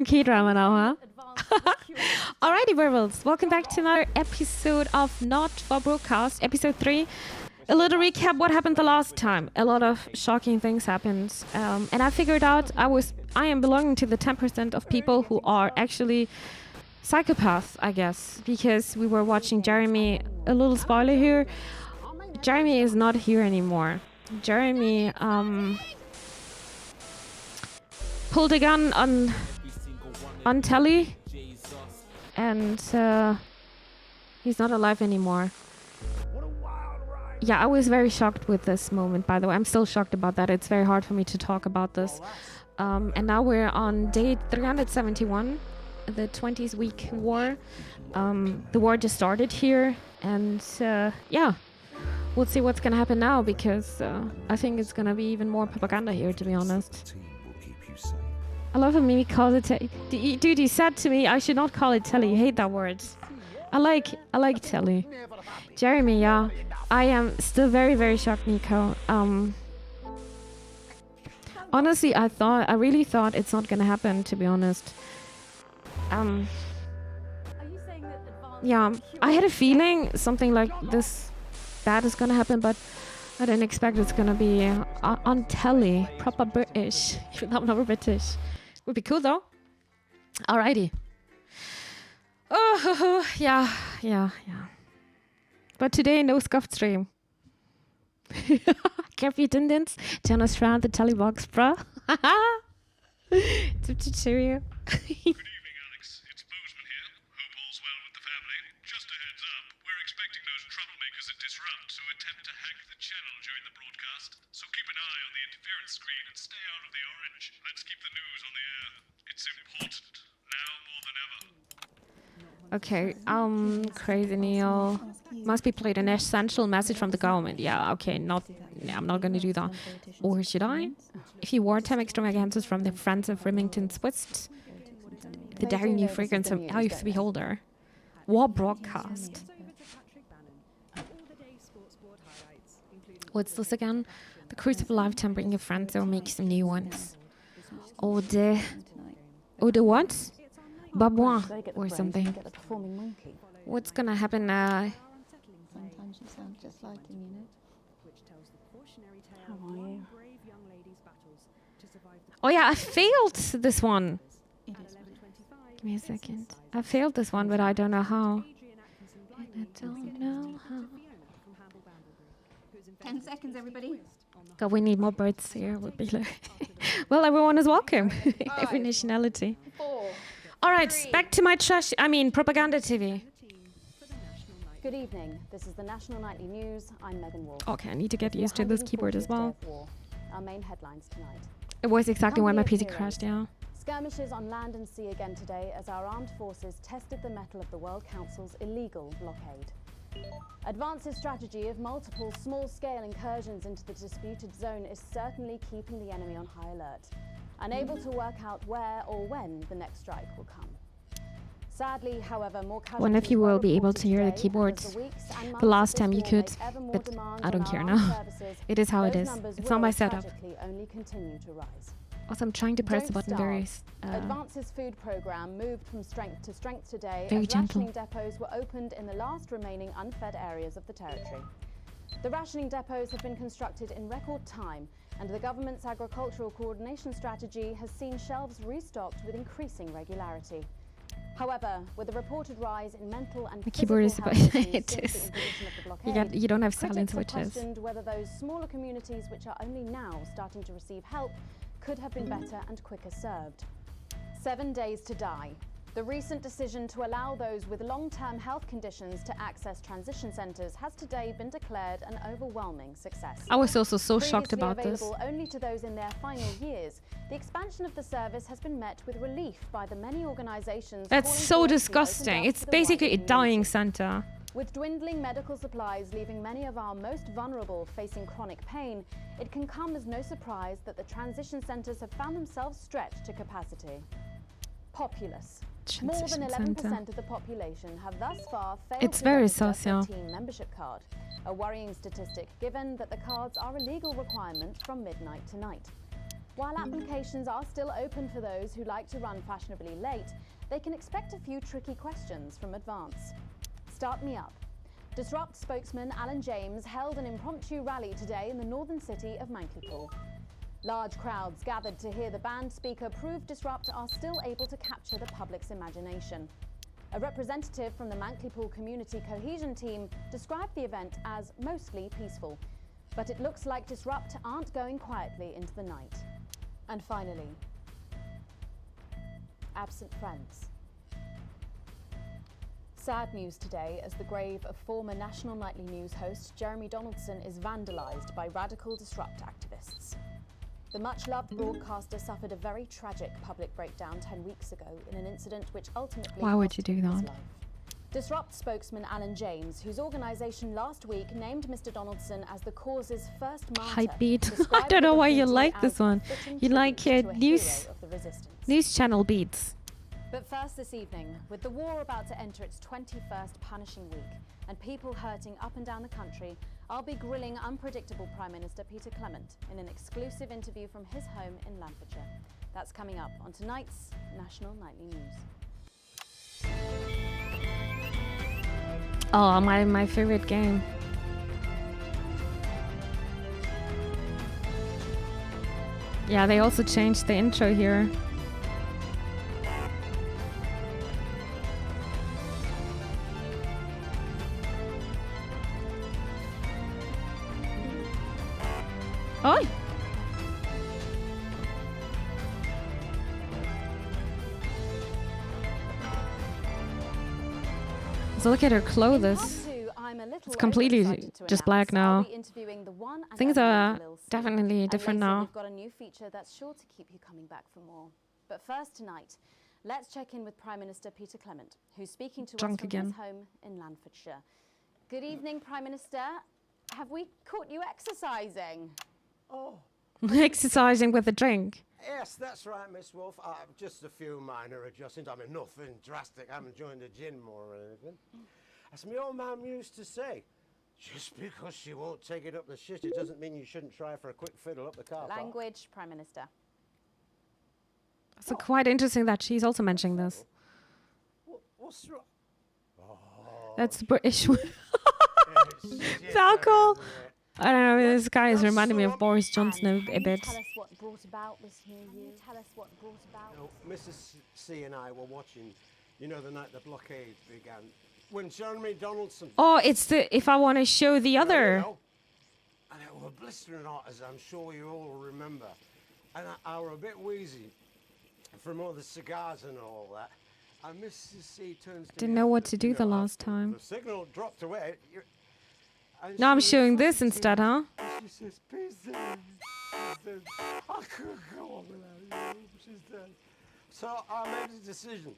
K-drama now, huh? Alrighty, werewolves. Welcome back to another episode of Not for Broadcast, episode 3. A little recap what happened the last time. A lot of shocking things happened. And I figured out I am belonging to the 10% of people who are actually psychopaths, I guess. Because we were watching Jeremy, a little spoiler here. Jeremy is not here anymore. Jeremy pulled a gun on telly, and he's not alive anymore. Yeah, I was very shocked with this moment, by the way. I'm still shocked about that. It's very hard for me to talk about this. And now we're on day 371, the 20th week war. The war just started here, and yeah, we'll see what's gonna happen now, because I think it's gonna be even more propaganda here, to be honest. I love how Mimi calls it telly. Dude, you said to me I should not call it telly. You hate that word. I like telly. Jeremy, yeah. I am still very, very shocked, Nico. Honestly, I really thought it's not gonna happen, to be honest. Yeah, I had a feeling something like this bad is gonna happen, but I didn't expect it's gonna be on telly, proper British. Even though I'm not British. Would be cool though. Alrighty. Oh, yeah. But today, no scuffed stream. Careful attendance. Jonas round the telly box, bruh. It's up to cheerio. Good evening, Alex. It's Bozeman here. Hope all's well with the family. Just a heads up, we're expecting those troublemakers at Disrupt to attempt to hack the channel during the broadcast. So keep an eye on the interference screen and stay out of the orange. Let's keep the news on the air. It's important, now more than ever. Okay, crazy Neil. Must be played an essential message from the government. Yeah, okay, I'm not gonna do that. Or should I? If you wartime extravagances from the friends of Remington Swiss, the daring new fragrance of Elf Beholder. War broadcast. What's this again? The cruise of a lifetime, bring your friends or make some new ones. Or the what? Babouin or something. What's gonna happen now? Sometimes you sound just like him, you know. How are you? Oh yeah, I failed this one. Give me a second. I failed this one, but I don't know how. And I don't know how. 10 seconds, everybody. God, we need more birds here. Would be like well, everyone is welcome. Every nationality. 4. All right, back to my propaganda TV. Good evening. This is the National Nightly News. I'm Megan Wolf. Okay, I need to get used to this keyboard as well. Our main headlines tonight. It was exactly when my PC crashed, yeah. Skirmishes on land and sea again today as our armed forces tested the mettle of the World Council's illegal blockade. Advance's strategy of multiple small-scale incursions into the disputed zone is certainly keeping the enemy on high alert, unable to work out where or when the next strike will come. Sadly, however, more One of you will be able to hear the keyboard. The last time you could, but I don't care now. It is how it is. It's not my setup. Only continue to rise. Also, I'm trying to press the button very Advance's food program moved from strength to strength today very as gentle. rationing depots were opened in the last remaining unfed areas of the territory. The rationing depots have been constructed in record time, and the government's agricultural coordination strategy has seen shelves restocked with increasing regularity. However, with a reported rise in mental and the keyboard is physical health issues it since is. the imposition of the blockade, You don't have silent critics have switches. questioned whether those smaller communities which are only now starting to receive help could have been better and quicker served. 7 days to die. The recent decision to allow those with long-term health conditions to access transition centres has today been declared an overwhelming success. I was also so shocked Previously about this. available only to those in their final years, the expansion of the service has been met with relief by the many organisations. That's calling so for it to be disgusting. opened up It's to the basically a wider dying community. center. With dwindling medical supplies leaving many of our most vulnerable facing chronic pain, it can come as no surprise that the transition centres have found themselves stretched to capacity. Populace. More than Transition 11% center. of the population have thus far failed It's to very register for social. a team membership card, a worrying statistic given that the cards are a legal requirement from midnight tonight. While applications are still open for those who like to run fashionably late, they can expect a few tricky questions from Advance. Start me up. Disrupt spokesman Alan James held an impromptu rally today in the northern city of Mankleypool. Large crowds gathered to hear the band speaker prove Disrupt are still able to capture the public's imagination. A representative from the Mankleypool Community Cohesion Team described the event as mostly peaceful. But it looks like Disrupt aren't going quietly into the night. And finally, absent friends. Sad news today as the grave of former National Nightly News host Jeremy Donaldson is vandalised by radical Disrupt activists. The much-loved broadcaster suffered a very tragic public breakdown 10 weeks ago in an incident which ultimately Why would cost you do him his that? life. Disrupt spokesman Alan James, whose organisation last week named Mr Donaldson as the cause's first martyr, Hype beat. I described don't the know why you graffiti like as this a one. fitting You like tribute to a news hero of the resistance. news channel beats. But first this evening, with the war about to enter its 21st punishing week and people hurting up and down the country, I'll be grilling unpredictable Prime Minister Peter Clement in an exclusive interview from his home in Lancashire. That's coming up on tonight's National Nightly News. Oh, my favorite game. Yeah, they also changed the intro here. Oh! So look at her clothes. It's completely just black now. Things are definitely different now. We've got a new feature that's sure to keep you coming back for more. But first tonight, let's check in with Prime Minister Peter Clement, who's speaking to us from again. his home in Lancashire. Good evening, Prime Minister. Have we caught you exercising? Oh, Exercising with a drink. yes, that's right, Miss Wolf. Just a few minor adjustments. I mean, nothing drastic. I haven't joined the gym or anything. As my old mum used to say, just because she won't take it up the shit, it doesn't mean you shouldn't try for a quick fiddle up the car park. Language, Prime Minister. So quite interesting that she's also mentioning this. What's wrong? Oh, That's British. it's So shit, cool. isn't it? I don't know, this guy is That's reminding me so of Boris Johnson a Can you bit. tell us what brought about this new year? Tell us what brought about. No, Mrs. C and I were watching, you know, the night the blockade began, when Jeremy Donaldson... Oh, it's the if I want to show the you other. know, and it were blistering hot, as I'm sure you all remember. And I were a bit wheezy from all the cigars and all that. And Mrs. C turns to Didn't me know what after, to do you the know, last after time. The signal dropped away. And Now I'm she was showing this talking to instead, me, huh? and she says, Peter, she says, I couldn't go on without you. She said. So I made a decision.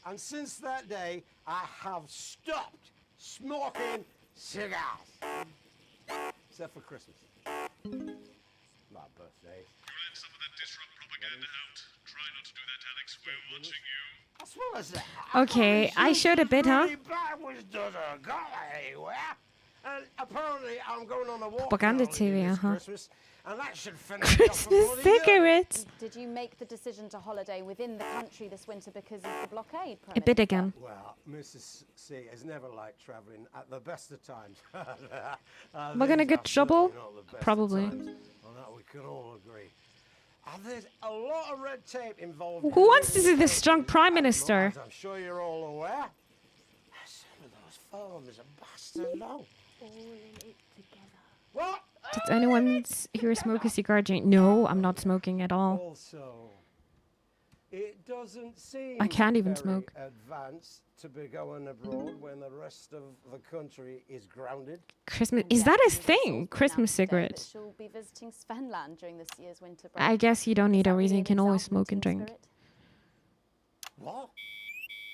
And since that day, I have stopped smoking cigars. Except for Christmas. My birthday. You let some of that disrupt propaganda out. Try not to do that, Alex. We're watching you. As well as that. Okay, I showed a bit, huh? Really bad was doesn't go anywhere. And apparently I'm going on a walk Propaganda holiday TV, this uh-huh. Christmas, and that should finish me off a Christmas bloody year. cigarettes. Did you make the decision to holiday within the country this winter because of the blockade, Prime A bit Minister? again. Well, Mrs. C has never liked travelling at the best of times. Am I gonna get trouble? Probably. On that we can all agree. And there's a lot of red tape involved. Who wants to see this strong Prime Minister? As I'm sure you're all aware. Some of those forms are bastard long. What? Does anyone here smoke a cigar? No, I'm not smoking at all. Also, it doesn't seem I can't even very smoke. advanced to be going abroad when the rest of the country is grounded. Christmas is that a thing? Christmas cigarettes. She'll be visiting Svenland during this year's winter break. I guess you don't Is need a that reason. really You can an always example of smoke and team drink. spirit? What?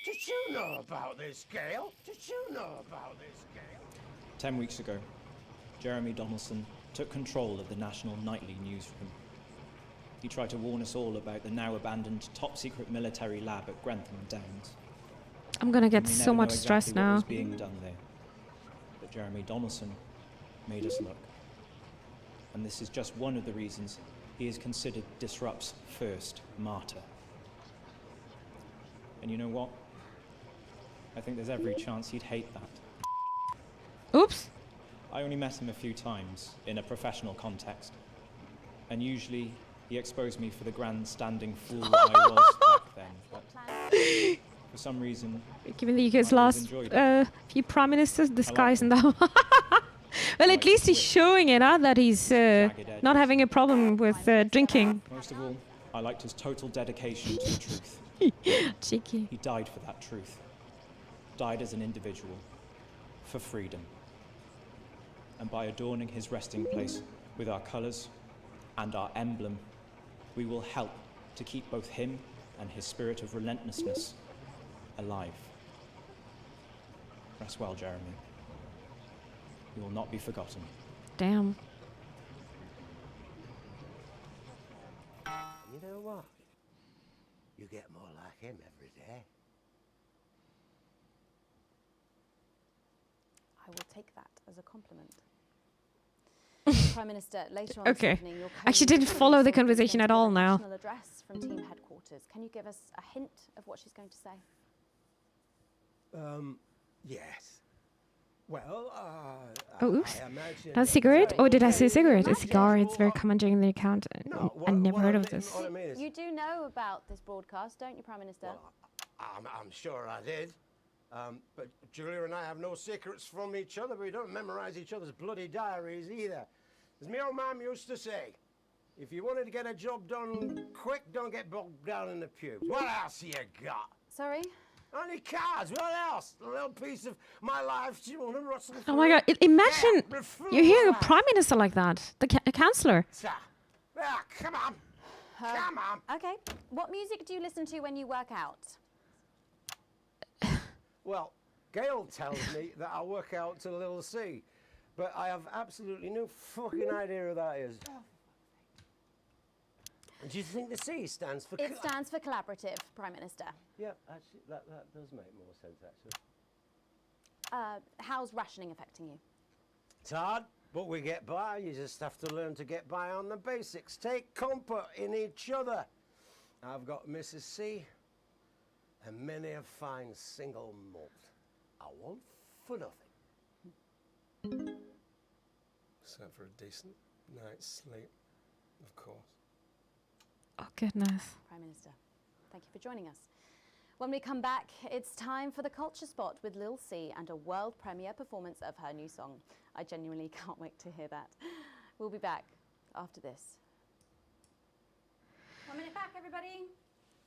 Did you know about this, Gail? Did you know about this, Gail? 10 weeks ago, Jeremy Donaldson took control of the National Nightly Newsroom. He tried to warn us all about the now abandoned top-secret military lab at Grantham Downs. I'm gonna get We so never much know stress exactly what was now. being done there. But Jeremy Donaldson made us look. And this is just one of the reasons he is considered Disrupt's first martyr. And you know what? I think there's every chance he'd hate that. Oops. I only met him a few times in a professional context, and usually he exposed me for the grandstanding fool I was back then. But for some reason, Given the UK's I always last enjoyed it. few prime ministers, this I like guy's in them. the. Well, at Like least he's wit, showing it, that he's jagged edges. not having a problem with drinking. Most of all, I liked his total dedication to the truth. Cheeky. He died for that truth. Died as an individual, for freedom. And by adorning his resting place with our colours and our emblem, we will help to keep both him and his spirit of relentlessness alive. Rest well, Jeremy. You will not be forgotten. Damn. You know what? You get more like him every day. I will take that as a compliment. Prime Minister, later on Okay. this evening, you'll Actually didn't follow the conversation at all now. National address from team headquarters. Can you give us a hint of what she's going to say? Yes. Well, Oh, oops. I imagine... Not a cigarette? Oh, did I say cigarette? A Imagine- cigar. It's very common during the account. No, I never what heard I of mean- this. What I mean is, You do know about this broadcast, don't you, Prime Minister? well, I'm sure I did. But Julia and I have no secrets from each other. We don't memorize each other's bloody diaries either. As my old mum used to say, if you wanted to get a job done quick, don't get bogged down in the pubes. What else you got? Sorry? Only cards. What else? A little piece of my life. Do you want to rustle Oh through my god, it? imagine Yeah, before you're hearing a that. prime minister like that. A councillor. Come on. Come on. Okay. What music do you listen to when you work out? Well, Gail tells me that I work out to Little C, but I have absolutely no fucking idea who that is. And do you think the C stands for... It stands for collaborative, Prime Minister. Yeah, actually, that does make more sense, actually. How's rationing affecting you? It's hard, but we get by. You just have to learn to get by on the basics. Take comfort in each other. I've got Mrs. C and many a fine single malt. I want for nothing. Except for a decent night's sleep, of course. Oh, goodness. Prime Minister, thank you for joining us. When we come back, it's time for the Culture Spot with Lil C and a world premiere performance of her new song. I genuinely can't wait to hear that. We'll be back after this. 1 minute back, everybody.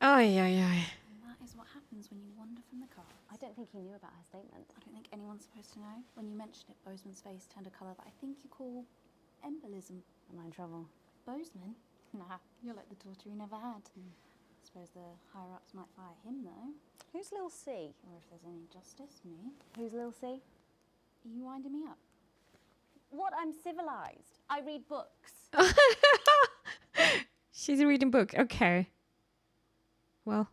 Ay, ay, ay. And that is what happens when you wander from the car. I don't think he knew about her statement. I don't think anyone's supposed to know. When you mentioned it, Bozeman's face turned a colour that I think you call embolism. Am I in trouble? Bozeman? Nah, you're like the daughter he never had. Suppose the higher-ups might fire him, though. Who's Lil C? Or if there's any justice, me. Who's Lil C? Are you winding me up? What? I'm civilized. I read books. She's reading book. Okay. Well.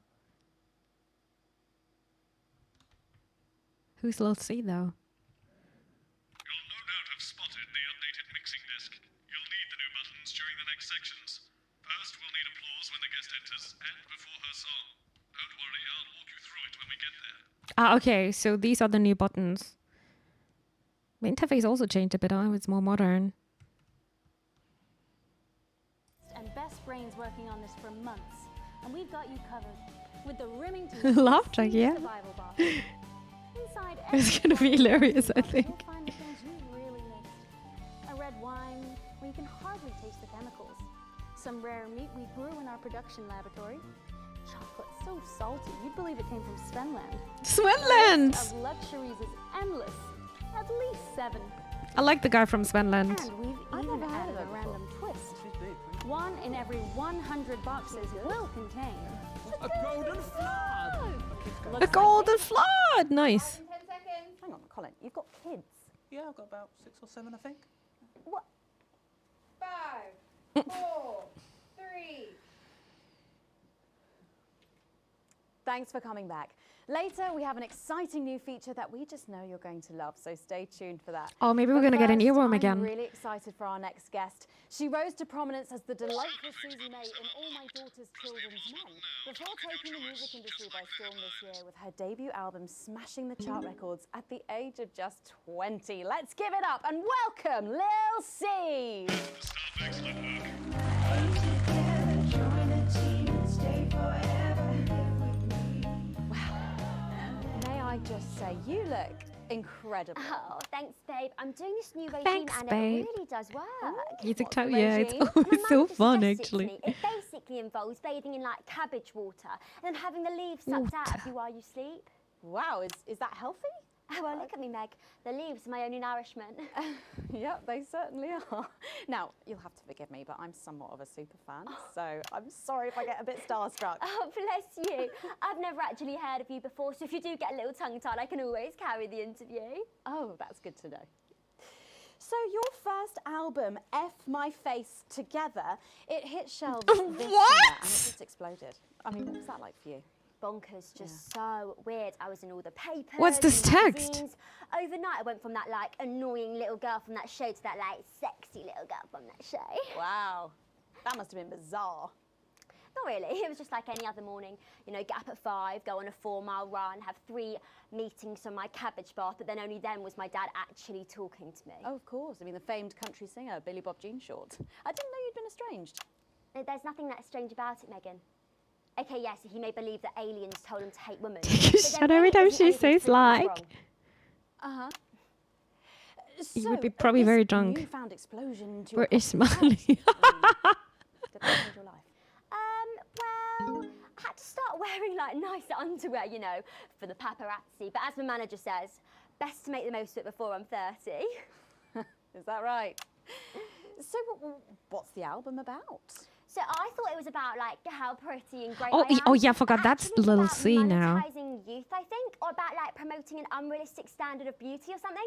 Who's Lil C, though? You'll no doubt have spotted the updated mixing disc. You'll need the new buttons during the next sections. First, we'll need applause when the guest enters and before her song. Don't worry, I'll walk you through it when we get there. Okay, so these are the new buttons. The interface also changed a bit. It's more modern. And best brains working on this for months. And we've got you covered with the Remington Laugh track, yeah. survival box. Inside It's every gonna be one of these hilarious, I boxes, think. You'll find the things you really missed. A red wine where you can hardly taste the chemicals. Some rare meat we grew in our production laboratory. Chocolate so salty you'd believe it came from Svenland. Swenland! Of luxuries is endless. At least 7. I like the guy from Swenland. And we've even added a random twist. One in every 100 boxes will contain A golden flood! A golden flood! Nice. 10 seconds. Hang on, Colin, you've got kids. Yeah, I've got about 6 or 7, I think. What? 5, 4, 3. Thanks for coming back. Later, we have an exciting new feature that we just know you're going to love, so stay tuned for that. Oh, maybe we're But going to get an first, earworm I'm again. really excited for our next guest. She rose to prominence as the delightful Susie May in All My Daughter's Children's Men, before taking the music industry by storm this year with her debut album smashing the chart records at the age of just 20. Let's give it up and welcome Lil C. May I just say, you look incredible. Oh, thanks, babe. I'm doing this new regime Thanks, and babe. it really does work. It's What's the yeah, it's regime? always My so mum just fun, suggested it to actually. me. It basically involves bathing in like cabbage water and then having the leaves sucked out of you while you sleep. Wow, is that healthy? Oh, well, look at me, Meg. The leaves are my only nourishment. Yep, they certainly are. Now, you'll have to forgive me, but I'm somewhat of a super fan, so I'm sorry if I get a bit starstruck. Oh, bless you. I've never actually heard of you before, so if you do get a little tongue-tied, I can always carry the interview. Oh, that's good to know. So your first album, F My Face Together, it hit shelves this summer and it just exploded. I mean, what was that like for you? Bonkers, just so weird. I was in all the papers. What's this in text? magazines. Overnight, I went from that like annoying little girl from that show to that like sexy little girl from that show. Wow, that must have been bizarre. Not really. It was just like any other morning. You know, get up at 5, go on a 4-mile run, have 3 meetings on my cabbage bath, but then only then was my dad actually talking to me. Oh, of course. I mean, the famed country singer, Billy Bob Jean Short. I didn't know you'd been estranged. There's nothing that strange about it, Megan. Okay, yes, he may believe that aliens told him to hate women. Shut every time she says like. Uh-huh. You would be probably very drunk. Newfound explosion into Where your is Molly? Did that change your life? Well, I had to start wearing like nice underwear, you know, for the paparazzi. But as my manager says, best to make the most of it before I'm 30. Is that right? So what's the album about? So I thought it was about like how pretty and great Oh, I am. oh yeah, I but forgot. That's actually it's Lil about C now. monetizing youth, I think, or about like promoting an unrealistic standard of beauty or something.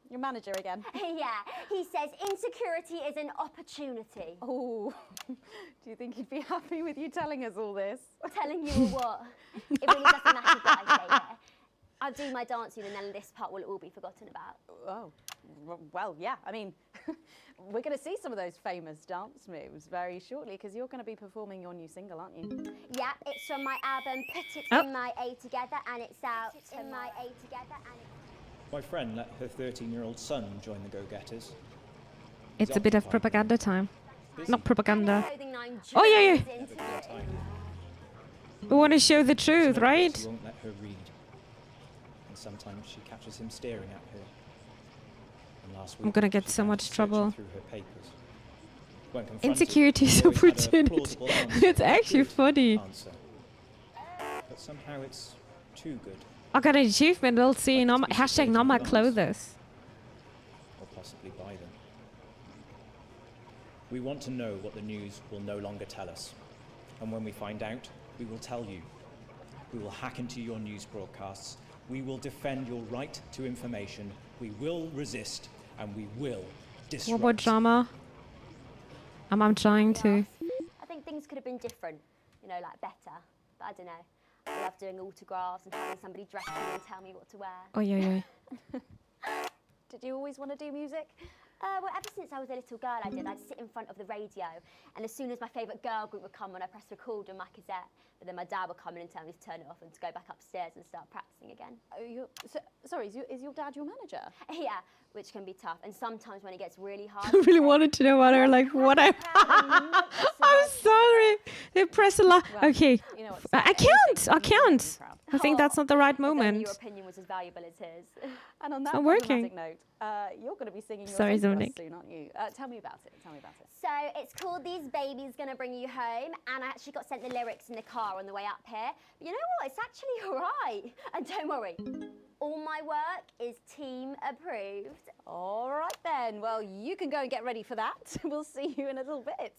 Your manager again. Yeah, he says insecurity is an opportunity. Oh, do you think he'd be happy with you telling us all this? Telling you what? It really doesn't matter what I say here. I'll do my dancing and then this part will all be forgotten about. Oh, well, yeah. I mean, we're going to see some of those famous dance moves very shortly because you're going to be performing your new single, aren't you? Yeah, it's from my album Put It Oh. In My A Together and it's out in my A Together and My friend let her 13-year-old son join the Go-Getters. It's a bit of propaganda time. Not propaganda. Clothing line Oh, yeah, yeah. joins Never into been it. time. We want to show the truth, He right? won't let her read. And sometimes she catches him staring at her. And last week, gonna get she so found much him searching trouble. through her papers. When confronted, Insecurity is the boy had a opportunity. plausible answer, It's actually a good funny. answer. But somehow it's too good, I got an achievement, Lil C, Like not it's my, been hashtag supported not my by clothes. or possibly buy them. We want to know what the news will no longer tell us. And when we find out, we will tell you. We will hack into your news broadcasts. We will defend your right to information. We will resist, and we will What disrupt. about drama? I'm trying to. I think things could have been different, you know, like better. But I don't know. I love doing autographs and having somebody dress me and tell me what to wear. Oh yeah, yeah. Did you always want to do music? Well, ever since I was a little girl, I'd sit in front of the radio, and as soon as my favourite girl group would come on, I'd press record on my cassette. But then my dad would come in and tell me to turn it off and to go back upstairs and start practicing again. Oh, sorry, is your dad your manager? Yeah, which can be tough. And sometimes when it gets really hard, I really wanted to know about her, like what I. I'm sorry. They press a lot. Well, Okay. You know what, I can't. I can't. I think that's not the right If only moment. your opinion was as valuable as his. And on that not working. problematic note, you're going to be singing your Sorry, song for us Zonic. soon, aren't you? Tell me about it. Tell me about it. So it's called These Babies Gonna Bring You Home, and I actually got sent the lyrics in the car on the way up here. But you know what? It's actually all right. And don't worry, all my work is team approved. All right then. Well, you can go and get ready for that. We'll see you in a little bit.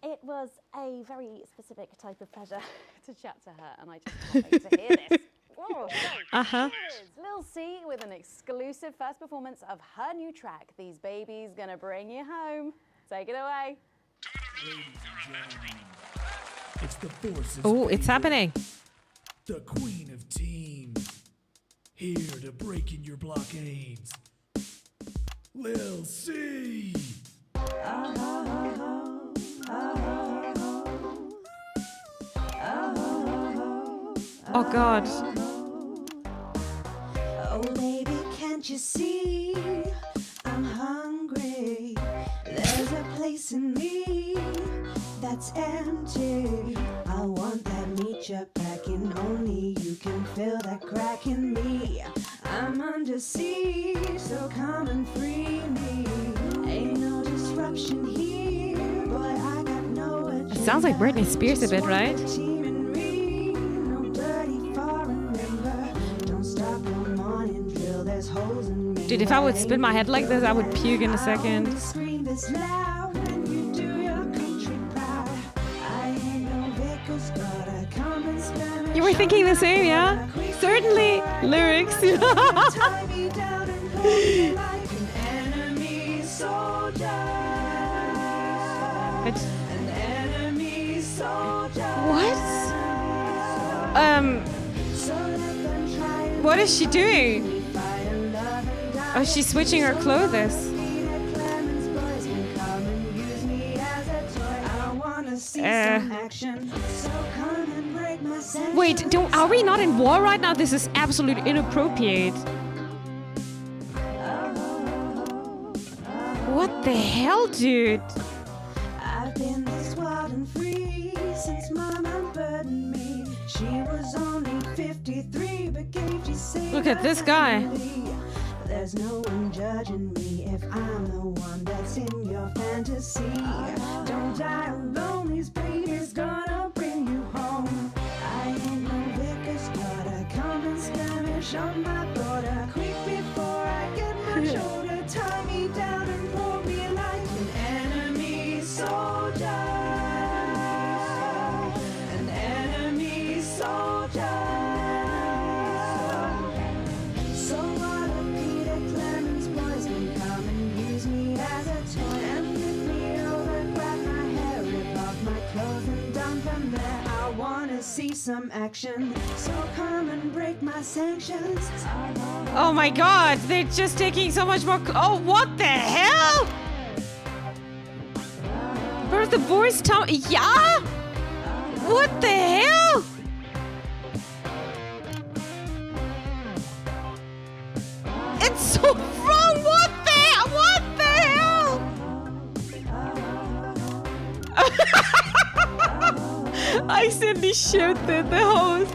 It was a very specific type of pleasure to chat to her, and I just can't wait to hear this. Whoa, Uh-huh. Here's Lil C with an exclusive first performance of her new track, These Babies Gonna Bring You Home. Take it away. To the rhythm, you're a natural. It's the forces. Oh, it's happening. The queen of teams. Here to break in your blockades. Lil C. Oh God. Oh baby, can't you see I'm hungry? There's a place in me that's empty. I want that meat you're packing. Only you can fill that crack in me. I'm under siege, so come and free me. Ain't no disruption here, boy. I got no agenda. It sounds like Britney Spears a bit, right? Dude, if I would spin my head like this, I would puke in a second. You were thinking the same, yeah? Certainly. Lyrics. What? What is she doing? Oh, she's switching her clothes. Wait, are we not in war right now? This is absolutely inappropriate. What the hell, dude? I've been this wild and free since mama burdened me. She was only 53, but gave you say. Look at this guy. There's no one judging me if I'm the one that's in your fantasy. Don't die alone, these babies gonna bring you home. I ain't no liquor starter, come and skirmish on my border. Quick before I get much older, tie me down and pour me like an enemy soldier. An enemy soldier. So what if Peter Clemens boys can come and use me as a toy and flip me over, grab my hair, rip off my clothes and dump them there? I wanna see some action, so come and break my sanctions. Oh my God, they're just taking so much more. Oh, what the hell? Where's the voice tone? Yeah? What the hell? It's so wrong. What the hell? I accidentally shifted the host.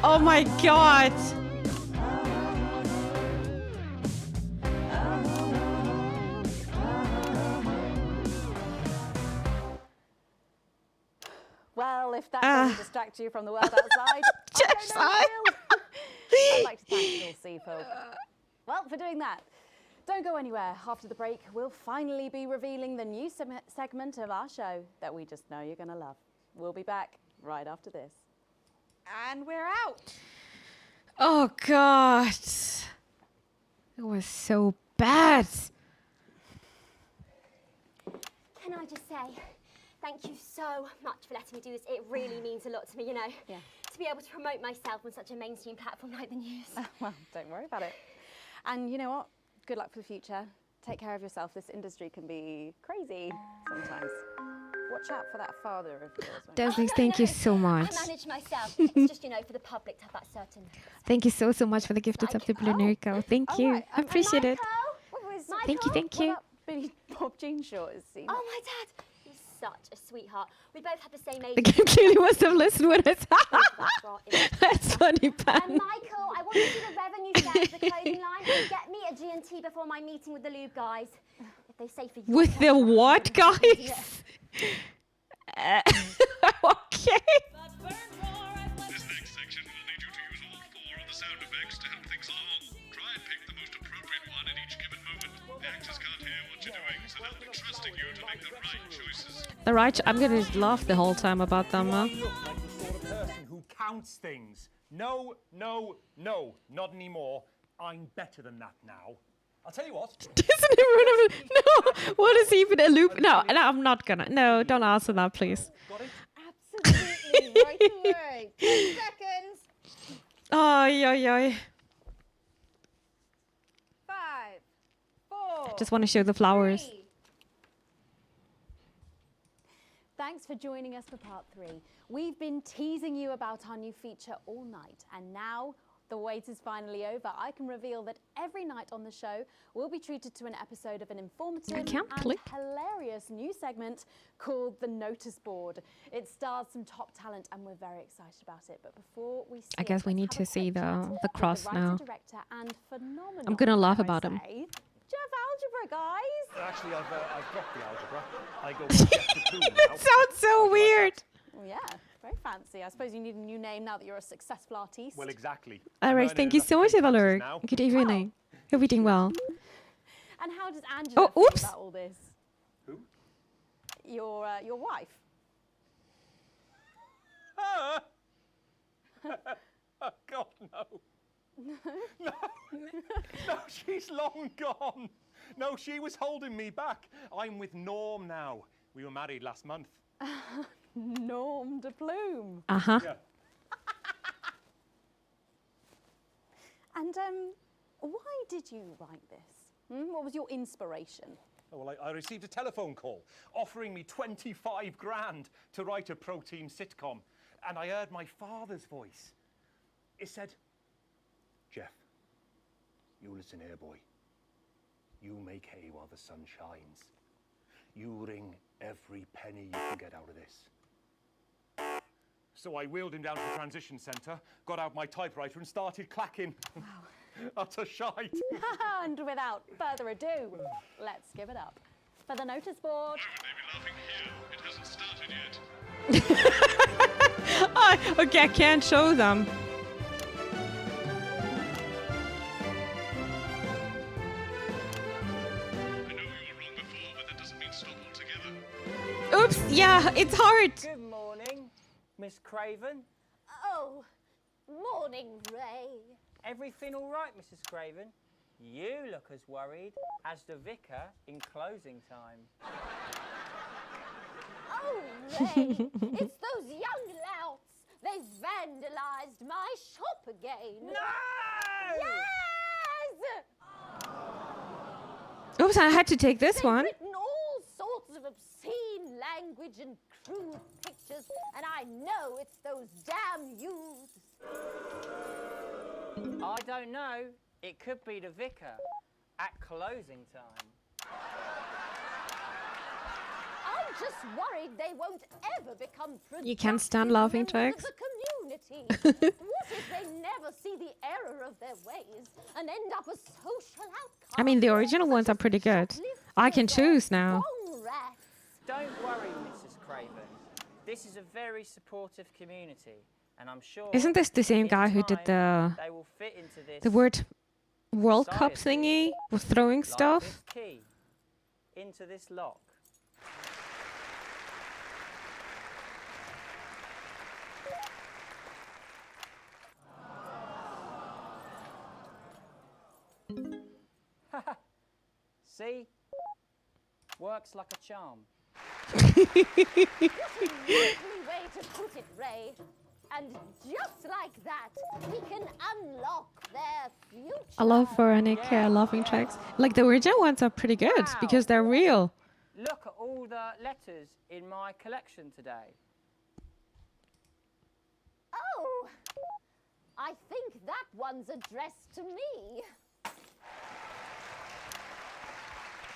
Oh my God. Well, if that doesn't distract you from the world outside, I'd like to thank Lil C for doing that. Don't go anywhere. After the break, we'll finally be revealing the new segment of our show that we just know you're going to love. We'll be back right after this. And we're out. Oh God. It was so bad. Can I just say, thank you so much for letting me do this. It really means a lot to me, you know. Yeah. To be able to promote myself on such a mainstream platform like the news. Well, don't worry about it. And you know what? Good luck for the future. Take care of yourself. This industry can be crazy sometimes. Watch out for that father of yours. Desmond, thank you so much. I manage myself. It's just, you know, for the public to have that certain... Thank you so much for the gift of the Blunerico. Thank you. Right. I appreciate it. Michael? Thank you. What about Billy Bob jean shorts? Oh, my dad. He's such a sweetheart. We both have the same age. The game clearly must have listened with us. That's funny, Pam. And Michael, I want to do the revenue share for the clothing line and get me a G&T before my meeting with the lube guys. If they say for you. With the what, guys? Okay. This next section will need you to use all 4 of the sound effects to help things along. Try and pick the most appropriate one at each given moment. The actors can't hear what you're doing, so they'll be trusting you to make the right choices. The right, I'm gonna laugh the whole time about them. You look like the sort of person who counts things. No, not anymore. I'm better than that now. I'll tell you what. Isn't it no? What is even a loop? No, I'm not gonna. No, don't answer that, please. Got it? Absolutely, right away. 10 seconds. Oy, oy, oy. 5, 4. Just want to show the flowers. 3. Thanks for joining us for part 3. We've been teasing you about our new feature all night, and now the wait is finally over. I can reveal that every night on the show we'll be treated to an episode of an informative and hilarious new segment called The Notice Board. It stars some top talent and we're very excited about it. But before we see I guess we need to see the cross writer, now. director and phenomenal, I'm gonna laugh dare I about him. say, Jeff Algebra, guys. Actually, I've dropped the algebra. I go with Jeff the Cool now. That sounds so weird. Yeah, very fancy. I suppose you need a new name now that you're a successful artiste. Well, exactly. All right, thank you so much, Evalor. Good evening. Hope you're doing well. And how does Angela feel about all this? Who? Your wife. Oh, God, no. No, she's long gone. No, she was holding me back. I'm with Norm now. We were married last month. Norm de Plume. Uh-huh. Yeah. And why did you write this? What was your inspiration? Oh, well, I received a telephone call offering me 25 grand to write a pro-team sitcom. And I heard my father's voice. It said, Jeff, you listen here, boy. You make hay while the sun shines. You wring every penny you can get out of this. So I wheeled him down to the transition centre, got out my typewriter and started clacking. Wow. Utter shite. And without further ado, let's give it up for the notice board. It hasn't started yet. Okay, I can't show them. Oops, yeah, it's hard. Good morning, Miss Craven. Oh, morning, Ray. Everything all right, Mrs. Craven? You look as worried as the vicar in closing time. Oh, Ray, it's those young louts. They've vandalised my shop again. No! Yes! Oops, I had to take this one. Written all sorts of obscene language and crude pictures, and I know it's those damn youths. I don't know. It could be the vicar at closing time. I'm just worried they won't ever become productive. You can't stand laughing members tracks. of the community. What if they never see the error of their ways and end up a social outcast? I mean, the original ones are pretty good. I can choose now. Don't worry, Mrs. Craven. This is a very supportive community, and I'm sure. Isn't this the same guy who did they will fit into this the word World Cup thingy with throwing like stuff? this key into this lock. See? Works like a charm. Lovely way to put it, Ray. And just like that, we can unlock their future. I love Veronica laughing tracks. Like the original ones are pretty good because they're real. Look at all the letters in my collection today. Oh, I think that one's addressed to me.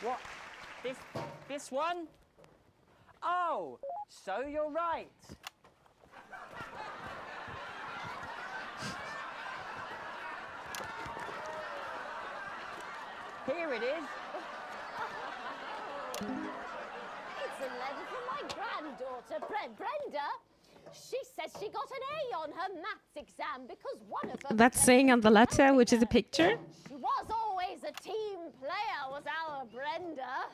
What? This one? Oh, so you're right. Here it is. It's a letter from my granddaughter, Brenda. She says she got an A on her maths exam because one of her... That's saying on the letter, which is a picture. She was always a team player, was our Brenda.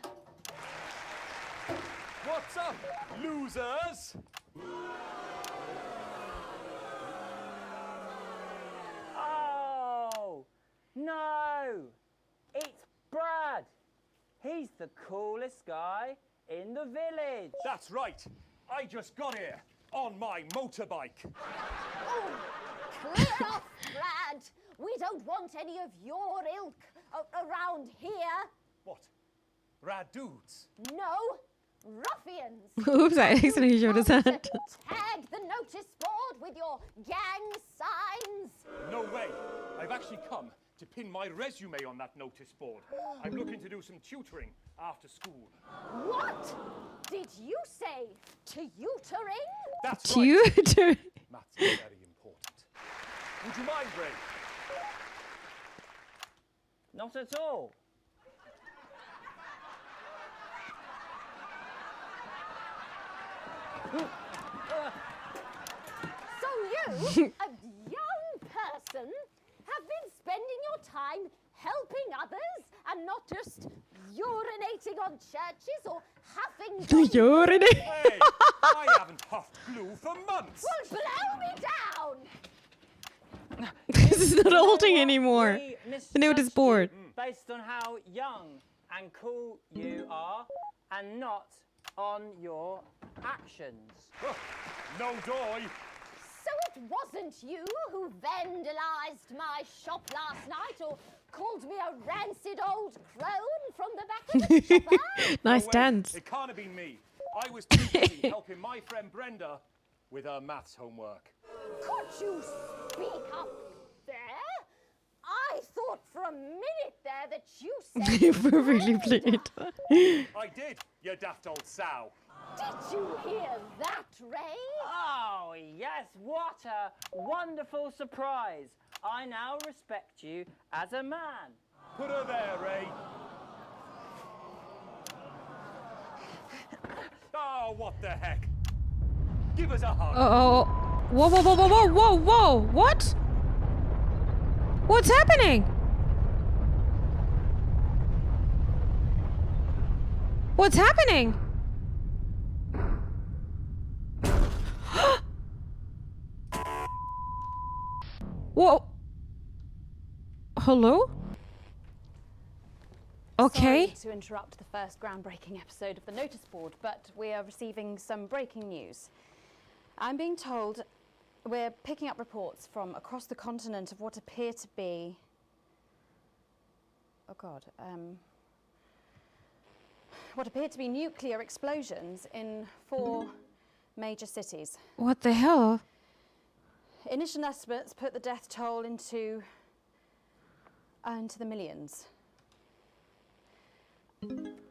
What's up, losers? Oh, no. It's He's the coolest guy in the village. That's right. I just got here on my motorbike. Oh, clear off, Brad. We don't want any of your ilk around here. What? Rad dudes? No, ruffians. Oops, I accidentally showed his hand. Tag the notice board with your gang signs. No way. I've actually come to pin my resume on that notice board. I'm looking to do some tutoring after school. What did you say? Tutoring? That's right. Tutor. Maths is very important. Would you mind, Ray? Not at all. So you, a young person, have been spending your time helping others and not just urinating on churches or huffing... Urinating? Hey, I haven't huffed glue for months. Well, blow me down! This is not holding anymore. We The notice misjudged board. you based on how young and cool you are and not on your actions. Oh, no doy. So it wasn't you who vandalised my shop last night or called me a rancid old crone from the back of the shop, huh? Nice No way. dance. It can't have been me. I was too busy helping my friend Brenda with her maths homework. Could you speak up there? I thought for a minute there that you said... You were really played. I did, you daft old sow. Did you hear that, Ray? Oh, yes, what a wonderful surprise. I now respect you as a man. Put her there, Ray. Oh, what the heck? Give us a hug. Oh, whoa, whoa, whoa, whoa, whoa, whoa, whoa, what? What's happening? What's happening? Whoa. Hello? Okay. Sorry to interrupt the first groundbreaking episode of the notice board, but we are receiving some breaking news. I'm being told we're picking up reports from across the continent of what appear to be... Oh God. What appear to be nuclear explosions in 4 major cities. What the hell? Initial estimates put the death toll into the millions.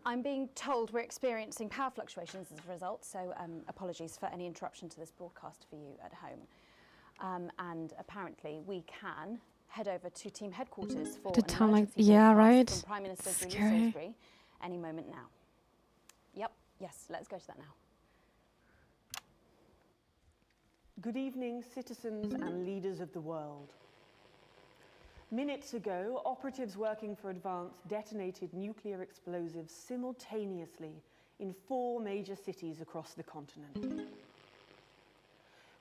I'm being told we're experiencing power fluctuations as a result, so apologies for any interruption to this broadcast for you at home. And apparently we can head over to team headquarters for To an tell, like, emergency yeah, broadcast right. from Prime Minister Julie Scary. Salisbury any moment now. Yep, yes, let's go to that now. Good evening, citizens and leaders of the world. Minutes ago, operatives working for Advance detonated nuclear explosives simultaneously in 4 major cities across the continent.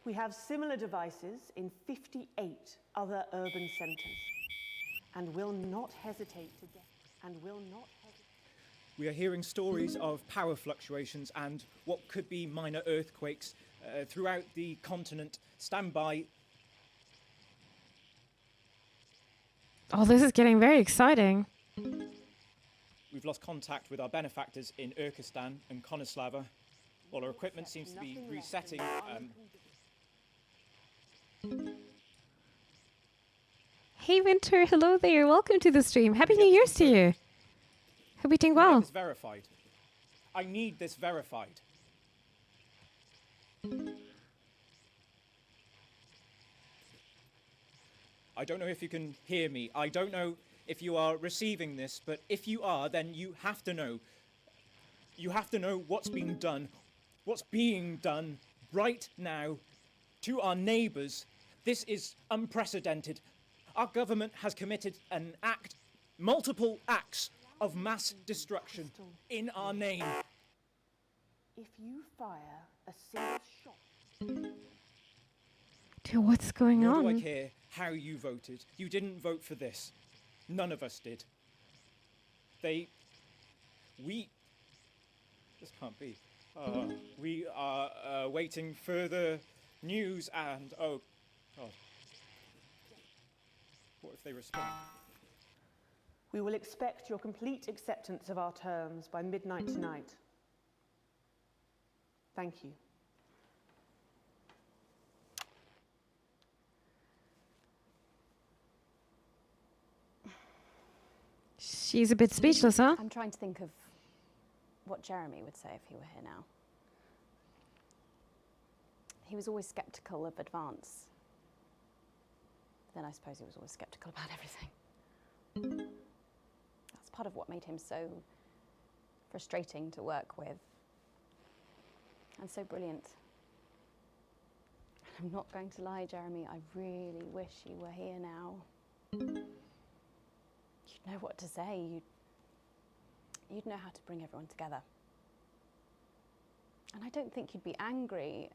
We have similar devices in 58 other urban centres and will not hesitate to We are hearing stories of power fluctuations and what could be minor earthquakes throughout the continent. Stand by. Oh, this is getting very exciting. We've lost contact with our benefactors in Urkistan and Konoslava, while our equipment seems to be resetting. Hey, Winter. Hello there. Welcome to the stream. Happy New Year's to you. Hope you're doing well. This verified. I need this verified. I don't know if you can hear me. I don't know if you are receiving this, but if you are, then you have to know. You have to know what's being done right now to our neighbours. This is unprecedented. Our government has committed multiple acts of mass destruction in our name. If you fire a single shot... Dude, what's going Nor on? do I care how you voted. You didn't vote for this. None of us did. This can't be. We are awaiting further news and... Oh, God. What if they respond? We will expect your complete acceptance of our terms by midnight tonight. Thank you. She's a bit speechless, huh? I'm trying to think of what Jeremy would say if he were here now. He was always sceptical of advance. Then I suppose he was always sceptical about everything. That's part of what made him so frustrating to work with. And so brilliant. I'm not going to lie, Jeremy, I really wish you were here now. You'd know what to say. You'd know how to bring everyone together. And I don't think you'd be angry.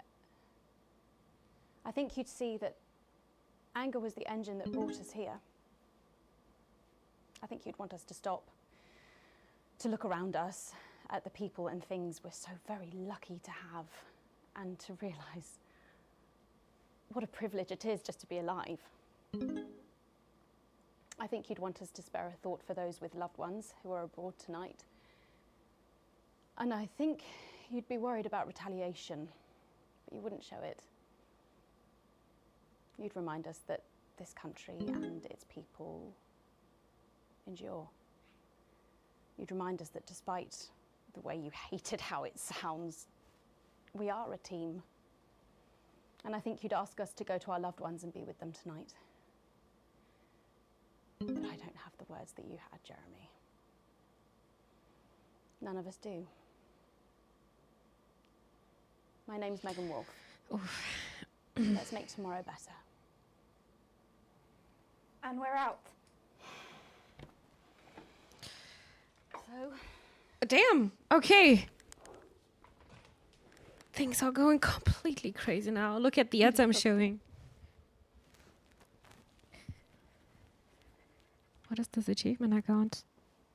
I think you'd see that anger was the engine that brought us here. I think you'd want us to stop, to look around us at the people and things we're so very lucky to have, and to realise what a privilege it is just to be alive. I think you'd want us to spare a thought for those with loved ones who are abroad tonight. And I think you'd be worried about retaliation, but you wouldn't show it. You'd remind us that this country and its people endure. You'd remind us that despite the way you hated how it sounds, we are a team. And I think you'd ask us to go to our loved ones and be with them tonight. But I don't have the words that you had, Jeremy. None of us do. My name's Megan Wolf. Let's make tomorrow better. And we're out. So? Damn. Okay. Things are going completely crazy now. Look at the ads I'm showing. What is this achievement I got?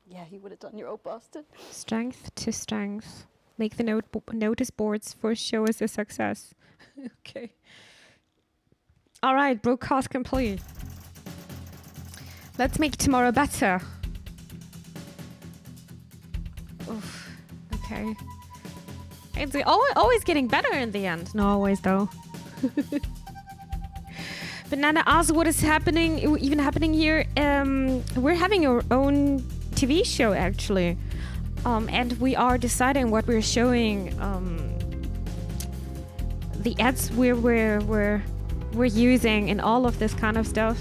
Yeah, you would have done, you old bastard. Strength to strength. Make the notice boards for show as a success. Okay. All right, broadcast complete. Let's make tomorrow better. Oof. Okay. It's always getting better in the end. Not always, though. But Nana asks what is happening, even happening here. We're having our own TV show, actually. And we are deciding what we're showing. The ads we're using and all of this kind of stuff.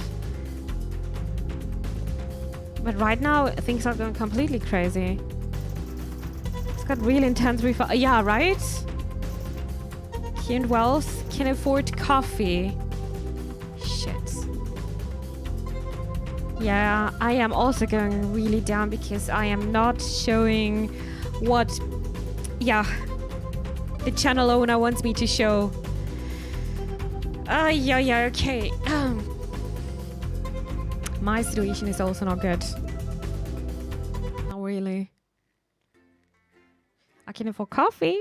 But right now, things are going completely crazy. It's got really intense yeah, right? Keen Wealth can afford coffee. Shit. Yeah, I am also going really down because I am not showing what, the channel owner wants me to show. Yeah, okay. My situation is also not good. Not really. I can afford coffee.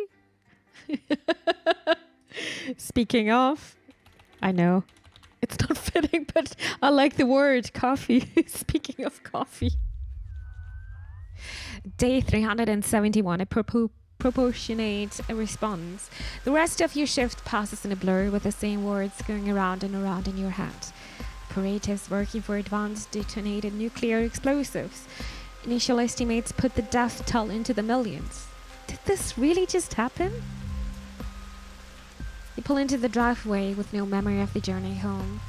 Speaking of, I know. It's not fitting, but I like the word coffee. Speaking of coffee. Day 371, a proportionate response. The rest of your shift passes in a blur with the same words going around and around in your head. Operatives working for advanced detonated nuclear explosives. Initial estimates put the death toll into the millions. Did this really just happen? You pull into the driveway with no memory of the journey home.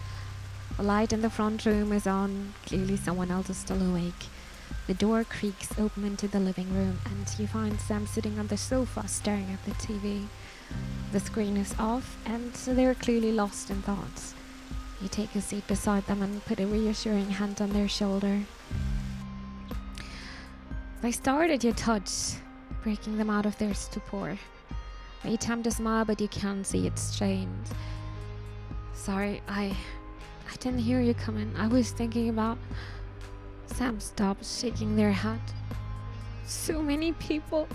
The light in the front room is on. Clearly someone else is still awake. The door creaks open into the living room and you find Sam sitting on the sofa staring at the TV. The screen is off and they're clearly lost in thoughts. You take a seat beside them and put a reassuring hand on their shoulder. They start at your touch, breaking them out of their stupor. They attempt to smile, but you can't see it's strained. Sorry, I didn't hear you come in. I was thinking about... Sam stops, shaking their head. So many people.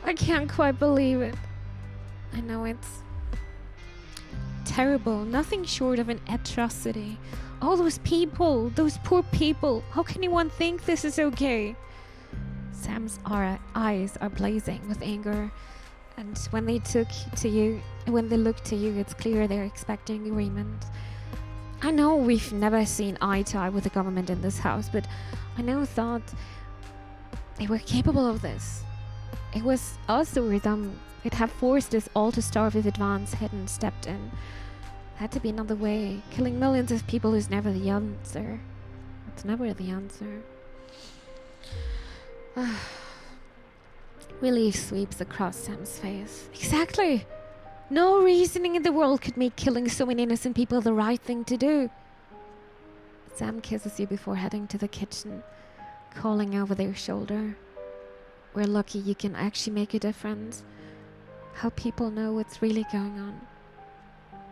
I can't quite believe it. I know it's terrible. Nothing short of an atrocity. All those people, those poor people. How can anyone think this is okay? Sam's eyes are blazing with anger. And when they look to you, it's clear they're expecting agreement. I know we've never seen eye to eye with the government in this house, but I never thought they were capable of this. It was us or them. It had forced us all to starve if Advance hadn't stepped in. Had to be another way. Killing millions of people is never the answer. It's never the answer. Relief sweeps across Sam's face. Exactly! No reasoning in the world could make killing so many innocent people the right thing to do. Sam kisses you before heading to the kitchen, calling over their shoulder. We're lucky you can actually make a difference. Help people know what's really going on.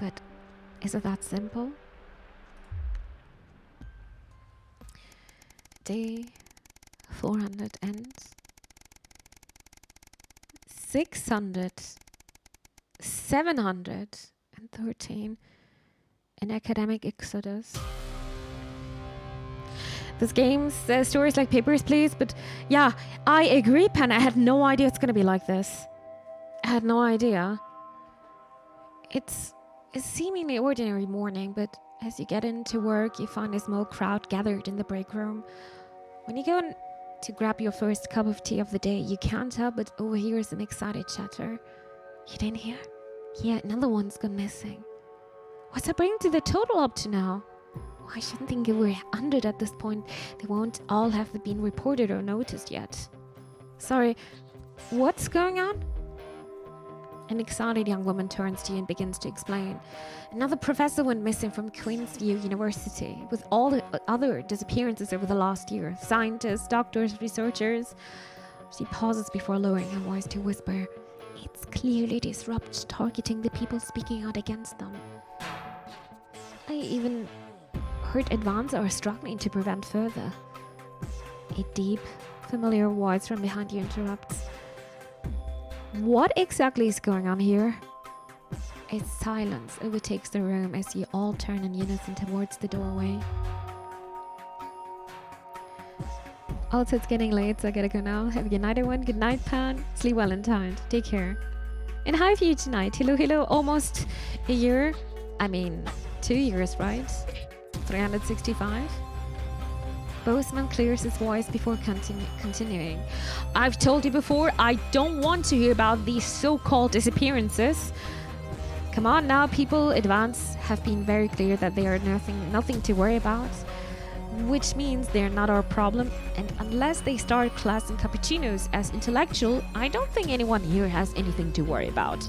But is it that simple? Day 400 ends. 600, 713 an academic exodus. This game says stories like papers, please, but yeah, I agree, Pen. I had no idea it's gonna be like this. I had no idea. It's a seemingly ordinary morning, but as you get into work, you find a small crowd gathered in the break room. When you go to grab your first cup of tea of the day, you can't help but overhear an excited chatter. You didn't hear? Yeah, another one's gone missing. What's that bringing to the total up to now? I shouldn't think we're 100 at this point. They won't all have been reported or noticed yet. Sorry, what's going on? An excited young woman turns to you and begins to explain. Another professor went missing from Queensview University, with all the other disappearances over the last year. Scientists, doctors, researchers. She pauses before lowering her voice to whisper, "It's clearly disrupt, targeting the people speaking out against them." I even heard Advance are struggling to prevent further. A deep, familiar voice from behind you interrupts. What exactly is going on here? A silence overtakes the room as you all turn in unison towards the doorway. Also, it's getting late, so I gotta go now. Have a good night, everyone. Good night, Pan. Sleep well and tight. Take care. And hi for you tonight. Hello, hello. Almost a year. 2 years, right? 365. Boseman clears his voice before continuing. I've told you before, I don't want to hear about these so-called disappearances. Come on now, people. Advance have been very clear that they are nothing to worry about, which means they're not our problem. And unless they start classing cappuccinos as intellectual, I don't think anyone here has anything to worry about.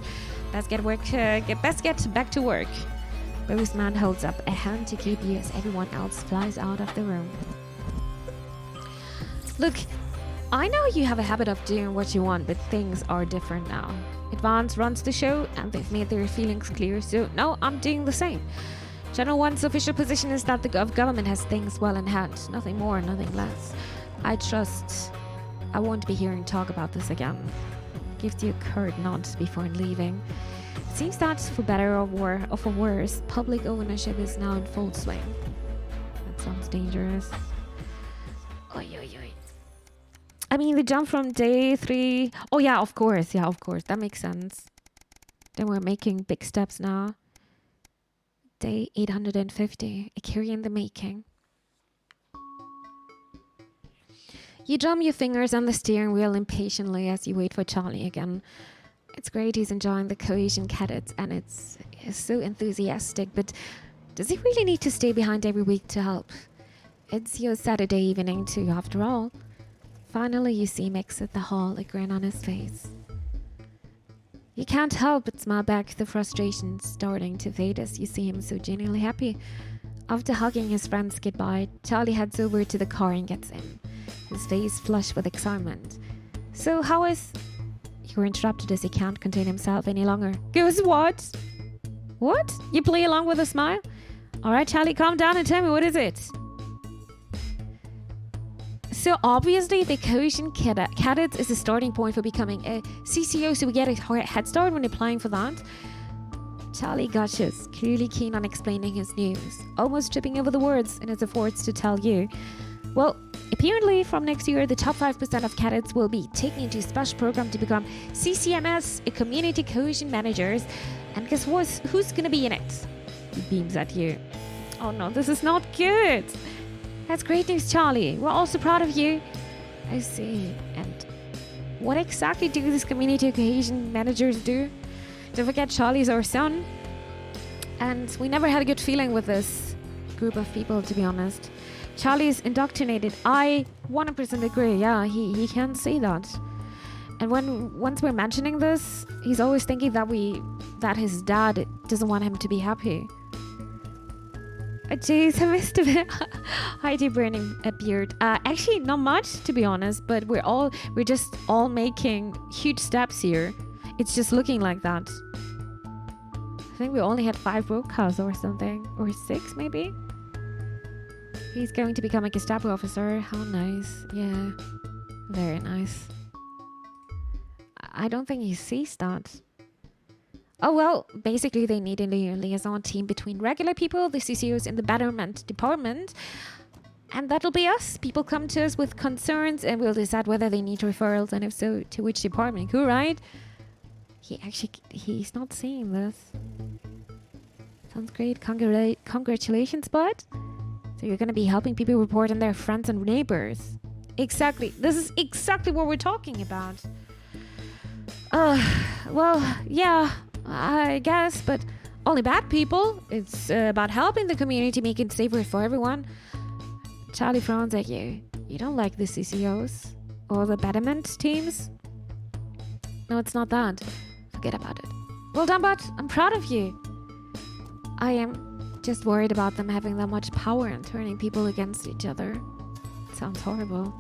Let's get back to work. Boseman holds up a hand to keep you as everyone else flies out of the room. Look, I know you have a habit of doing what you want, but things are different now. Advance runs the show, and they've made their feelings clear, so no, I'm doing the same. Channel 1's official position is that the government has things well in hand. Nothing more, nothing less. I trust I won't be hearing talk about this again. Gives you a curt nod before leaving. It seems that, for better or for worse, public ownership is now in full swing. That sounds dangerous. Oy, oy, oy. The jump from day 3... Oh, yeah, of course. That makes sense. Then we're making big steps now. Day 850. A career in the making. You drum your fingers on the steering wheel impatiently as you wait for Charlie again. It's great he's enjoying the cohesion cadets and it's so enthusiastic, but does he really need to stay behind every week to help? It's your Saturday evening too, after all. Finally, you see him exit the hall, a grin on his face. You can't help but smile back, the frustration starting to fade as you see him so genuinely happy. After hugging his friends goodbye, Charlie heads over to the car and gets in, his face flushed with excitement. So how is... You're interrupted as he can't contain himself any longer. Goes what? What? You play along with a smile? Alright, Charlie, calm down and tell me, what is it? So obviously the cohesion cadets is a starting point for becoming a CCO, so we get a head start when applying for that. Charlie gushes, clearly keen on explaining his news, almost tripping over the words in his efforts to tell you. Well, apparently from next year, the top 5% of cadets will be taken into a special program to become CCMS, a community cohesion managers. And guess what? Who's gonna be in it? He beams at you. Oh no, this is not good. That's great news, Charlie. We're also proud of you. I see. And what exactly do these community cohesion managers do? Don't forget, Charlie's our son. And we never had a good feeling with this group of people, to be honest. Charlie's indoctrinated. I 100% agree. Yeah, he can say that. And once we're mentioning this, he's always thinking that his dad doesn't want him to be happy. Jeez, I missed a bit. Heidi burning a beard. Actually, not much, to be honest, but we're just all making huge steps here. It's just looking like that. I think we only had 5 broadcasts or something. Or 6, maybe? He's going to become a Gestapo officer. How nice. Yeah. Very nice. I don't think he sees that. Oh, well, basically they need a liaison team between regular people, the CCOs in the betterment department. And that'll be us. People come to us with concerns and we'll decide whether they need referrals and if so, to which department. Cool, right? He's not seeing this. Sounds great. Congratulations, bud. So you're going to be helping people report on their friends and neighbors. Exactly. This is exactly what we're talking about. Well, yeah, I guess, but only bad people. It's about helping the community, make it safer for everyone. Charlie frowns at you. You don't like the CCOs or the betterment teams? No, it's not that. Forget about it. Well done, bud. I'm proud of you. I am just worried about them having that much power and turning people against each other. Sounds horrible.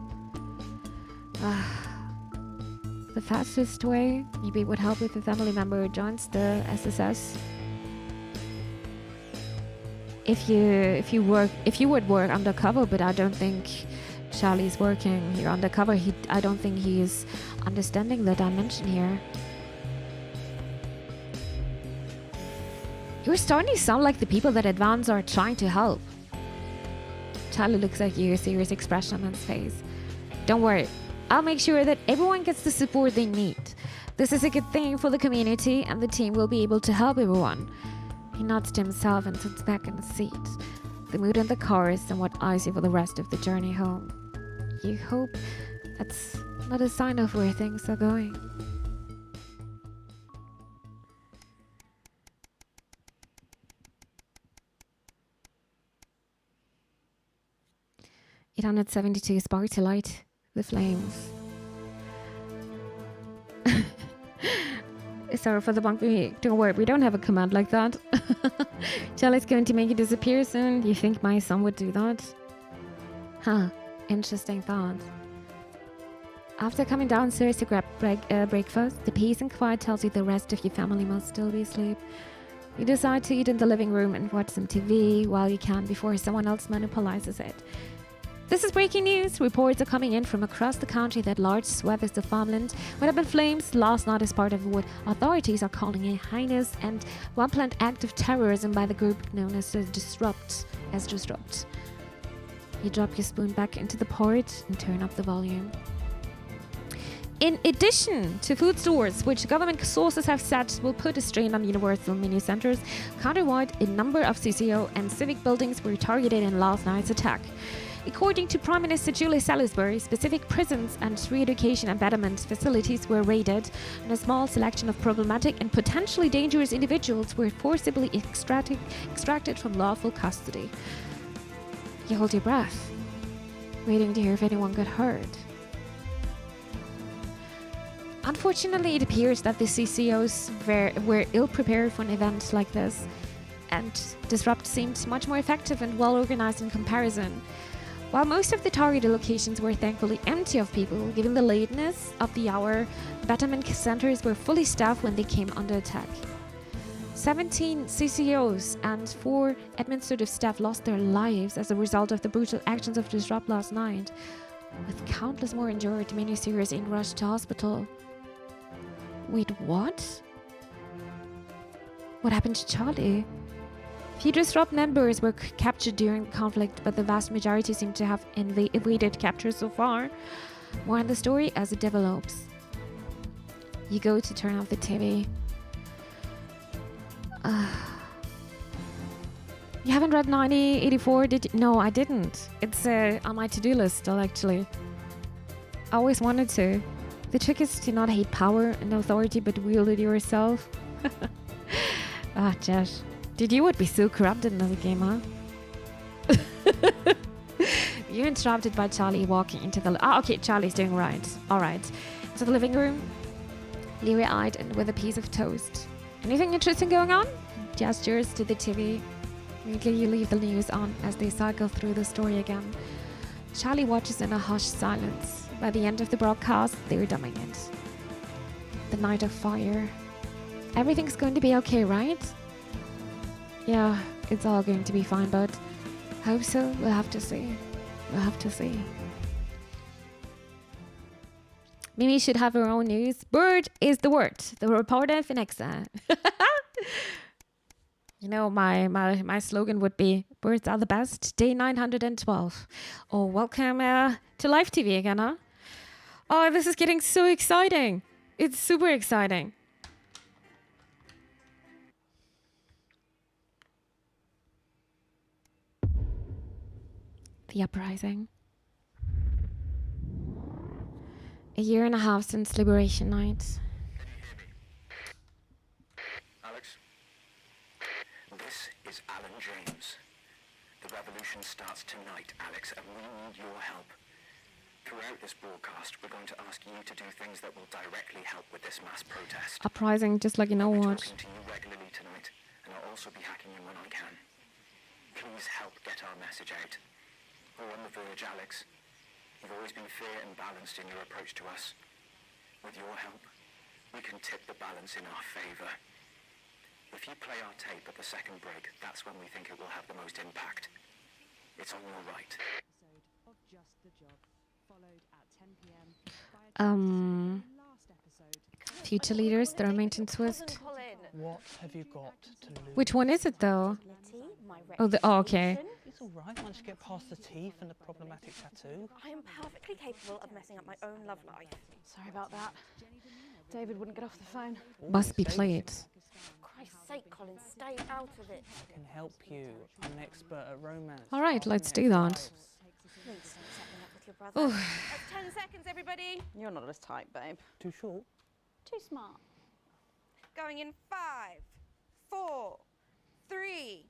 The fastest way maybe it would help if a family member joins the SSS. If you would work undercover, but I don't think Charlie's working here undercover. I don't think he is understanding the dimension here. You're starting to sound like the people that Advance are trying to help. Charlie looks at you, a serious expression on his face. Don't worry. I'll make sure that everyone gets the support they need. This is a good thing for the community and the team will be able to help everyone. He nods to himself and sits back in the seat. The mood in the car is somewhat icy for the rest of the journey home. You hope that's not a sign of where things are going. $872 spark to light the flames. Sorry for the bumpy. Don't worry, we don't have a command like that. Charlie's going to make it disappear soon. You think my son would do that? Huh. Interesting thought. After coming downstairs to grab breakfast, the peace and quiet tells you the rest of your family must still be asleep. You decide to eat in the living room and watch some TV while you can before someone else monopolizes it. This is breaking news. Reports are coming in from across the country that large swathes of farmland went up in flames last night as part of what authorities are calling a heinous and well-planned act of terrorism by the group known as Disrupt. You drop your spoon back into the porridge and turn up the volume. In addition to food stores, which government sources have said will put a strain on universal mini centers, countrywide, a number of CCO and civic buildings were targeted in last night's attack. According to Prime Minister Julia Salisbury, specific prisons and re-education and betterment facilities were raided, and a small selection of problematic and potentially dangerous individuals were forcibly extracted from lawful custody. You hold your breath, waiting to hear if anyone got hurt. Unfortunately, it appears that the CCOs were ill-prepared for an event like this, and Disrupt seemed much more effective and well-organized in comparison. While most of the targeted locations were thankfully empty of people, given the lateness of the hour, betterment centers were fully staffed when they came under attack. 17 CCOs and 4 administrative staff lost their lives as a result of the brutal actions of Disrupt last night. with countless more endured miniseries in rushed to hospital. Wait, what? What happened to Charlie? Few disrupt members were captured during the conflict, but the vast majority seem to have evaded capture so far. More on the story as it develops. You go to turn off the TV. You haven't read 9084, did you? No, I didn't. It's on my to-do list still, actually. I always wanted to. The trick is to not hate power and authority, but wield it yourself. Josh. Dude, you would be so corrupted in this game, huh? You're interrupted by Charlie walking into the... okay, Charlie's doing right. Alright. To the living room. Leery-eyed and with a piece of toast. Anything interesting going on? Gestures to the TV. Immediately you leave the news on as they cycle through the story again. Charlie watches in a hushed silence. By the end of the broadcast, they're dumbing it. The night of fire. Everything's going to be okay, right? Yeah, it's all going to be fine, but hope so. We'll have to see. We'll have to see. Mimi should have her own news. Bird is the word. The reporter Phenexa. You know, my slogan would be, birds are the best, day 912. Oh, welcome to live TV again, huh? Oh, this is getting so exciting. It's super exciting. The uprising. A year and a half since Liberation Night. Can you hear me? Alex? This is Alan James. The revolution starts tonight, Alex, and we need your help. Throughout this broadcast, we're going to ask you to do things that will directly help with this mass protest. Uprising, just like you know I'll be what. talking to you regularly tonight, and I'll also be hacking you when I can. Please help get our message out. We're on the verge, Alex. You've always been fair and balanced in your approach to us. With your help, we can tip the balance in our favour. If you play our tape at the second break, that's when we think it will have the most impact. It's on your right. Future leaders, their maintenance twist. What have you got to lose? Which one is it though? Okay. It's all right once you get past the teeth and the problematic tattoo. I am perfectly capable of messing up my own love life. Sorry about that. David wouldn't get off the phone. Must be played. For Christ's sake, Colin, stay out of it. I can help you. I'm an expert at romance. All right, let's do that. Please don't set me up with your brother. That's 10 seconds, everybody. You're not as tight, babe. Too short? Too smart. Going in 5, 4, 3.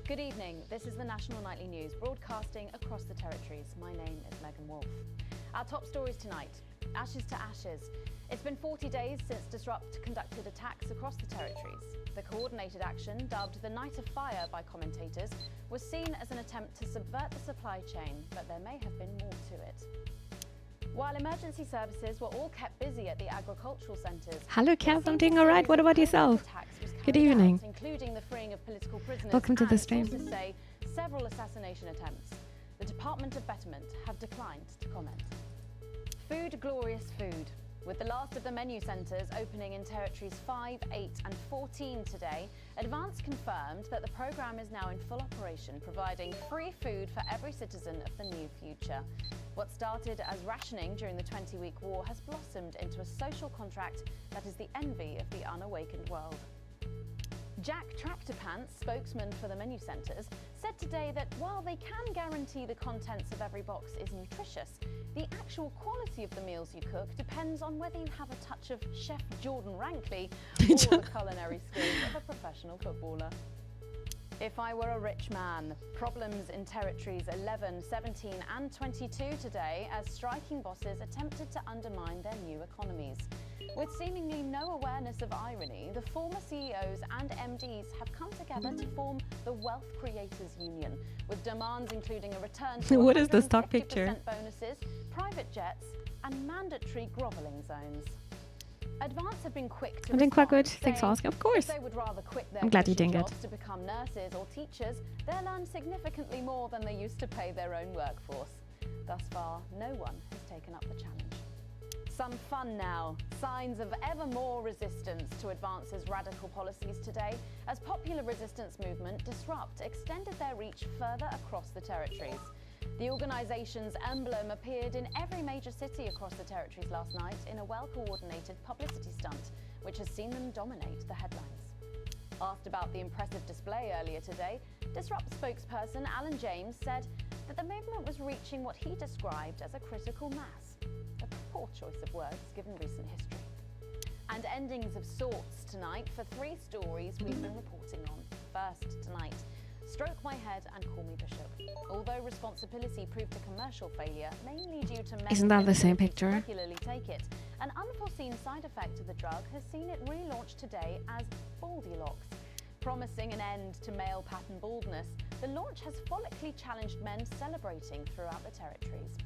Good evening. This is the National Nightly News, broadcasting across the territories. My name is Megan Wolfe. Our top stories tonight. Ashes to ashes. It's been 40 days since Disrupt conducted attacks across the territories. The coordinated action, dubbed the Night of Fire by commentators, was seen as an attempt to subvert the supply chain, but there may have been more to it. While emergency services were all kept busy at the agricultural centres. Hello, Kev. I'm doing all right. What about yourself? Good evening. Including the freeing of political prisoners. Welcome to the stream. Sources say several assassination attempts. The Department of Betterment have declined to comment. Food, glorious food. With the last of the menu centres opening in territories 5, 8 and 14 today, Advance confirmed that the programme is now in full operation, providing free food for every citizen of the new future. What started as rationing during the 20-week war has blossomed into a social contract that is the envy of the unawakened world. Jack Tractorpants, spokesman for the menu centres, said today that while they can guarantee the contents of every box is nutritious, the actual quality of the meals you cook depends on whether you have a touch of Chef Jordan Rankley or the culinary skills of a professional footballer. If I were a rich man, problems in territories 11, 17 and 22 today as striking bosses attempted to undermine their new economies. With seemingly no awareness of irony, the former CEOs and MDs have come together to form the Wealth Creators Union, with demands including a return to What is the stock picture? bonuses, private jets and mandatory grovelling zones. Advance have been quick to I'm doing quite good. respond, Thanks for saying asking. Of course. if they would rather quit their I'm glad you cushy didn't get. jobs to become nurses or teachers, they'll earn significantly more than they used to pay their own workforce. Thus far, no one has taken up the challenge. Some fun now. Signs of ever more resistance to Advance's radical policies today as popular resistance movement Disrupt extended their reach further across the territories. The organisation's emblem appeared in every major city across the territories last night in a well-coordinated publicity stunt, which has seen them dominate the headlines. Asked about the impressive display earlier today, Disrupt spokesperson Alan James said that the movement was reaching what he described as a critical mass. A poor choice of words given recent history. And endings of sorts tonight for 3 stories we've been reporting on. First tonight, Stroke My Head and Call Me Bishop. Although responsibility proved a commercial failure, mainly due to Isn't that the same picture? regularly take it, an unforeseen side effect of the drug has seen it relaunched today as Baldylocks. Promising an end to male pattern baldness, the launch has follically challenged men celebrating throughout the territories.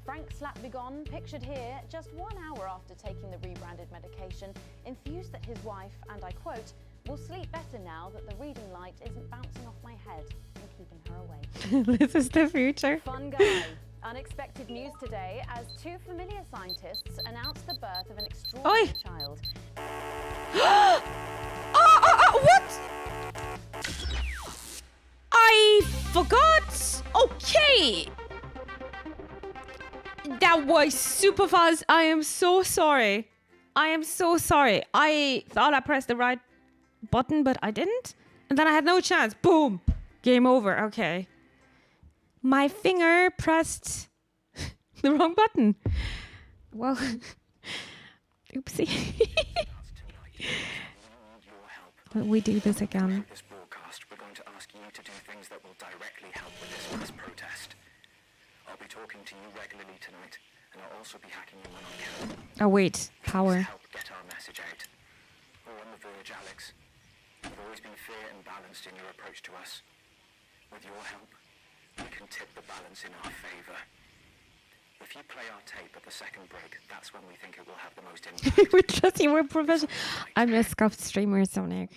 Frank Slapvigon, pictured here just 1 hour after taking the rebranded medication, enthused that his wife, and I quote, will sleep better now that the reading light isn't bouncing off my head and keeping her awake. This is the future. Fun guy. Unexpected news today as 2 familiar scientists announced the birth of an extraordinary child. What? I forgot. Okay. That was super fast. I am so sorry. I am so sorry. I thought I pressed the right button, but I didn't. And then I had no chance. Boom. Game over. Okay. My finger pressed the wrong button. Well, oopsie. We do this again. This broadcast, we're going to ask you to do things that will directly help with this mass protest. I'll be talking to you regularly tonight, and I'll also be hacking you when I can. Oh wait, power. Help get our message out. We're on the verge, Alex. You've always been fair and balanced in your approach to us. With your help, we can tip the balance in our favour. If you play our tape at the second break, that's when we think it will have the most impact. We're just we're professional. I'm a scuffed streamer, Sonic.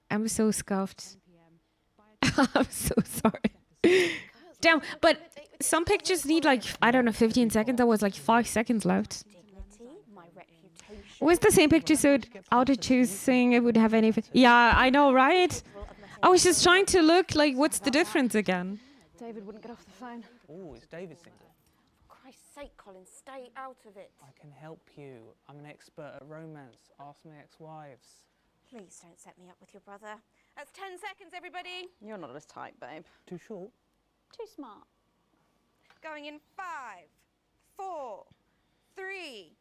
I'm so scuffed. I'm so sorry. Damn, but some pictures need like, I don't know, 15 seconds. There was like 5 seconds left. Was the same picture, so auto choosing it would have any... Yeah, I know, right? I was just trying to look like, what's the difference again? David wouldn't get off the phone. Oh, it's David single. For Christ's sake, Colin, stay out of it. I can help you. I'm an expert at romance. Ask my ex-wives. Please don't set me up with your brother. That's 10 seconds, everybody. You're not as tight, babe. Too short? Too smart. Going in 5, 4, 3.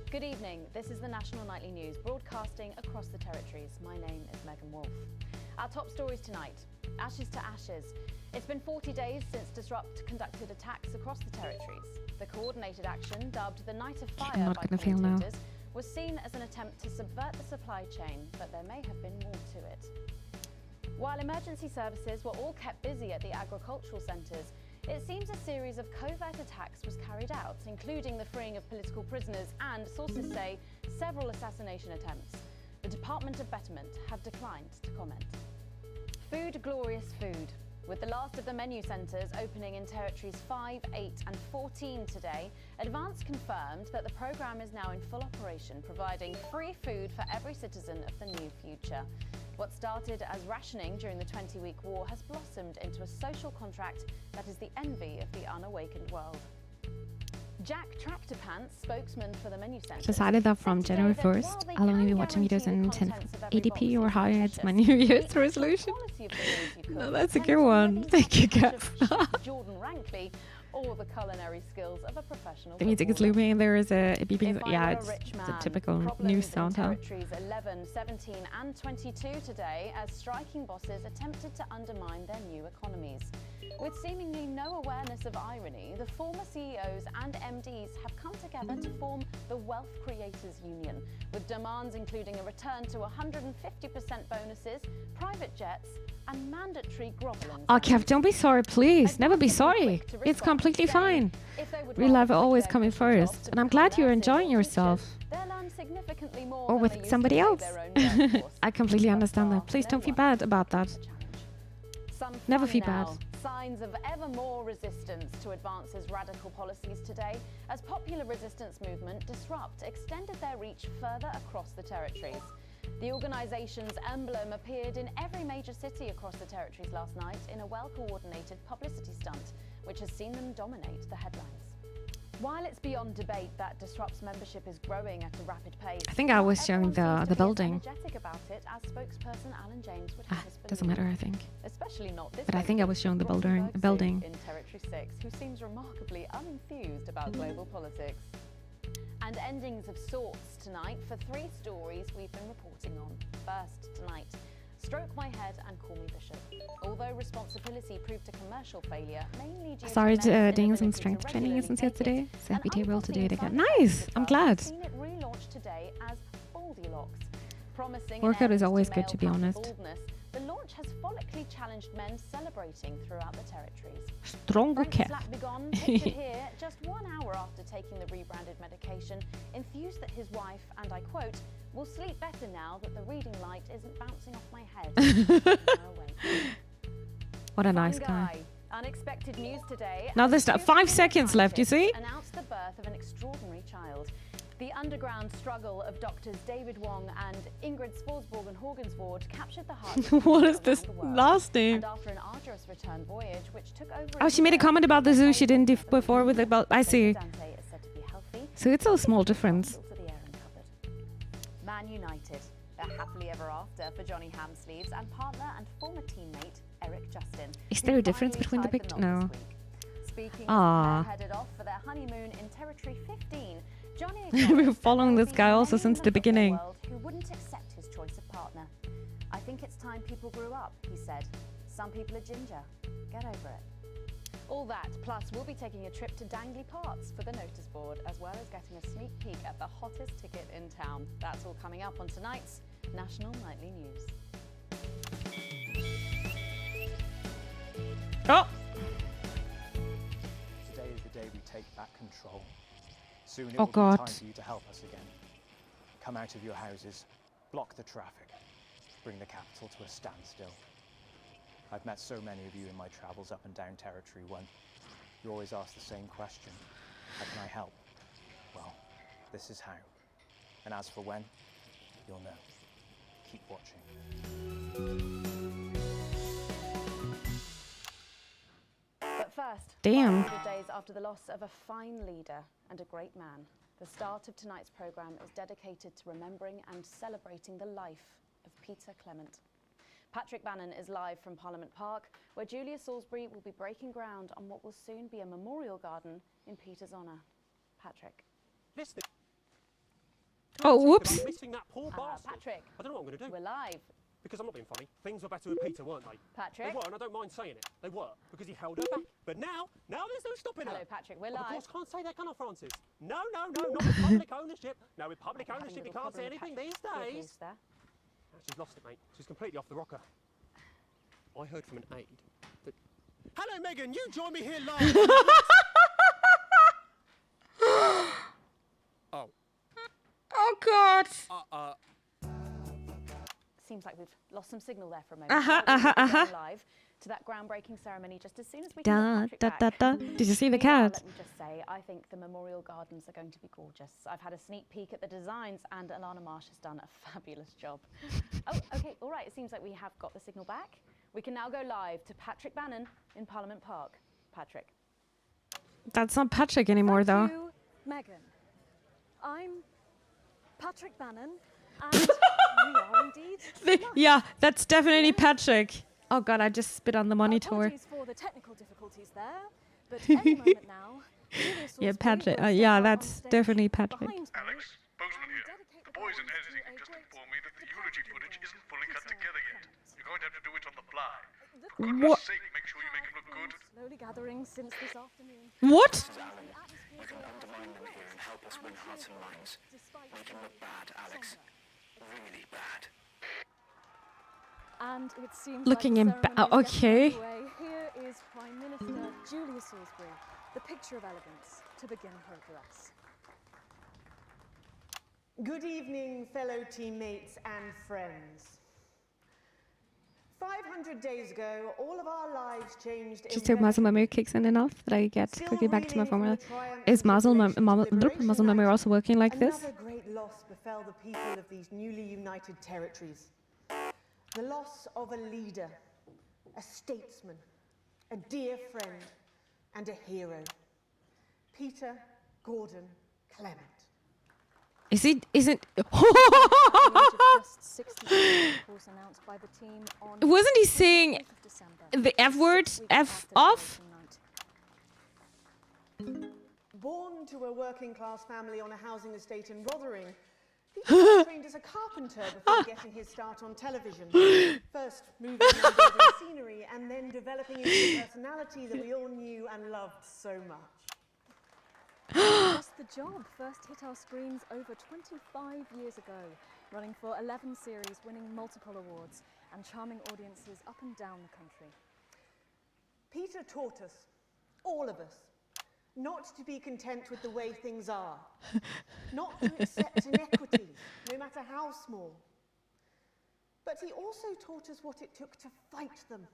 Good evening. This is the National Nightly News, broadcasting across the territories. My name is Megan Wolfe. Our top stories tonight. Ashes to ashes. It's been 40 days since Disrupt conducted attacks across the territories. The coordinated action, dubbed the Night of Fire I'm not by gonna fail now. commentators, was seen as an attempt to subvert the supply chain, but there may have been more to it. While emergency services were all kept busy at the agricultural centres, it seems a series of covert attacks was carried out, including the freeing of political prisoners and, sources say, several assassination attempts. The Department of Betterment have declined to comment. Food, glorious food. With the last of the menu centres opening in territories 5, 8 and 14 today, Advance confirmed that the programme is now in full operation, providing free food for every citizen of the new future. What started as rationing during the 20-week war has blossomed into a social contract that is the envy of the unawakened world. Jack Tractorpants, spokesman for the menu centre, Decided that from January 1st, I'll only be watching videos in 1080p or higher. It's my New Year's resolution. No, that's a good one. Thank you, guys. Jordan Rankley, or the culinary skills of a professional The music is looping and there is a beeping. If I Yeah, were a it's rich a man, typical problems news in sound. Huh? territories 11, 17 and 22 today as striking bosses attempted to undermine their new economies. With seemingly no awareness of irony, the former CEOs and MDs have come together to form the Wealth Creators Union, with demands including a return to 150% bonuses, private jets, and mandatory groveling. Oh, Kev, don't be sorry, please. Never be sorry. It's completely fine. Real life always coming first. And I'm glad you're enjoying yourself. Or with somebody else. I completely understand that. Please don't feel bad about that. Never feel bad. Signs of ever more resistance to Advance's radical policies today, as popular resistance movement Disrupt extended their reach further across the territories. The organisation's emblem appeared in every major city across the territories last night in a well-coordinated publicity stunt, which has seen them dominate the headlines. While it's beyond debate that Disrupt's membership is growing at a rapid pace, I think I was showing the building. energetic about it, as spokesperson Alan James would have us Doesn't believe. matter, I think. Especially not this But I think I was showing the building. in Territory 6, who seems remarkably unenthused about global politics. And endings of sorts tonight for 3 stories we've been reporting on. First tonight, Stroke My Head and Call Me Bishop. Although responsibility proved a commercial failure, mainly due Started to doing some strength training since yesterday. So happy to be able to do it again. Nice! I'm glad. seen it relaunched today as Baldylocks. Promising Workout is always good, to be honest. baldness, the launch has follically challenged men celebrating throughout the territories. Strong Frank cat. Slapbegon, pictured here just 1 hour after taking the rebranded medication, enthused that his wife, and I quote, will sleep better now that the reading light isn't bouncing off my head. What a nice guy. Unexpected news today. Now there's 5 seconds left, you see? Announced the birth of an extraordinary child. The underground struggle of doctors David Wong and Ingrid Sforsborg and Horgensvoort captured the hearts of What people is this around the world. last name? And after an arduous return voyage, which took over Oh, she made a comment about the zoo she didn't do before with about. I see. Dante is said to be healthy. So it's a small difference. Man United, a happily ever after for Johnny Hamsleeves and partner and former teammate Eric Justin. Is there a difference between the pictures? No. Speaking Ah. of headed off for their honeymoon in Territory 15, Johnny We're following this guy also since the beginning. world who wouldn't accept his choice of partner. I think it's time people grew up, he said. Some people are ginger. Get over it. All that, plus we'll be taking a trip to Dangley Parts for the notice board, as well as getting a sneak peek at the hottest ticket in town. That's all coming up on tonight's National Nightly News. Oh! Today is the day we take back control. Soon it Oh, will God. be time for you to help us again. Come out of your houses, block the traffic, bring the capital to a standstill. I've met so many of you in my travels up and down Territory 1. You always ask the same question. How can I help? Well, this is how. And as for when, you'll know. Keep watching. But first, Damn. 500 days after the loss of a fine leader and a great man, the start of tonight's programme is dedicated to remembering and celebrating the life of Peter Clement. Patrick Bannon is live from Parliament Park, where Julia Salisbury will be breaking ground on what will soon be a memorial garden in Peter's honour. Patrick. Listen. Oh, whoops. I'm missing that poor bastard. Patrick. I don't know what I'm going to do. We're live. Because I'm not being funny. Things were better with Peter, weren't they? Patrick. They were, and I don't mind saying it. They were, because he held her back. But now there's no stopping her. Hello, Patrick. We're Of live. course, can't say that, can I, Francis? No, not with public ownership. No, with public ownership, you can't say anything these days. There. She's lost it, mate. She's completely off the rocker. I heard from an aide that... Hello, Megan. You join me here live. Oh. Oh, God. Seems like we've lost some signal there for a moment. We'll be going live to that groundbreaking ceremony just as soon as we can get Patrick back. Did you see the Meanwhile, cat? Let me just say, I think the memorial gardens are going to be gorgeous. I've had a sneak peek at the designs, and Alana Marsh has done a fabulous job. Oh, okay, all right. It seems like we have got the signal back. We can now go live to Patrick Bannon in Parliament Park. Patrick. That's not Patrick anymore, though. Thank you, Megan. I'm Patrick Bannon, and we are indeed. Yeah, that's definitely Patrick. Oh, God, I just spit on the monitor. Apologies for the technical difficulties there, but any moment now. Yeah, Patrick. Yeah, that's definitely Patrick. Alex, Bozeman here. The boys in editing have just informed me that the eulogy footage isn't fully cut together yet. You're going to have to do it on the fly. For goodness What? sake, make sure you make it look good. slowly gathering since this afternoon. What? Mrs. Allen, you can undermine them here and help us win hearts and minds. Make him look bad, Alex. Really bad. And it seems Looking like in the ceremony is getting okay. underway. Here is Prime Minister Julia Salisbury, the picture of elegance, to begin her address. Good evening, fellow teammates and friends. 500 days ago, all of our lives changed. Just hope muscle memory kicks in enough that I get quickly back to my formula. Is muscle memory also working like this? Another great loss befell the people of these newly united territories. The loss of a leader, a statesman, a dear friend, and a hero. Peter Gordon Clement. Isn't wasn't he saying the F word? F off? Born to a working class family on a housing estate in Rotherham, Peter trained as a carpenter before getting his start on television. First moving and building scenery and then developing into the personality that we all knew and loved so much. Just the Job first hit our screens over 25 years ago, running for 11 series, winning multiple awards and charming audiences up and down the country. Peter taught us, all of us, not to be content with the way things are, not to accept inequities, no matter how small. But he also taught us what it took to fight them.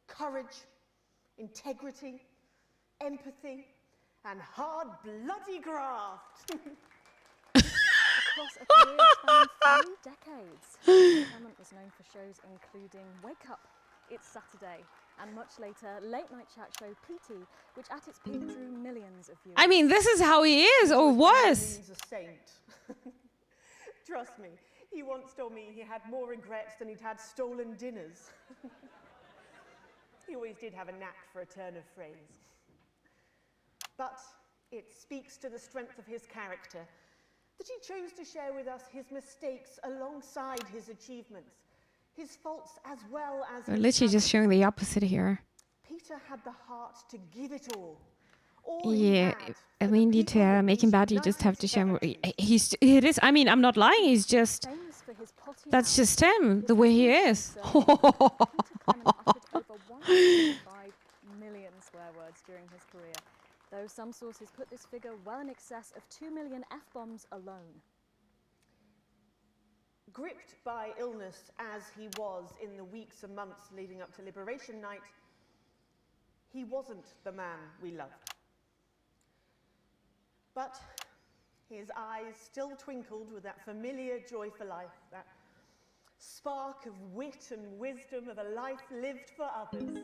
Courage, integrity, empathy, and hard, bloody graft. Across a career spanning 3 decades, Clement was known for shows including Wake Up, It's Saturday, and much later, late-night chat show PT, which at its peak drew millions of viewers. I mean, this is how he is, or was. He's a saint. Trust me, he once told me he had more regrets than he'd had stolen dinners. He always did have a knack for a turn of phrase. But it speaks to the strength of his character that he chose to share with us his mistakes alongside his achievements, his faults as well as We're literally just showing the opposite here. Peter had the heart to give it all. Yeah, I mean, need to make him bad. You just have to show him. It is. I mean, I'm not lying. He's just. That's just him, the way he is. Peter Clement uttered over 1.5 million swear words during his career, though some sources put this figure well in excess of 2 million F-bombs alone. Gripped by illness as he was in the weeks and months leading up to Liberation Night, he wasn't the man we loved. But his eyes still twinkled with that familiar joy for life, that spark of wit and wisdom of a life lived for others.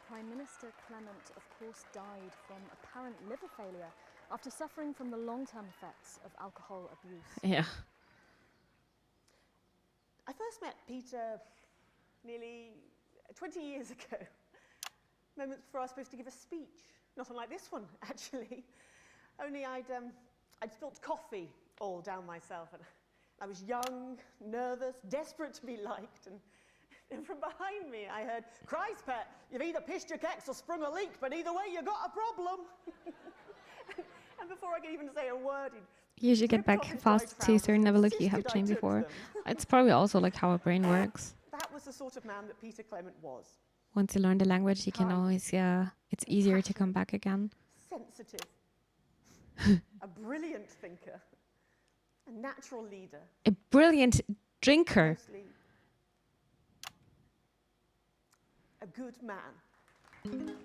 Prime Minister Clement, of course, died from apparent liver failure after suffering from the long-term effects of alcohol abuse. Yeah. I first met Peter nearly 20 years ago, moments before I was supposed to give a speech. Not unlike this one, actually. Only I'd spilt coffee all down myself, and I was young, nervous, desperate to be liked, and from behind me I heard, "Christ, pet, you've either pissed your kecks or sprung a leak, but either way you got a problem." And before I could even say a word, You should get back fast to a certain level like you have trained before. It's probably also like how a brain works. that was the sort of man that Peter Clement was. Once you learn the language, you can always, it's easier to come back again. Sensitive, a brilliant thinker, a natural leader. A brilliant drinker. Mostly a good man.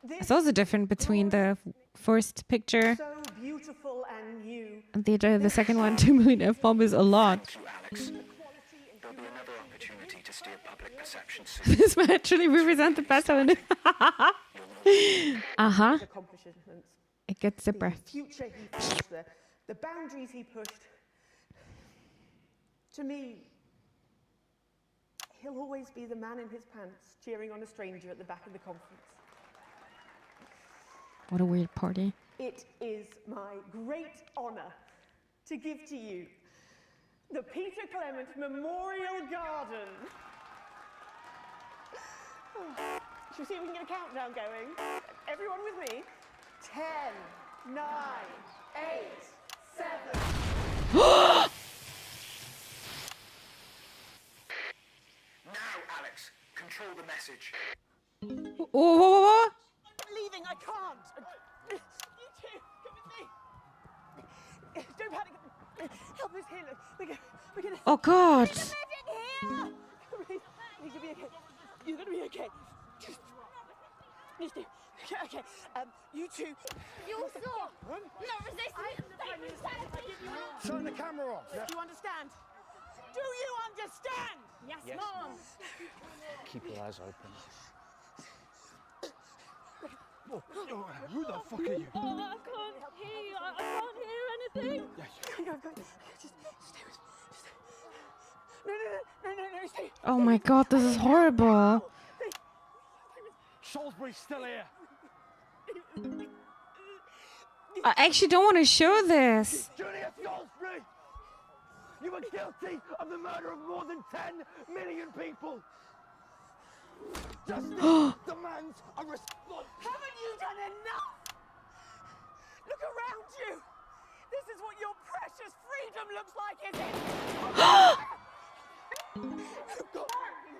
It's also different between the first picture So beautiful and new. and the second one. 2 million F-bomb is a lot. Thank you, Alex. There'll be another opportunity to steer public perception soon. This might actually represent the best one. Uh-huh. Accomplishments, It gets the the breath. future he faced, the boundaries he pushed. To me, he'll always be the man in his pants cheering on a stranger at the back of the conference. What a weird party. It is my great honour to give to you the Peter Clement Memorial Garden. Should we see if we can get a countdown going? Everyone with me? 10, 9, 8, 7. Now, Alex, control the message. Oh. I'm leaving, I can't. You two, come with me. Don't panic. Help us here. We're gonna. Oh God. Need to be okay. You're gonna be okay. Okay. You two. You saw. Not resisting. Turn the camera off. Do you understand? Do you understand? Yes, Yes, Mom. Keep your eyes open. Who the fuck are you? Oh, I can't hear you. I can't hear anything. Go. Just stay with me. No, stay. Oh my God, this is horrible. Salisbury's still here. I actually don't want to show this. Julius Salisbury! You were guilty of the murder of more than 10 million people. Justice demands a response. Haven't you done enough? Look around you. This is what your precious freedom looks like, is it?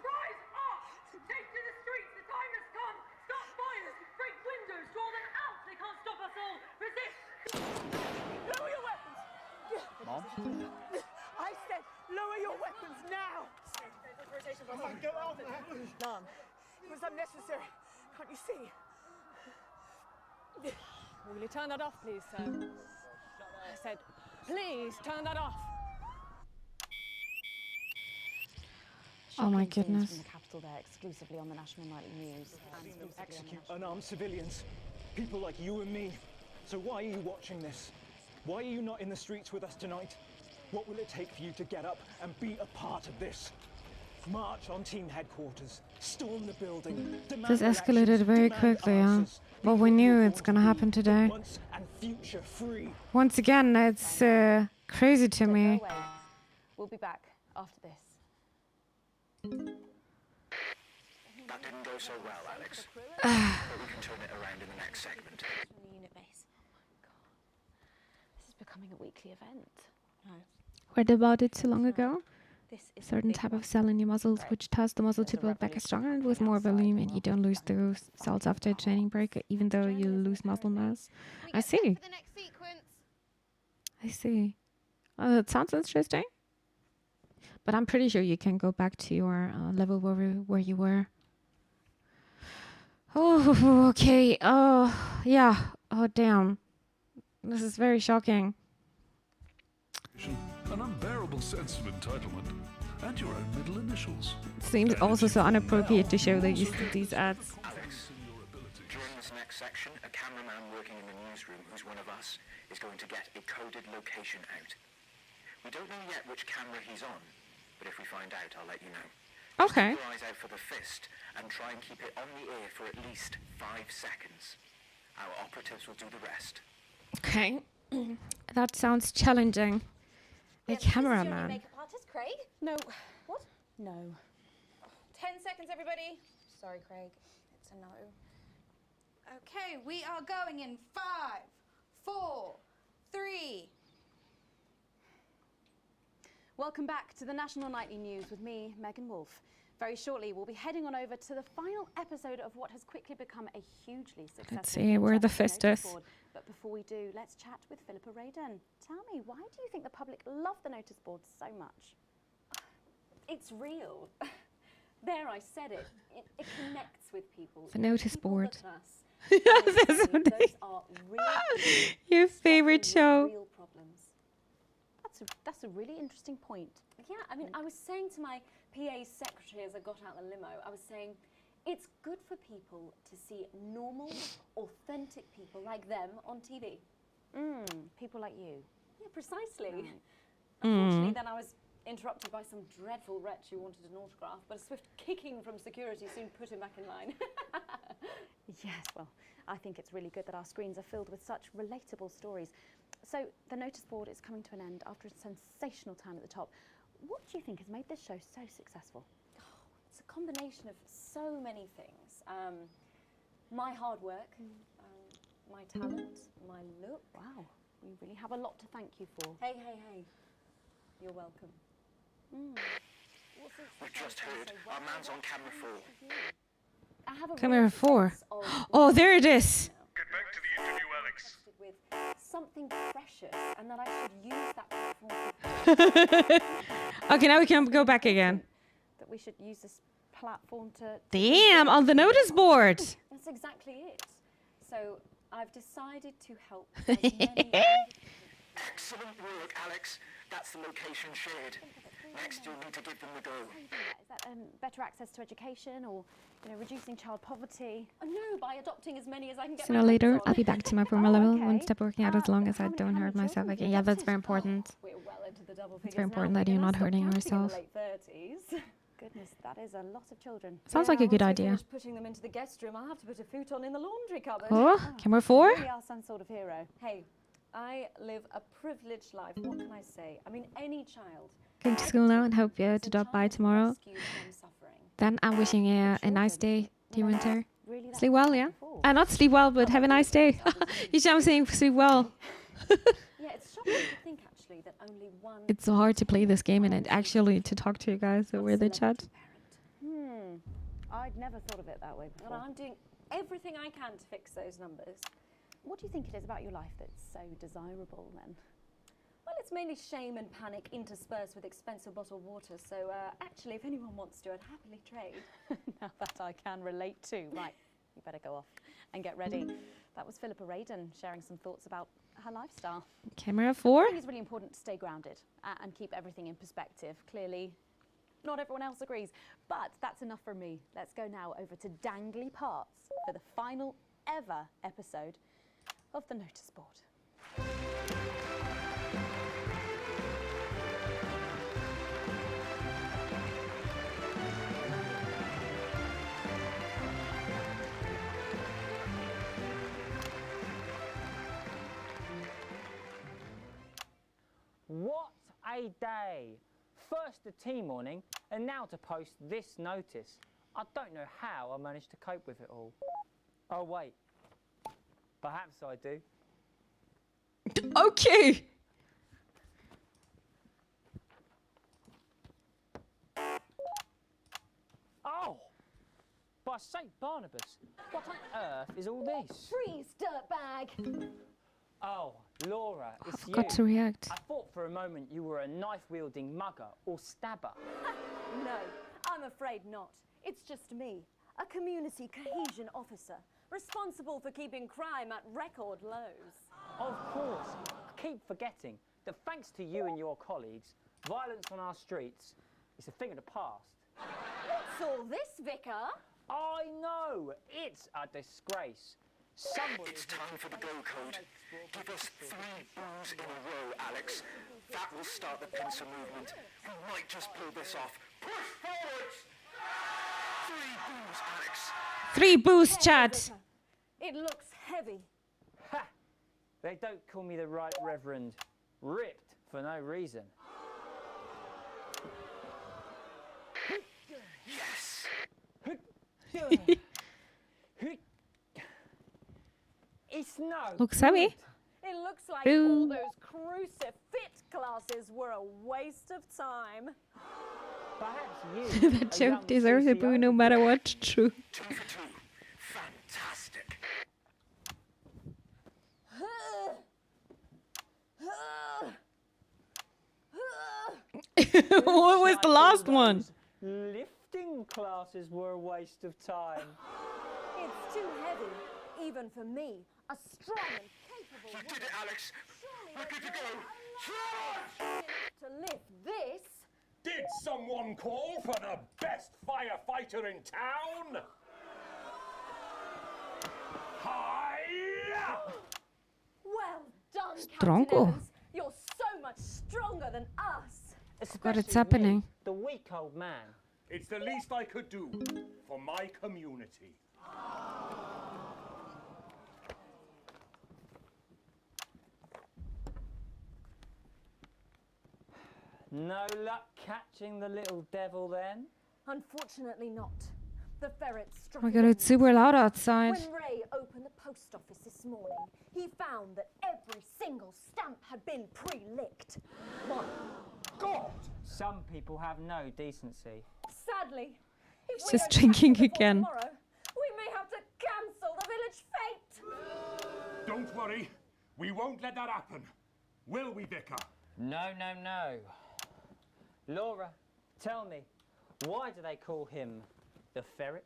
Rise up! Take to the streets, the time has come! Stop violence! Break windows! Draw them out! They can't stop us all! Resist! Lower your weapons! Mom? I said lower your weapons now! Go on! Mom, it was unnecessary. Can't you see? Will you turn that off, please, sir? I said, please turn that off. Oh my Shocking scenes goodness. From the capital there, exclusively on the National Nightly News. Execute unarmed civilians, people like you and me. So why are you watching this? Why are you not in the streets with us tonight? What will it take for you to get up and be a part of this? March on team headquarters, storm the building, demand This escalated very quickly, yeah. But we knew it's gonna happen today. once and future free. Once again, it's crazy to So me. go away. We'll be back after this. That didn't go so well, Alex. But we can turn it around in the next segment. From the unit base. Oh my God. This is becoming a weekly event. No. Read about it so long ago. This is Certain type of cell in your muscles which tells the muscle to build back stronger and with more volume, and you don't lose those cells after a training break, even though you lose muscle mass. I see. For the next sequence. I see. That sounds interesting. But I'm pretty sure you can go back to your level where you were. Oh, okay. Oh, yeah. Oh, damn. This is very shocking. An unbearable sense of entitlement, and your own middle initials. It seems also so inappropriate to show these ads. Alex, during this next section, a cameraman working in the newsroom who's one of us is going to get a coded location out. We don't know yet which camera he's on, but if we find out, I'll let you know. Okay. Keep your eyes out for the fist and try and keep it on the air for at least 5 seconds. Our operatives will do the rest. Okay. That sounds challenging. A cameraman. Makeup artist, Craig? No. What? No. 10 seconds, everybody. Sorry, Craig. It's a no. Okay, we are going in 5, 4, 3. Welcome back to the National Nightly News with me, Megan Wolfe. Very shortly, we'll be heading on over to the final episode of what has quickly become a hugely successful... Let's see where the fist is. But before we do, let's chat with Philippa Radon. Tell me, why do you think the public love the notice board so much? It's real. There, I said it. It connects with people. The notice People board. look at us, That's and what those are real Your favorite show. real problems. That's a really interesting point. Yeah, I mean, I was saying to my PA secretary as I got out the limo, I was saying, it's good for people to see normal, authentic people like them on TV. People like you. Yeah, precisely. Right. Unfortunately, then I was interrupted by some dreadful wretch who wanted an autograph, but a swift kicking from security soon put him back in line. Yes, well, I think it's really good that our screens are filled with such relatable stories. So the notice board is coming to an end after a sensational time at the top. What do you think has made this show so successful? It's a combination of so many things. My hard work, my talent, my look. Wow, we really have a lot to thank you for. Hey, hey, hey. You're welcome. We've just heard our man's on camera 4. I have a Camera real 4. sense of Oh, there it is. Get back to the interview, Alex. with something precious, and that I should use that platform Okay, now we can go back again. That we should use this platform to... Damn, on the notice board. That's exactly it. So I've decided to help as many Excellent work, Alex. That's the location shared. Next, you'll need to give them the go. Is that better access to education or, reducing child poverty? No, by adopting as many as I can get. Sooner or later, I'll be back to my former level. One step working out as long as I don't hurt myself again. Yeah, that's very important. We're well into the double It's figures very now. important that We're you're gonna not stop hurting counting yourself. In the late 30s. Goodness, that is a lot of children. Sounds like a good once we idea. finish putting them into the guest room, I'll have to put a futon in the laundry cupboard. Oh, camera 4? We are some sort of hero. Hey, I live a privileged life. What can I say? I mean, any child. Going to school now and hope to drop by tomorrow. rescued from suffering. Then I'm wishing you a nice day, dear Winter. Really, that's Sleep well, yeah? Not sleep well, but have a nice day. You see, I'm saying sleep well. Yeah, it's shocking to think actually that only one. It's so hard to play this game and actually to talk to you guys over the chat. I'd never thought of it that way before. Well, I'm doing everything I can to fix those numbers. What do you think it is about your life that's so desirable then? Well, it's mainly shame and panic interspersed with expensive bottled water. So actually, if anyone wants to, I'd happily trade. Now that I can relate to. Right, you better go off and get ready. That was Philippa Radin sharing some thoughts about her lifestyle. Camera 4? I think it's really important to stay grounded and keep everything in perspective. Clearly, not everyone else agrees, but that's enough for me. Let's go now over to Dangly Parts for the final ever episode of the notice board. What a day! First the tea morning, and now to post this notice. I don't know how I managed to cope with it all. Oh wait, perhaps I do. Okay. Oh! By St. Barnabas, what on earth is all this? Freeze, dirtbag! Oh, Laura, it's you. Got to react. I thought for a moment you were a knife-wielding mugger or stabber. No, I'm afraid not. It's just me, a community cohesion officer, responsible for keeping crime at record lows. Of course, I keep forgetting that thanks to you and your colleagues, violence on our streets is a thing of the past. What's all this, Vicar? I know, it's a disgrace. Somebody It's time for the go code. Give us 3 boos in a row, Alex. That will start the pincer movement. We might just pull this off. Push forwards! 3 boos, Alex. 3 boosts, chat. It looks heavy. Ha! They don't call me the Right Reverend. Ripped for no reason. Yes! It's no. Looks heavy. It looks like Boo. all those crucifix classes were a waste of time. Perhaps you. That joke deserves a boo no matter what. True. 2 for 2. Fantastic. What was the last one? Lifting classes were a waste of time. It's too heavy, even for me, a strong and capable You did it, Alex. We're good to go. woman. To lift this. Did someone call for the best firefighter in town? Hi! Well done, Strongo. Captain Evans. You're so much stronger than us. God, it's Especially happening. me, the weak old man. It's the least I could do for my community. No luck catching the little devil then? Unfortunately not. The ferret struck Oh my god, it's super loud outside. When Ray opened the post office this morning, he found that every single stamp had been pre-licked. My God! Some people have no decency. Sadly, if He's we just don't drinking catch it before again. tomorrow, we may have to cancel the village fete. Don't worry, we won't let that happen. Will we, Vicar? No, no, no. Laura, tell me, why do they call him the ferret?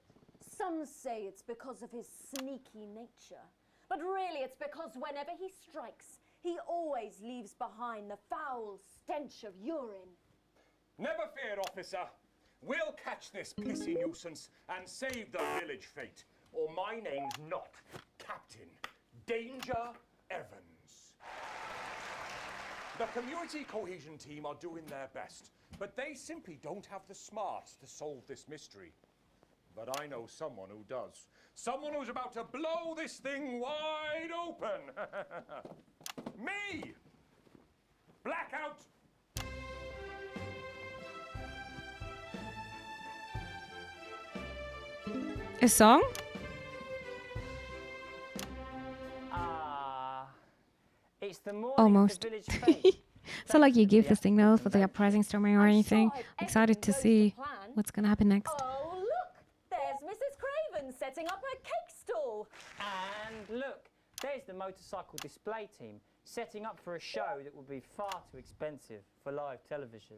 Some say it's because of his sneaky nature, but really it's because whenever he strikes, he always leaves behind the foul stench of urine. Never fear, officer. We'll catch this pissy nuisance and save the village fete. Or my name's not Captain Danger Evans. The community cohesion team are doing their best, but they simply don't have the smarts to solve this mystery. But I know someone who does. Someone who's about to blow this thing wide open. Me! Blackout! A song? It's the morning Almost. of the village fete. So like you give the signal for the uprising storming or anything. Excited to see what's gonna happen next. Oh, look! There's Mrs. Craven setting up her cake stall. And look, there's the motorcycle display team setting up for a show that would be far too expensive for live television.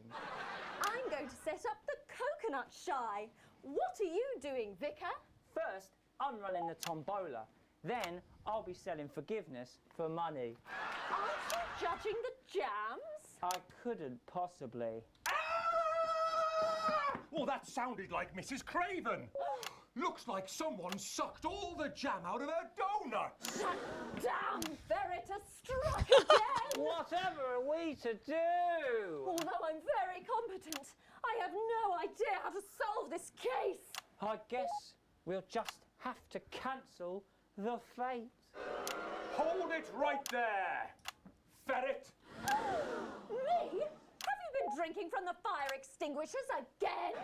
I'm going to set up the coconut shy. What are you doing, Vicar? First, I'm running the tombola. Then I'll be selling forgiveness for money. Aren't you judging the jams? I couldn't possibly. Well, that sounded like Mrs. Craven. Looks like someone sucked all the jam out of her donuts. That damn ferret has struck again! Whatever are we to do? Although I'm very competent, I have no idea how to solve this case. I guess we'll just have to cancel the fete. Hold it right there, ferret. Me? Have you been drinking from the fire extinguishers again?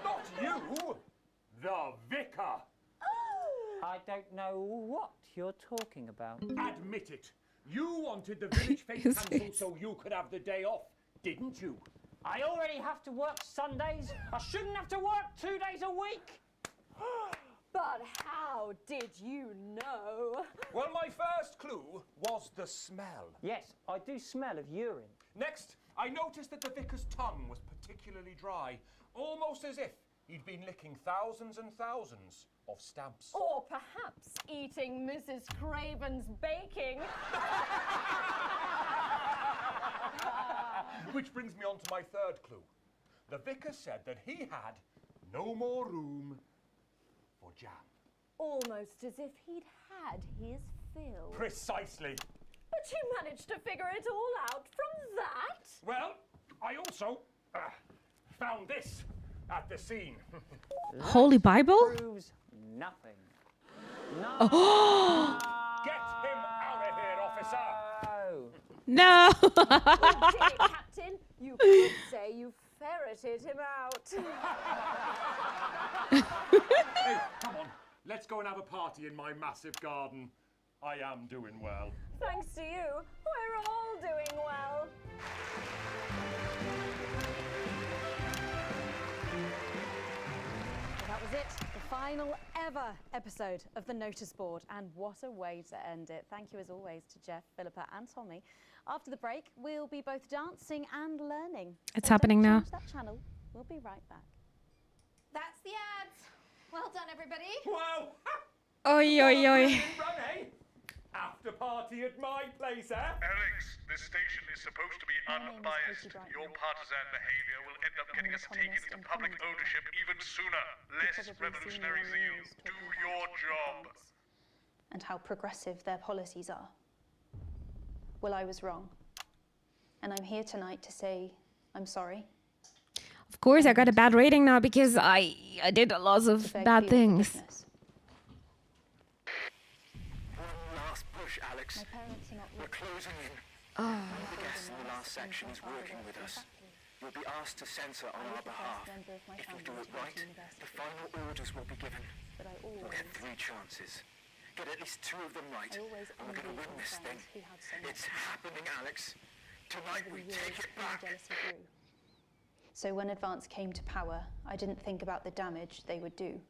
Not you, the vicar. I don't know what you're talking about. Admit it. You wanted the village fete cancelled so you could have the day off, didn't you? I already have to work Sundays. I shouldn't have to work 2 days a week. But how did you know? Well, my first clue was the smell. Yes, I do smell of urine. Next, I noticed that the vicar's tongue was particularly dry, almost as if he'd been licking thousands and thousands of stamps. Or perhaps eating Mrs. Craven's baking. Which brings me on to my third clue. The vicar said that he had no more room for jam. Almost as if he'd had his fill. Precisely. But you managed to figure it all out from that? Well, I also found this at the scene. Holy Bible? Proves nothing. Oh. Get him out of here, officer. No. You did it, Captain. You could say you ferreted him out. Hey, come on. Let's go and have a party in my massive garden. I am doing well. Thanks to you, we're all doing well. That was it, the final ever episode of the Notice Board, and what a way to end it. Thank you as always to Jeff, Philippa and Tommy. After the break, we'll be both dancing and learning. It's So happening don't now. change that channel. We'll be right back. That's the ads. Well done, everybody. Wow! Oi, oi, oi. Run, eh? After party at my place, eh? Alex, this station is supposed to be unbiased. Your partisan behavior will end up getting us taken into public ownership even sooner. Less revolutionary zeal. Do your job. And how progressive their policies are. Well, I was wrong. And I'm here tonight to say I'm sorry. Of course, I got a bad rating now because I did a lot of bad things. Last push, Alex. My parents are not We're closing in. Oh. The guest in the last section is working with us. You'll be asked to censor on our behalf. If we do it right, the final orders will be given. But I We'll always, get 3 chances. Get at least 2 of them right, I always and we're going to envied win my this thing. friends who had so much It's power. happening, Alex. Tonight Over we the take years, it my back. jealousy grew. So when Advance came to power, I didn't think about the damage they would do.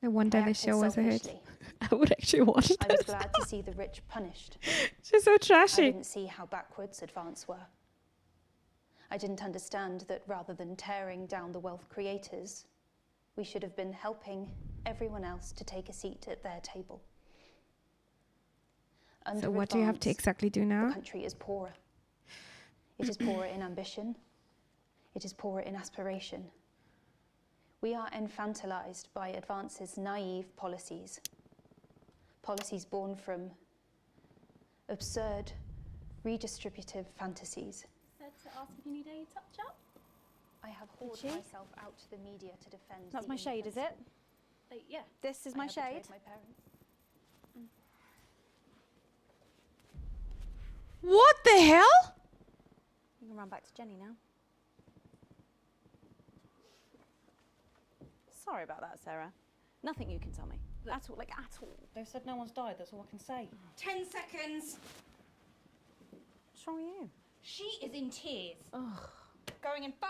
No wonder the acted show was a hit. selfishly. I would actually watch I was this. glad to see the rich punished. She's so I trashy. didn't see how backwards Advance were. I didn't understand that rather than tearing down the wealth creators, we should have been helping everyone else to take a seat at their table. Under So what do you have to Advance, exactly do now? The country is poorer. It is poorer in ambition. It is poorer in aspiration. We are infantilized by Advance's naive policies. Policies born from absurd, redistributive fantasies. Said to ask if you need a touch-up. I have hauled she? myself out to the media to defend. That's the my shade, is it? Yeah. This is I my have betrayed shade. my parents. What the hell? You can run back to Jenny now. Sorry about that, Sarah. Nothing you can tell me. At all, like at all. They've said no one's died, that's all I can say. 10 seconds. What's wrong with you? She is in tears. Ugh. Going in 5,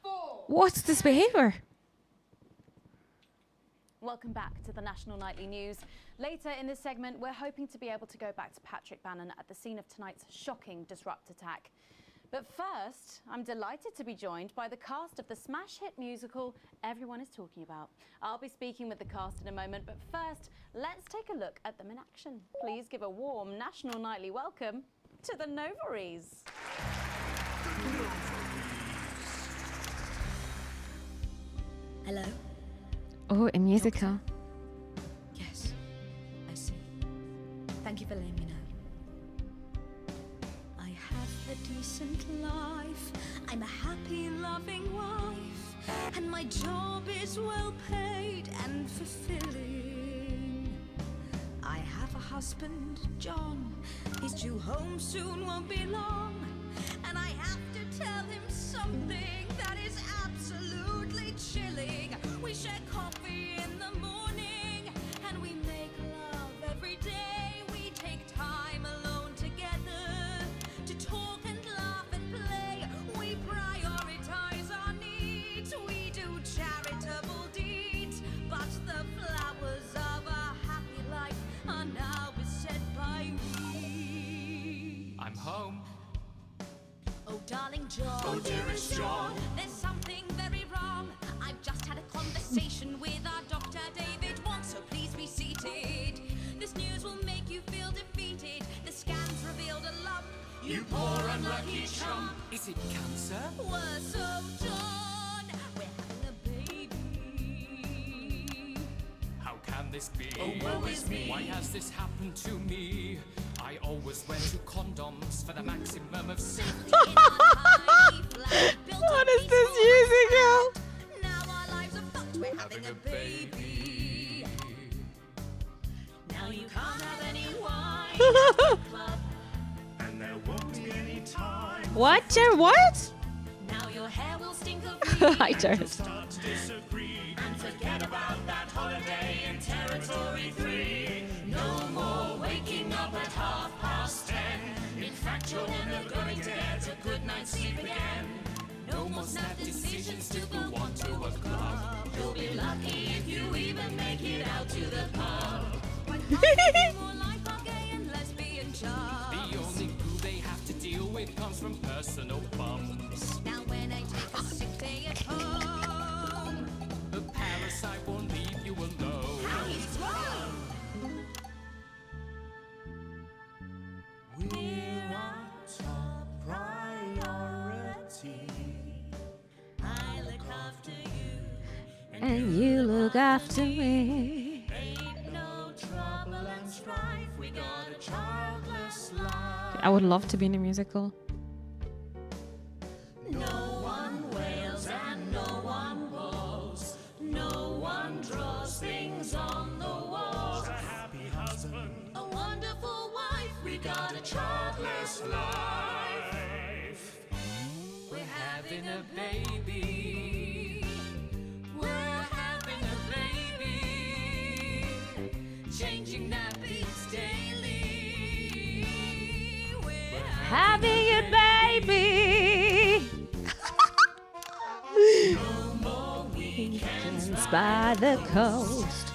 4. What's this behavior? Welcome back to the National Nightly News. Later in this segment, we're hoping to be able to go back to Patrick Bannon at the scene of tonight's shocking Disrupt attack. But first, I'm delighted to be joined by the cast of the smash hit musical everyone is talking about. I'll be speaking with the cast in a moment, but first, let's take a look at them in action. Please give a warm National Nightly welcome to the Novaries. Hello? Oh, a musical. Yes, I see. Thank you for letting me know. I have a decent life. I'm a happy, loving wife. And my job is well paid and fulfilling. I have a husband, John. He's due home soon, won't be long. And I have to tell him something that is absolutely chilling. We share coffee in the morning, and we make love every day. We take time alone together to talk and laugh and play. We prioritize our needs. We do charitable deeds. But the flowers of a happy life are now beset by weeds. I'm home. Oh, darling John. Oh, dearest John. There's something very wrong. I've just had a conversation with our doctor, David Wong, so please be seated. This news will make you feel defeated. The scans revealed a lump. You poor unlucky chump. Is it cancer? Worse, so John, we're having a baby. How can this be? Oh, woe is me. Why has this happened to me? I always wear 2 condoms for the maximum of safety. What is this musical? Now our lives are fucked. We're having a baby. Now you can't have any wine at the club. And there won't be any time. What? Jen, what? Now your hair will stink of weed. I don't. Start to disagree and forget about that holiday in territory 3. No more waking up at 10:30. In fact, you're never going to get a good night's sleep again. No more snap decisions to go on to a club. You'll be lucky if you even make it out to the pub. More like our gay and lesbian charms. The only glue they have to deal with comes from personal bums. Now when I take a sick day at home, The parasite won't leave you alone. how he's grown. We're our top priority. I look after you. And you look after me. Ain't no trouble and strife. We got a childless life. I would love to be in a musical. No one wails and no one woes. No one draws things on the walls. A happy husband, A wonderful wife. We got a childless life. having a baby. Weekends by the coast,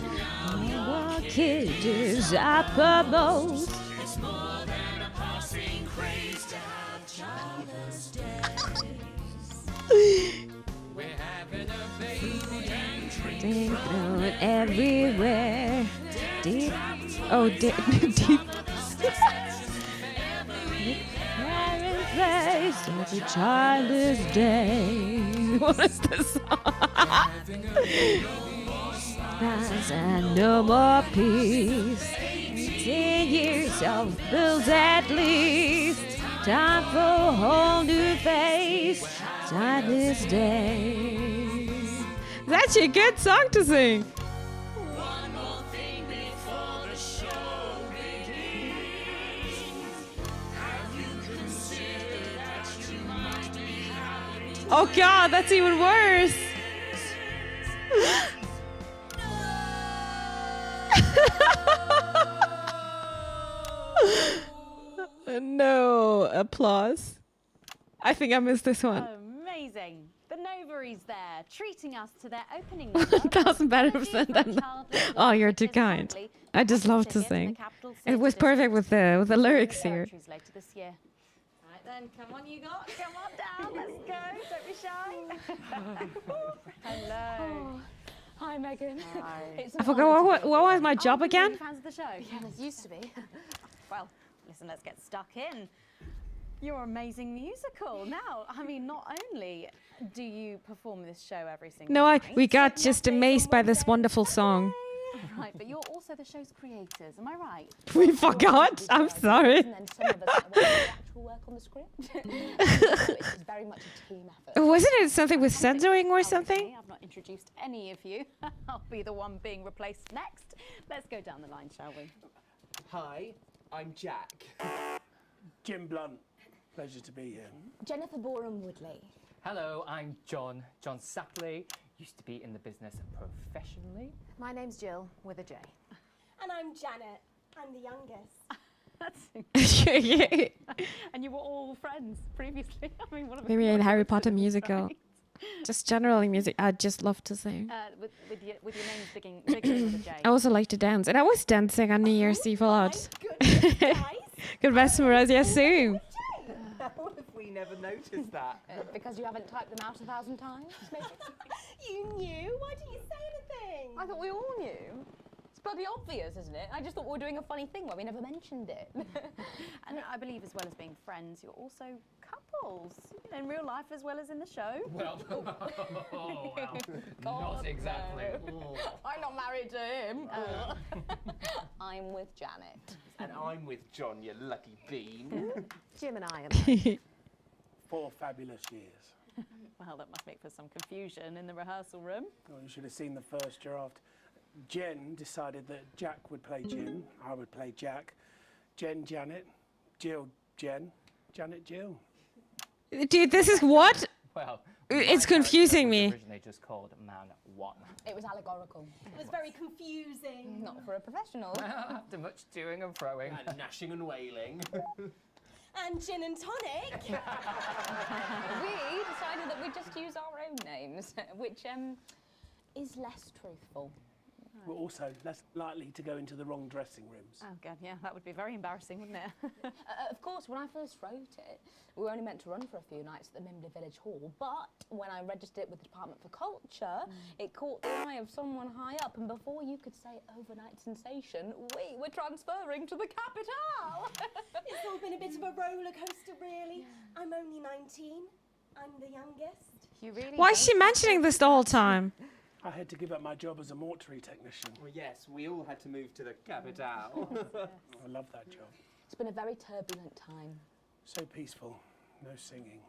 our kid is uppermost. It's more than a passing craze to have childless days. We're having a baby and Ding through it everywhere. Deep. Oh, deep. Place every childless day. What is this song? Rise and no more peace. 10 years of bills at least. Time for a whole new phase. Childless day. It's actually a good song to sing. one more thing before the show begins. Have you considered that you might be having Oh god, that's even worse. No applause. I think I missed this one. Amazing. The Novaries there, treating us to their opening 1000% than oh, you're too kind. I just love to sing. It was perfect with the lyrics here. Later this year. Right then, come on you got, come on down, let's go, don't be shy. Hello. Oh, hi, Megan. Hi. It's I forgot what was my job again? Fans of the show? Yeah, it used to be. Well, listen, let's get stuck in. Your amazing musical. Now, I mean, not only do you perform this show every single No, night. we got just amazed by this wonderful song. Right, but you're also the show's creators, am I right? We forgot. I'm sorry. And then some of us that work on the actual work on the script. It's very much a team effort. Wasn't it something with censoring or something? I've not introduced any of you. I'll be the one being replaced next. Let's go down the line, shall we? Hi, I'm Jack. Jim Blunt. Pleasure to be here. Jennifer Boreham Woodley. Hello, I'm John Sapley. Used to be in the business professionally. My name's Jill, with a J. And I'm Janet. I'm the youngest. That's Yeah. And you were all friends previously. I mean, what a Maybe a Harry Potter musical. Just generally music. I just love to sing. with your names beginning with a J. I also like to dance, and I was dancing on New Year's Eve a lot. Good mesmerize, yes, soon. What if we never noticed that? Because you haven't typed them out 1,000 times, maybe? You knew? Why didn't you say anything? I thought we all knew. It's bloody obvious, isn't it? I just thought we were doing a funny thing where we never mentioned it. And I believe as well as being friends, you're also couples, in real life as well as in the show. Well, not exactly. I'm not married to him. I'm with Janet. And I'm with John, you lucky bean. Jim and I am. 4 fabulous years. Well, that must make for some confusion in the rehearsal room. Well, you should have seen the first draft. Jen decided that Jack would play Jim, I would play Jack. Jen, Janet, Jill, Jen, Janet, Jill. Dude, this is what? Well, It's confusing me. Originally just called Man 1. It was allegorical. It was very confusing. Not for a professional. After much toing and froing. And gnashing and wailing. And gin and tonic. We decided that we'd just use our own names, which is less truthful. We're also less likely to go into the wrong dressing rooms. Oh, God, yeah, that would be very embarrassing, wouldn't it? Of course, when I first wrote it, we were only meant to run for a few nights at the Mimbley Village Hall, but when I registered it with the Department for Culture, it caught the eye of someone high up, and before you could say overnight sensation, we were transferring to the capital. It's all been a bit of a roller coaster, really. I'm only 19. I'm the youngest. You really Why is she mentioning this the whole time? I had to give up my job as a mortuary technician. Well, yes, we all had to move to the capital. I love that job. It's been a very turbulent time. So peaceful, no singing.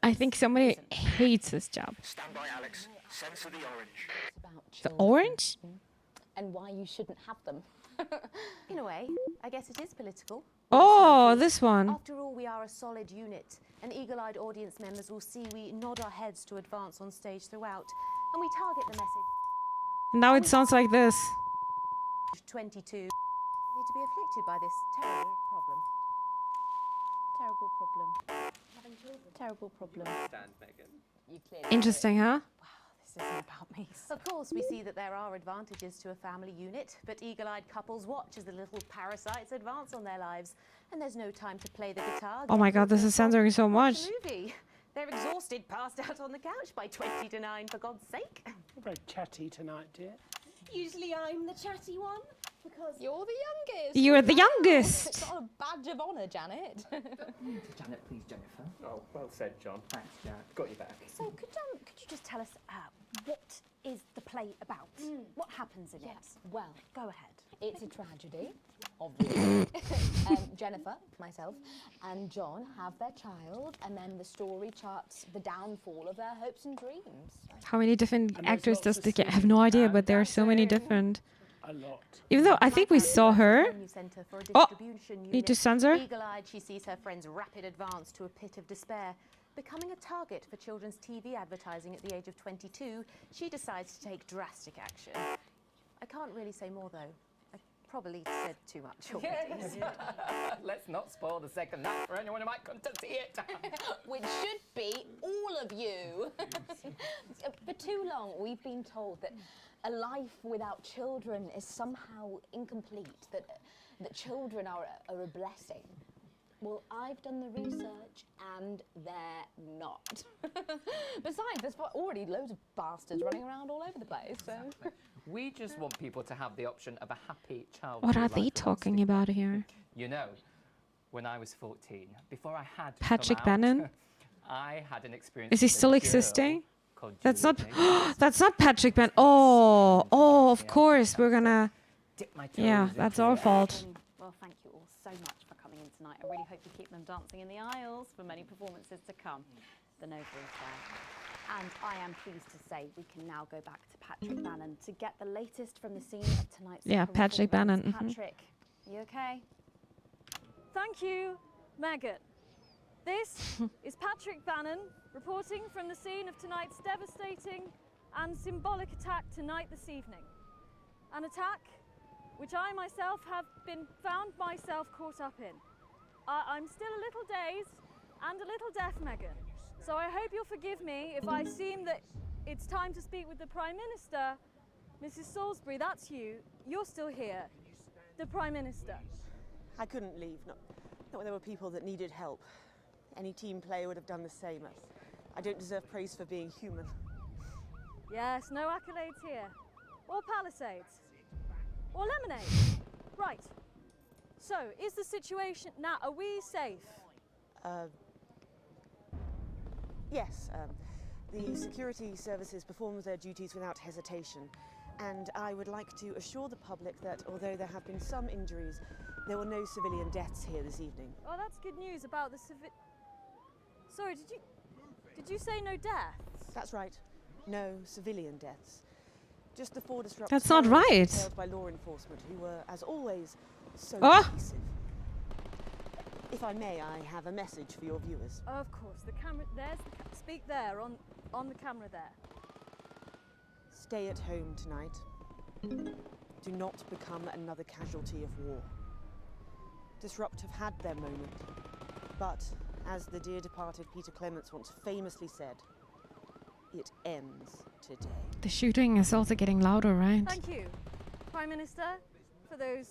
I think somebody hates this job. Stand by, Alex. Censor the orange. About The children orange? and why you shouldn't have them. In a way, I guess it is political. Oh, this one. After all, we are a solid unit, and eagle-eyed audience members will see we nod our heads to advance on stage throughout, and we target the message. Now it sounds like this. 22 need to be afflicted by this terrible problem. Terrible problem. Having children. Terrible problem. Stand, Megan. You clearly Interesting, huh? This isn't about me. Of course, we see that there are advantages to a family unit, but eagle-eyed couples watch as the little parasites advance on their lives, and there's no time to play the guitar. Oh my god, this is censoring so much. Movie. They're exhausted, passed out on the couch by 20 to 9, for God's sake. You're very chatty tonight, dear. Usually I'm the chatty one, because you're the youngest. You're the youngest. It's not a badge of honour, Janet. Janet, please, Jennifer. Oh, well said, John. Thanks, Janet. Got you back. So, could you just tell us what is the play about? What happens in it? Well, go ahead. It's a tragedy, obviously. Jennifer, myself, and John have their child, and then the story charts the downfall of their hopes and dreams. How many different actors does the I have no idea, but there are so many different. A lot. Even though I think we saw her. Oh, need to censor? Eagle-eyed, she sees her friend's rapid advance to a pit of despair. Becoming a target for children's TV advertising at the age of 22, she decides to take drastic action. I can't really say more, though. I probably said too much already. Let's not spoil the second act for anyone who might come to see it. Which should be all of you. For too long, we've been told that a life without children is somehow incomplete, that children are a blessing. Well, I've done the research, and they're not. Besides, there's already loads of bastards running around all over the place, so... We just want people to have the option of a happy childhood. What are they talking about here? You know, when I was 14, before I had Patrick come out, Bannon? I had an experience. Is he with a still girl existing? called That's not. Julie. That's not Patrick Bannon. Oh, of course we're gonna. Yeah, that's our fault. Well, thank you all so much for coming in tonight. I really hope you keep them dancing in the aisles for many performances to come. The noble is there. And I am pleased to say we can now go back to Patrick Bannon to get the latest from the scene of tonight's Yeah, second Patrick performance. Bannon, Patrick, you okay? Thank you, Megan. This is Patrick Bannon reporting from the scene of tonight's devastating and symbolic attack tonight this evening. An attack which I myself have been found myself caught up in. I'm still a little dazed and a little deaf, Megan. So I hope you'll forgive me if I seem that it's time to speak with the Prime Minister. Mrs. Salisbury, that's you. You're still here. The Prime Minister. I couldn't leave, not when there were people that needed help. Any team player would have done the same. I don't deserve praise for being human. Yes, no accolades here. Or Palisades. Or lemonade. Right. So, is the situation now, are we safe? Yes, the security services perform their duties without hesitation, and I would like to assure the public that although there have been some injuries, there were no civilian deaths here this evening. Oh, that's good news about the Sorry, did you say no deaths? That's right, no civilian deaths. Just the 4 disruptors. That's not right. Held by law enforcement, who were, as always, so cohesive. If I may, I have a message for your viewers. Of course, the camera. Speak there on the camera there. Stay at home tonight. Do not become another casualty of war. Disrupt have had their moment, but as the dear departed Peter Clements once famously said, it ends today. The shooting is also getting louder, right? Thank you, Prime Minister, for those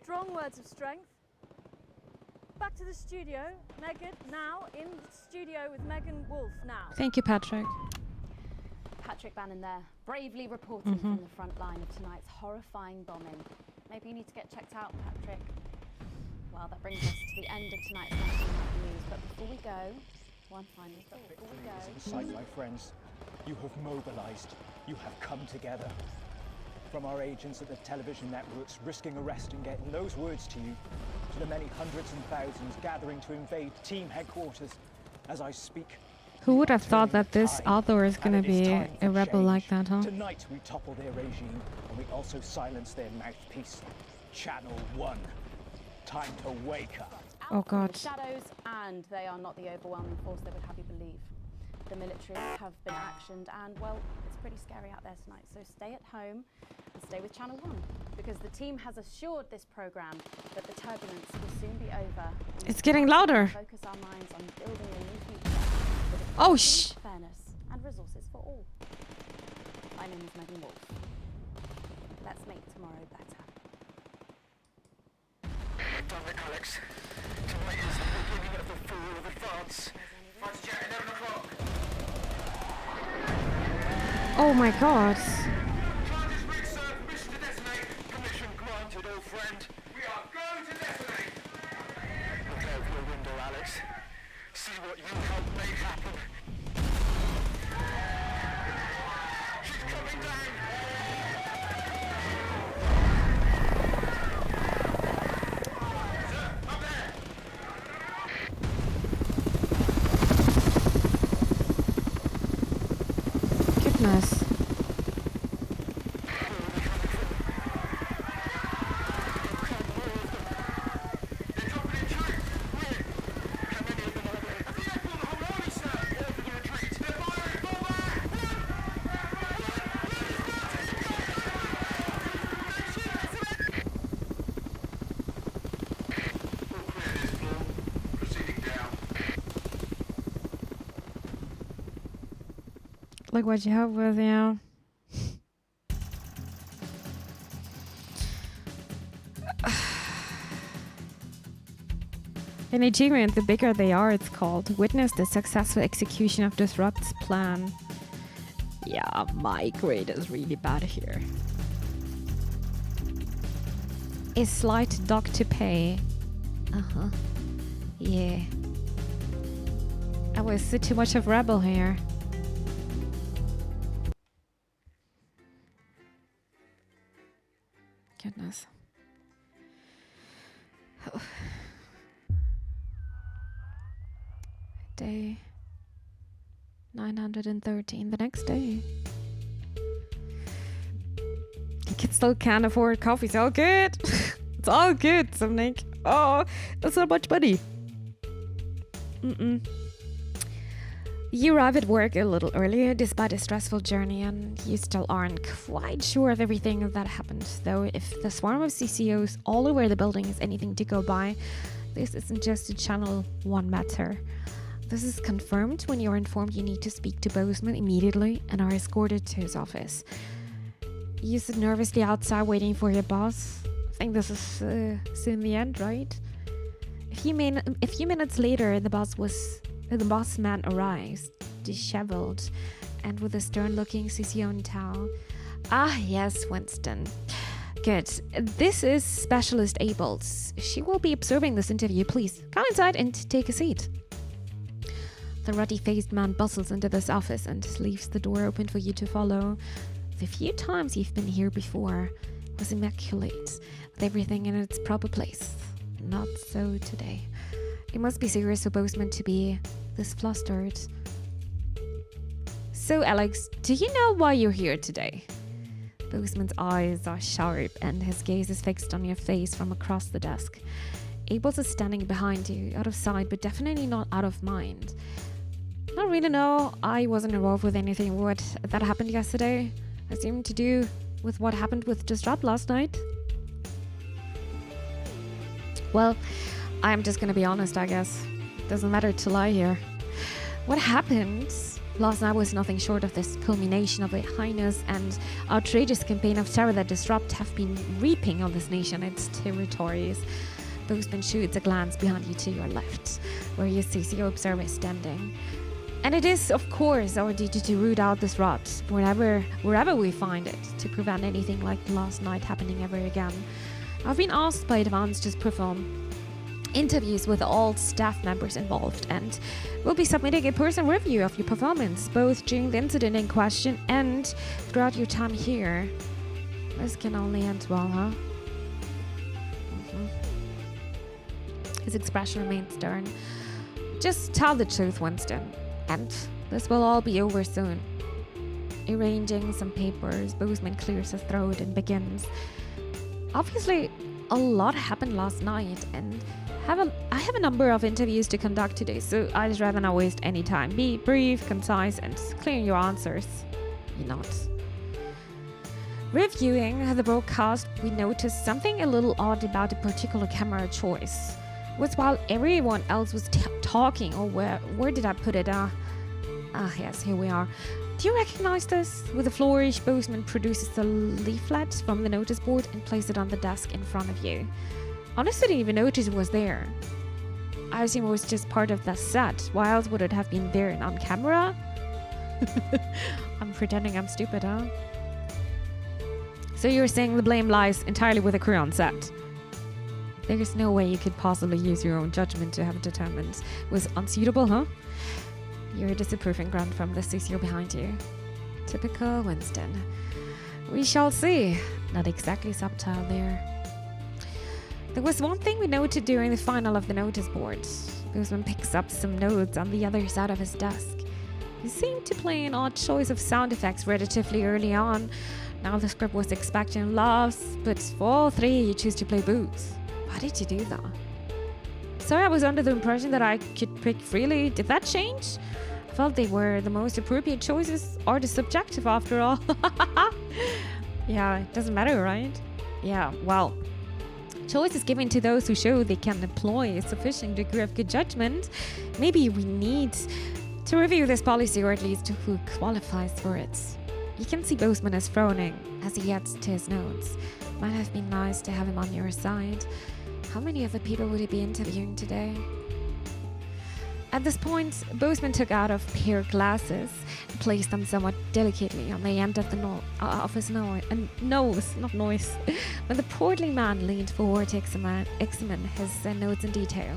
strong words of strength. Back to the studio. Megan, now in the studio with Megan Wolf now. Thank you, Patrick. Patrick Bannon there, bravely reporting from the front line of tonight's horrifying bombing. Maybe you need to get checked out, Patrick. Well, that brings us to the end of tonight's national news. But before we go, one final thing. Before we go. Sight, my friends, you have mobilised. You have come together. From our agents at the television networks risking arrest and getting those words to you, to the many hundreds and thousands gathering to invade team headquarters as I speak. Who would have thought that this author is going to be a rebel like that, huh? Tonight we topple their regime and we also silence their mouthpiece. Channel 1. Time to wake up. Oh God. Shadows, and they are not the overwhelming force they would have you believe. The military have been actioned, and well, it's pretty scary out there tonight. So stay at home and stay with Channel 1. because the team has assured this program that the turbulence will soon be over. It's getting louder. Focus our minds on building a new future with Oh, equality, fairness and resources for all. My name is Megan Wolf. Let's make tomorrow better. Damn it, Alex. Tonight is the beginning of the fall of advance. Fighter jet, 11 o'clock. Oh my god. Charges reached, sir. Permission to detonate. Permission granted, old friend. We are going to detonate. Look out your window, Alex. See what you helped make happen. She's coming down. Sir, up there. Goodness. Like what you have with you. An achievement, the bigger they are, it's called. Witness the successful execution of Disrupt's plan. Yeah, my grade is really bad here. A slight dock to pay. Uh-huh. Yeah. I was too much of rebel here. Goodness. Day 913, the next day. The kids still can't afford coffee. It's all good. It's all good, Somnick. Oh, that's not much money. You arrive at work a little earlier despite a stressful journey, and you still aren't quite sure of everything that happened. Though if the swarm of CCOs all over the building is anything to go by, this isn't just a Channel 1 matter. This is confirmed when you're informed you need to speak to Bozeman immediately and are escorted to his office. You sit nervously outside waiting for your boss. I think this is soon the end, right? A few minutes later, the boss man arrives, disheveled and with a stern-looking CCO in tow. Ah, yes, Winston. Good. This is Specialist Ables. She will be observing this interview. Please come inside and take a seat. The ruddy-faced man bustles into this office and leaves the door open for you to follow. The few times you've been here before was immaculate, with everything in its proper place. Not so today. It must be serious for Bozeman to be this flustered. So, Alex, do you know why you're here today? Bozeman's eyes are sharp and his gaze is fixed on your face from across the desk. Ables is standing behind you, out of sight, but definitely not out of mind. Not really, no. I wasn't involved with anything that happened yesterday. It seemed to do with what happened with Disrupt last night. Well, I'm just gonna be honest, I guess. Doesn't matter to lie here. What happened last night was nothing short of this culmination of a heinous and outrageous campaign of terror that Disrupt have been reaping on this nation and its territories. Bozeman shoots a glance behind you to your left, where your CCO observer is standing. And it is, of course, our duty to root out this rot wherever we find it, to prevent anything like last night happening ever again. I've been asked by Advance to perform interviews with all staff members involved, and we'll be submitting a personal review of your performance, both during the incident in question and throughout your time here. This can only end well, huh? His expression remains stern. Just tell the truth, Winston, and this will all be over soon. Arranging some papers, Bozeman clears his throat and begins. Obviously, a lot happened last night, and I have a number of interviews to conduct today, so I'd just rather not waste any time. Be brief, concise, and clear your answers. You're not. Reviewing the broadcast, we noticed something a little odd about a particular camera choice. It was while everyone else was talking, or where did I put it? Yes, here we are. Do you recognize this? With a flourish, Boseman produces the leaflet from the notice board and places it on the desk in front of you. Honestly, I didn't even notice it was there. I assume it was just part of the set. Why else would it have been there and on camera? I'm pretending I'm stupid, huh? So you're saying the blame lies entirely with the crew on set? There's no way you could possibly use your own judgment to have determined it was unsuitable, huh? You're a disapproving grunt from the CCO behind you. Typical Winston. We shall see. Not exactly subtle there. There was one thing we noted during the final of the notice board. Boseman picks up some notes on the other side of his desk. He seemed to play an odd choice of sound effects relatively early on. Now the script was expecting laughs, but for all three you choose to play boots. Why did you do that? Sorry, I was under the impression that I could pick freely. Did that change? I felt they were the most appropriate choices, or the subjective after all. Yeah, it doesn't matter, right? Yeah, well, choice is given to those who show they can employ a sufficient degree of good judgment. Maybe we need to review this policy, or at least who qualifies for it. You can see Boseman is frowning as he gets to his notes. Might have been nice to have him on your side. How many other people would he be interviewing today? At this point, Boseman took out a pair of glasses and placed them somewhat delicately on the end of the of his nose, not noise. When the portly man leaned forward to examine his notes in detail.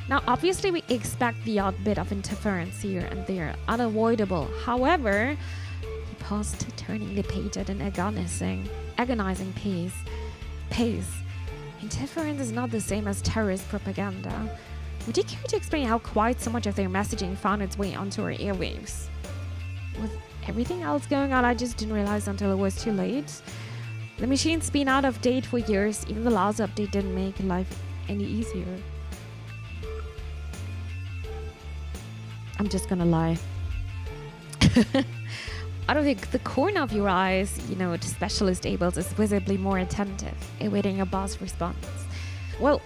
Now, obviously, we expect the odd bit of interference here and there, unavoidable. However, he paused, turning the page at an agonizing pace. Interference is not the same as terrorist propaganda. Would you care to explain how quite so much of their messaging found its way onto our airwaves? With everything else going on, I just didn't realize until it was too late. The machine's been out of date for years. Even the last update didn't make life any easier. I'm just gonna lie. Out of the corner of your eyes, the specialist Abels is visibly more attentive, awaiting a boss response. Well,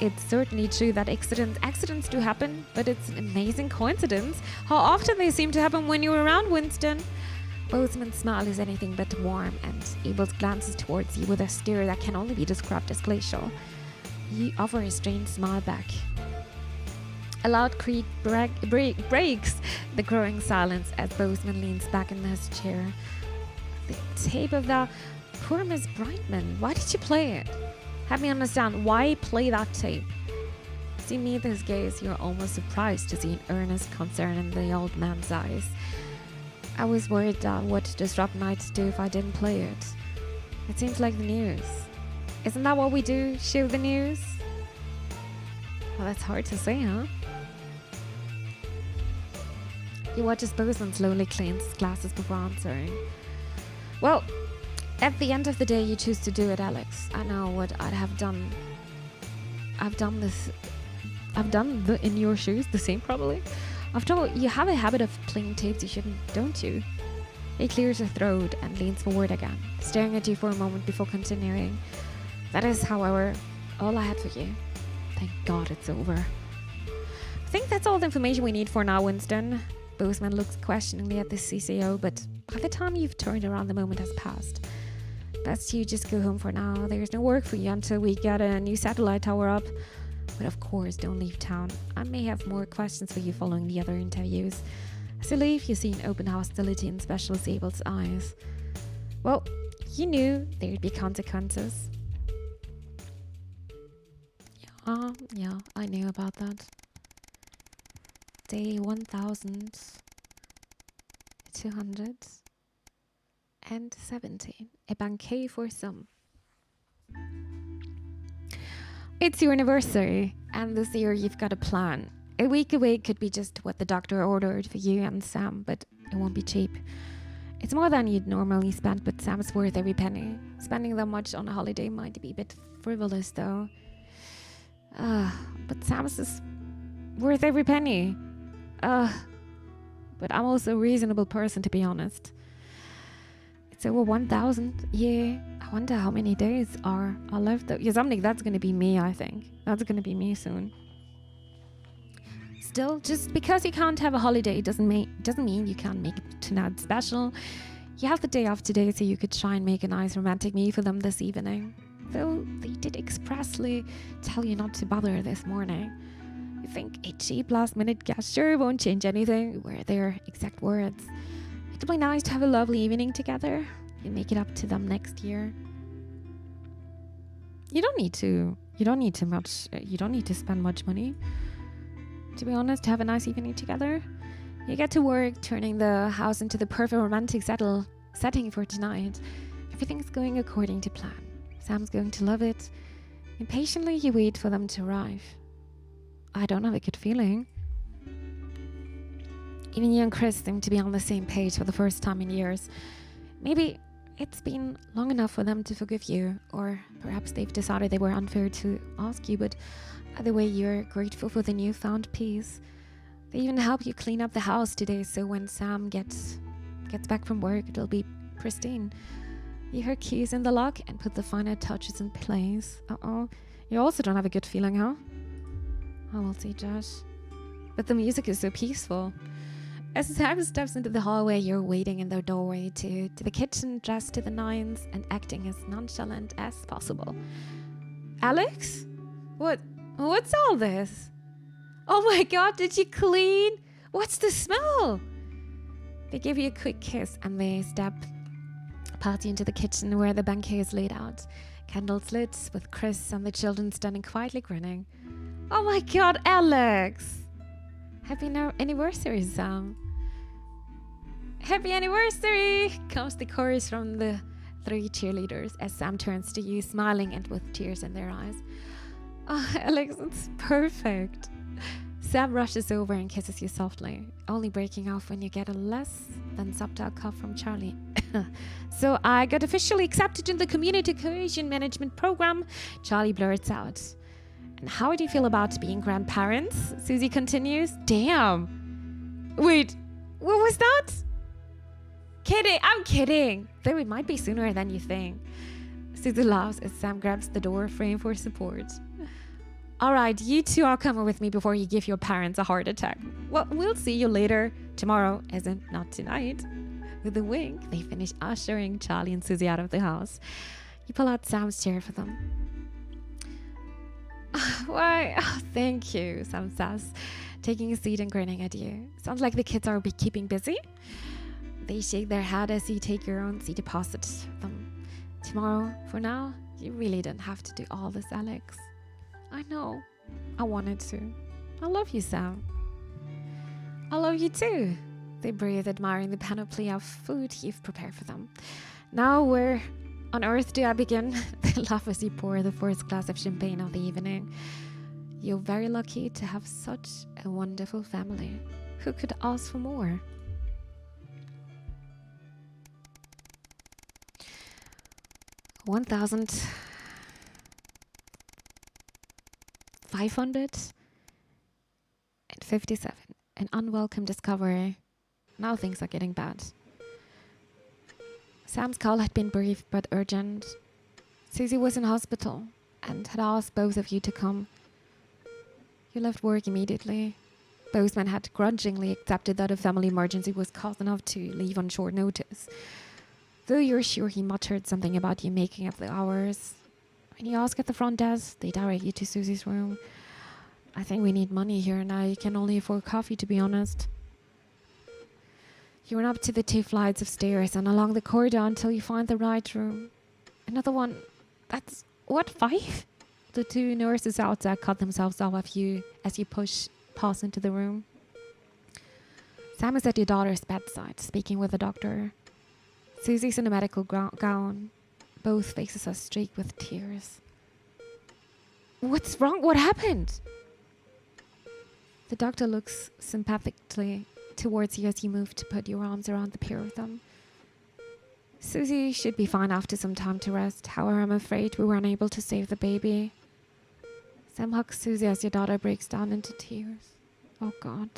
it's certainly true that accidents do happen, but it's an amazing coincidence how often they seem to happen when you're around, Winston. Boseman's smile is anything but warm, and Abels glances towards you with a stare that can only be described as glacial. You offer a strange smile back. A loud creak breaks the growing silence as Boseman leans back in his chair. The tape of the poor Miss Brightman. Why did you play it? Help me understand, why play that tape? As you meet his gaze, you're almost surprised to see an earnest concern in the old man's eyes. I was worried that what Disrupt might do if I didn't play it. It seems like the news. Isn't that what we do? Show the news? Well, that's hard to say, huh? You watch as Boseman slowly cleans his glasses before answering. Well, at the end of the day, you choose to do it, Alex. I know what I'd have done. I've done in your shoes the same, probably. After all, you have a habit of playing tapes you shouldn't, don't you? He clears his throat and leans forward again, staring at you for a moment before continuing. That is, however, all I had for you. Thank God it's over. I think that's all the information we need for now, Winston. Boseman looks questioningly at the CCO, but by the time you've turned around, the moment has passed. Best you just go home for now. There's no work for you until we get a new satellite tower up. But of course, don't leave town. I may have more questions for you following the other interviews. As you leave, you see an open hostility in Specialist Abel's eyes. Well, you knew there'd be consequences. Yeah, I knew about that. Day 1217. A banquet for some. It's your anniversary, and this year you've got a plan. A week away could be just what the doctor ordered for you and Sam, but it won't be cheap. It's more than you'd normally spend, but Sam's worth every penny. Spending that much on a holiday might be a bit frivolous, though. But Sam's is worth every penny. But I'm also a reasonable person, to be honest. So 1,000. Yeah. I wonder how many days are left. Yeah, something that's gonna be me. I think that's gonna be me soon. Still, just because you can't have a holiday doesn't mean you can't make it tonight special. You have the day off today, so you could try and make a nice romantic meal for them this evening. Though they did expressly tell you not to bother this morning. I think a cheap last-minute gesture won't change anything, were their exact words. It'll be nice to have a lovely evening together. You make it up to them next year. You don't need to spend much money, to be honest, to have a nice evening together. You get to work turning the house into the perfect romantic setting for tonight. Everything's going according to plan. Sam's going to love it. Impatiently, you wait for them to arrive. I don't have a good feeling. Even you and Chris seem to be on the same page for the first time in years. Maybe it's been long enough for them to forgive you, or perhaps they've decided they were unfair to ask you, but either way, you're grateful for the newfound peace. They even help you clean up the house today, so when Sam gets back from work, it'll be pristine. You hear keys in the lock and put the finer touches in place. You also don't have a good feeling, huh? I will see, Josh. But the music is so peaceful. As Sam steps into the hallway, you're waiting in the doorway to the kitchen, dressed to the nines and acting as nonchalant as possible. Alex? What's all this? Oh my god, did you clean? What's the smell? They give you a quick kiss and they step past you into the kitchen where the banquet is laid out. Candles lit with Chris and the children standing quietly grinning. Oh my god, Alex! Happy anniversary, Sam. Happy anniversary! Comes the chorus from the 3 cheerleaders as Sam turns to you, smiling and with tears in their eyes. Oh, Alex, it's perfect. Sam rushes over and kisses you softly, only breaking off when you get a less than subtle cough from Charlie. So I got officially accepted in the Community Cohesion Management Program, Charlie blurts out. And how do you feel about being grandparents? Susie continues. Damn. Wait, what was that? Kidding, I'm kidding. Though it might be sooner than you think. Susie laughs as Sam grabs the door frame for support. All right, you two are coming with me before you give your parents a heart attack. Well, we'll see you later. Tomorrow, as in not tonight. With a wink, they finish ushering Charlie and Susie out of the house. You pull out Sam's chair for them. Why? Oh, thank you, Sam says, taking a seat and grinning at you. Sounds like the kids are keeping busy. They shake their head as you take your own seat opposite them. Tomorrow, for now, you really don't have to do all this, Alex. I know. I wanted to. I love you, Sam. I love you too. They breathe, admiring the panoply of food you've prepared for them. Now, where on earth do I begin? They laugh as you pour the first glass of champagne of the evening. You're very lucky to have such a wonderful family. Who could ask for more? $1,557. An unwelcome discovery. Now things are getting bad. Sam's call had been brief but urgent. Susie was in hospital and had asked both of you to come. You left work immediately. Both men had grudgingly accepted that a family emergency was cause enough to leave on short notice. Though you're sure he muttered something about you making up the hours. When you ask at the front desk, they direct you to Susie's room. I think we need money here and I can only afford coffee, to be honest. You run up to the 2 flights of stairs and along the corridor until you find the right room. Another one. That's, what, 5? The 2 nurses outside cut themselves off as you pass into the room. Sam is at your daughter's bedside, speaking with the doctor. Susie's in a medical gown. Both faces are streaked with tears. What's wrong? What happened? The doctor looks sympathetically towards you as you move to put your arms around the pair of them. Susie should be fine after some time to rest. However, I'm afraid we were unable to save the baby. Sam hugs Susie as your daughter breaks down into tears. Oh God.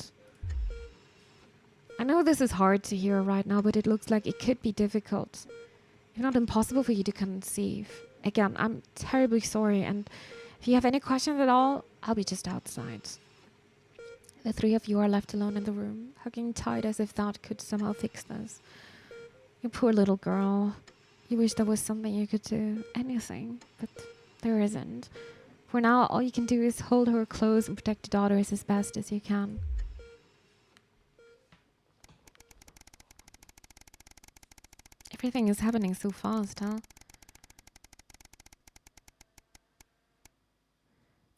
I know this is hard to hear right now, but it looks like it could be difficult. if not impossible for you to conceive. Again, I'm terribly sorry, and if you have any questions at all, I'll be just outside. The three of you are left alone in the room, hugging tight as if that could somehow fix this. You poor little girl. You wish there was something you could do, anything, but there isn't. For now, all you can do is hold her close and protect your daughters as best as you can. Everything is happening so fast, huh?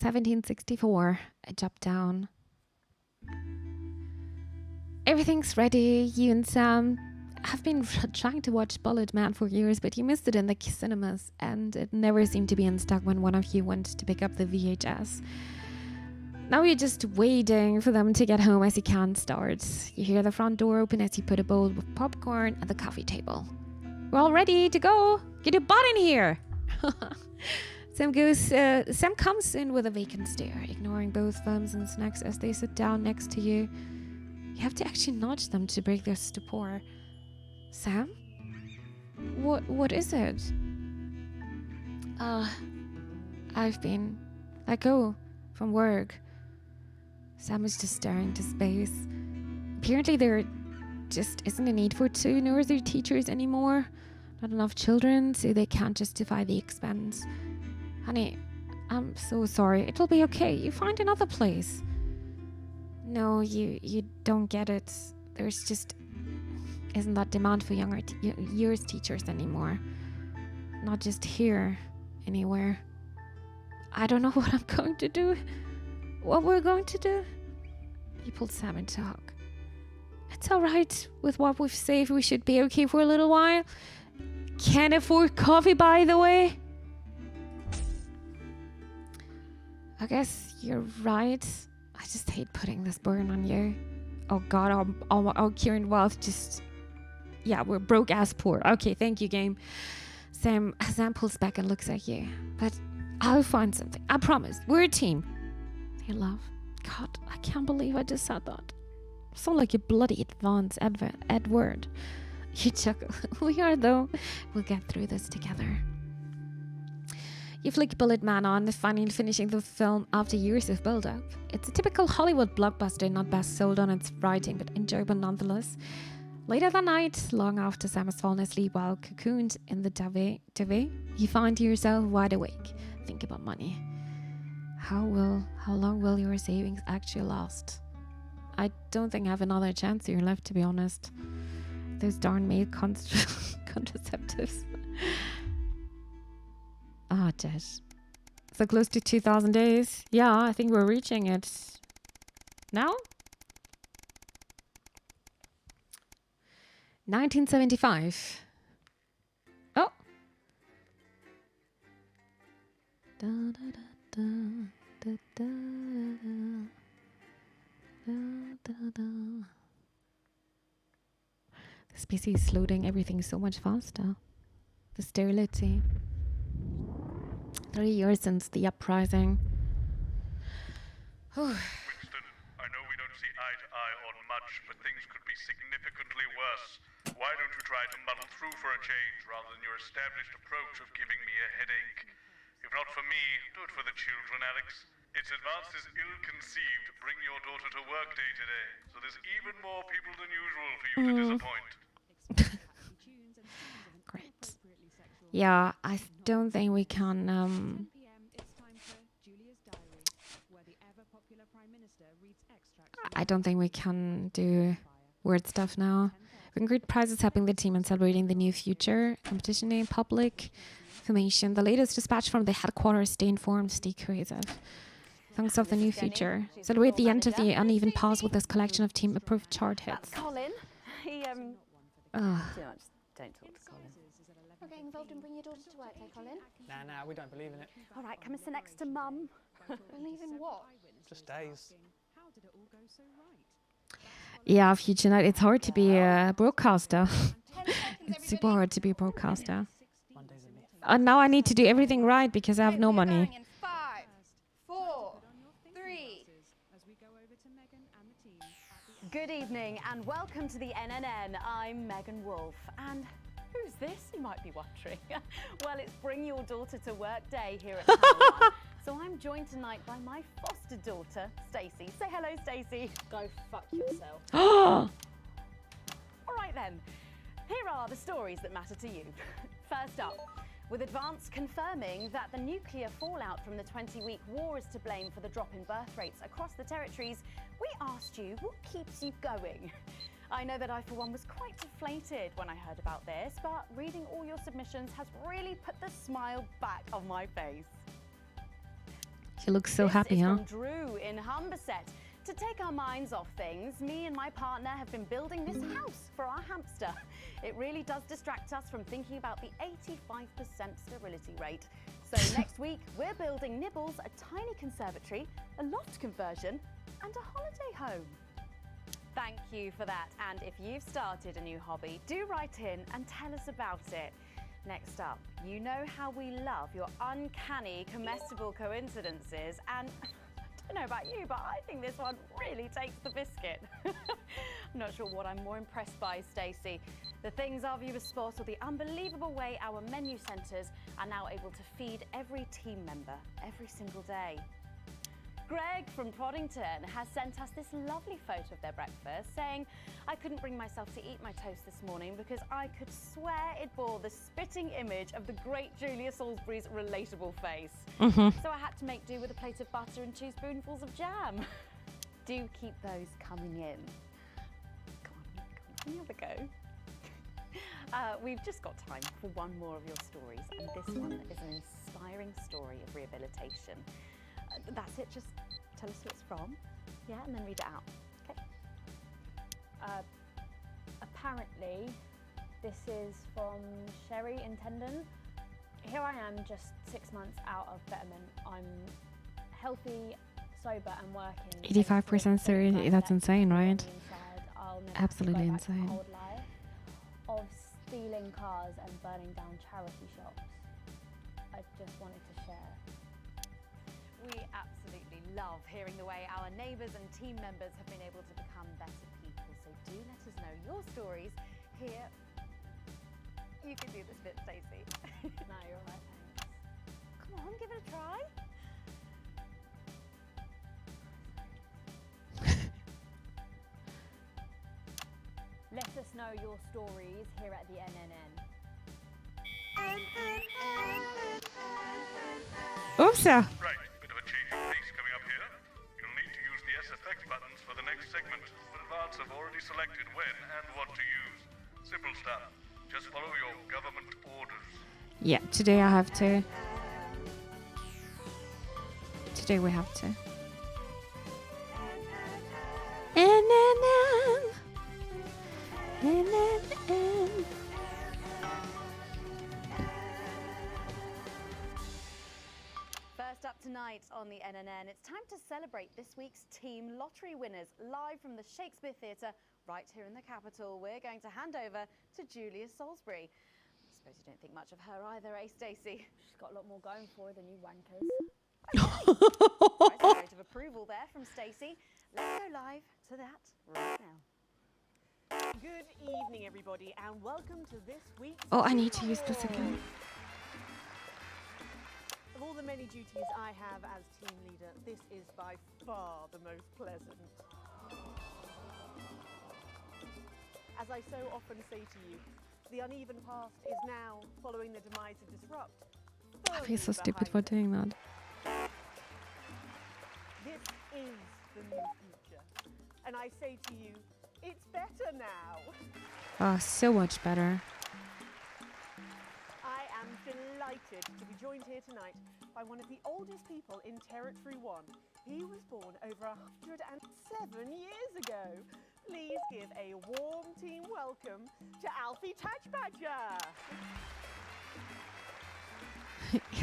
1764, I jump down. Everything's ready. You and Sam have been trying to watch Bullet Man for years, but you missed it in the cinemas, and it never seemed to be in stock when one of you went to pick up the VHS. Now you're just waiting for them to get home as you can't start. You hear the front door open as you put a bowl of popcorn at the coffee table. We're all ready to go. Get your butt in here. Sam comes in with a vacant stare, ignoring both thumbs and snacks as they sit down next to you. You have to actually nudge them to break their stupor. Sam? What is it? I've been let go from work. Sam is just staring into space. Apparently there just isn't a need for 2 nursery teachers anymore. Not enough children, so they can't justify the expense. Honey, I'm so sorry. It'll be okay. You find another place. No, you don't get it. There's just isn't that demand for younger years teachers anymore. Not just here, anywhere. I don't know what I'm going to do. What we're going to do. He pulled Sam into hug. It's alright. With what we've saved, we should be okay for a little while. Can't afford coffee, by the way. I guess you're right. I just hate putting this burden on you. Oh God, our current wealth just... Yeah, we're broke ass poor. Okay, thank you, game. Sam pulls back and looks at you. But I'll find something. I promise. We're a team. Hey, love. God, I can't believe I just said that. I sound like a bloody advanced Edward. You chuckle. We are, though. We'll get through this together. You flick Bullet Man on, finally finishing the film after years of build-up. It's a typical Hollywood blockbuster, not best sold on its writing, but enjoyable nonetheless. Later that night, long after Sam has fallen asleep while cocooned in the duvet, you find yourself wide awake, think about money. How long will your savings actually last? I don't think I have another chance here left, to be honest. Those darn male contraceptives. Ah, Jess. So close to 2,000 days. Yeah, I think we're reaching it. Now? 1975. Oh. Da, da, da, da, da, da, da, da. This PC is loading everything so much faster. The sterility. 3 years since the uprising. Winston, I know we don't see eye to eye on much, but things could be significantly worse. Why don't you try to muddle through for a change rather than your established approach of giving me a headache? If not for me, do it for the children, Alex. It's advanced is ill-conceived. Bring your daughter to work day today, so there's even more people than usual for you to disappoint. Great. Yeah, I don't think we can. I don't think we can do word stuff now. We can create prizes helping the team and celebrating the new future. Competition name, public information. The latest dispatch from the headquarters. Stay informed, stay creative. Songs of the new future. Celebrate the end of the uneven pause with this collection of team-approved chart hits. Colin. He, Ugh. Do you know what, just don't talk to Colin. Not getting involved and bring your daughter to work, eh, Colin? Nah, we don't believe in it. All right, come and sit next to Mum. Believe in what? Just days. Yeah, Future Night. It's hard to be a broadcaster. It's super hard to be a broadcaster. And now I need to do everything right because I have no money. 5, 4, 3. Good evening and welcome to the NNN. I'm Megan Wolfe, and Who's this, you might be wondering? Well, it's Bring Your Daughter to Work Day here at Channel 1. So I'm joined tonight by my foster daughter, Stacey. Say hello, Stacey. Go fuck yourself. All right then, here are the stories that matter to you. First up, with Advance confirming that the nuclear fallout from the 20-week war is to blame for the drop in birth rates across the territories, we asked you what keeps you going. I know that I, for one, was quite deflated when I heard about this, but reading all your submissions has really put the smile back on my face. She looks so happy, This is huh? from Drew in Humberset. To take our minds off things, me and my partner have been building this house for our hamster. It really does distract us from thinking about the 85% sterility rate. So next week, we're building Nibbles a tiny conservatory, a loft conversion, and a holiday home. Thank you for that. And if you've started a new hobby, do write in and tell us about it. Next up, you know how we love your uncanny comestible coincidences, and I don't know about you, but I think this one really takes the biscuit. I'm not sure what I'm more impressed by, Stacey. The things our viewers spot, or the unbelievable way our menu centres are now able to feed every team member every single day. Greg from Proddington has sent us this lovely photo of their breakfast, saying, I couldn't bring myself to eat my toast this morning because I could swear it bore the spitting image of the great Julia Salisbury's relatable face. So I had to make do with a plate of butter and 2 spoonfuls of jam. Do keep those coming in. Come on, have a go. We've just got time for one more of your stories, and this one is an inspiring story of rehabilitation. That's it, just tell us who it's from, yeah, and then read it out, okay? Apparently, this is from Sherry in Tendon. Here I am, just 6 months out of betterment. I'm healthy, sober, and working. 85% sterility, that's insane, right? I'll never Absolutely have to go back to my insane. old life of stealing cars and burning down charity shops. I just wanted to share. We absolutely love hearing the way our neighbours and team members have been able to become better people. So do let us know your stories here. You can do this bit, Stacey. No, you're all right, thanks. Come on, give it a try. Let us know your stories here at the NNN. Oops. Right, bit of a change of pace coming up here. You'll need to use the S effect buttons for the next segment, but Advance have already selected when and what to use. Simple stuff. Just follow your government orders. Yeah, today I have to. Today we have to. NNN. NNN. First up tonight on the NNN, it's time to celebrate this week's team lottery winners live from the Shakespeare Theatre right here in the capital. We're going to hand over to Julia Salisbury. I suppose you don't think much of her either, eh, Stacey? She's got a lot more going for her than you wankers. Nice vote of approval there from Stacey. Let's go live to that right now. Good evening, everybody, and welcome to this week's... Oh, I need to use this again. Of all the many duties I have as team leader, this is by far the most pleasant. As I so often say to you, the uneven past is now, following the demise of Disrupt, I feel so firmly stupid for behind doing that. us. This is the new future. And I say to you, it's better now. Oh, so much better. I am delighted to be joined here tonight by one of the oldest people in Territory 1. He was born over 107 years ago. Please give a warm team welcome to Alfie Tatchbadger.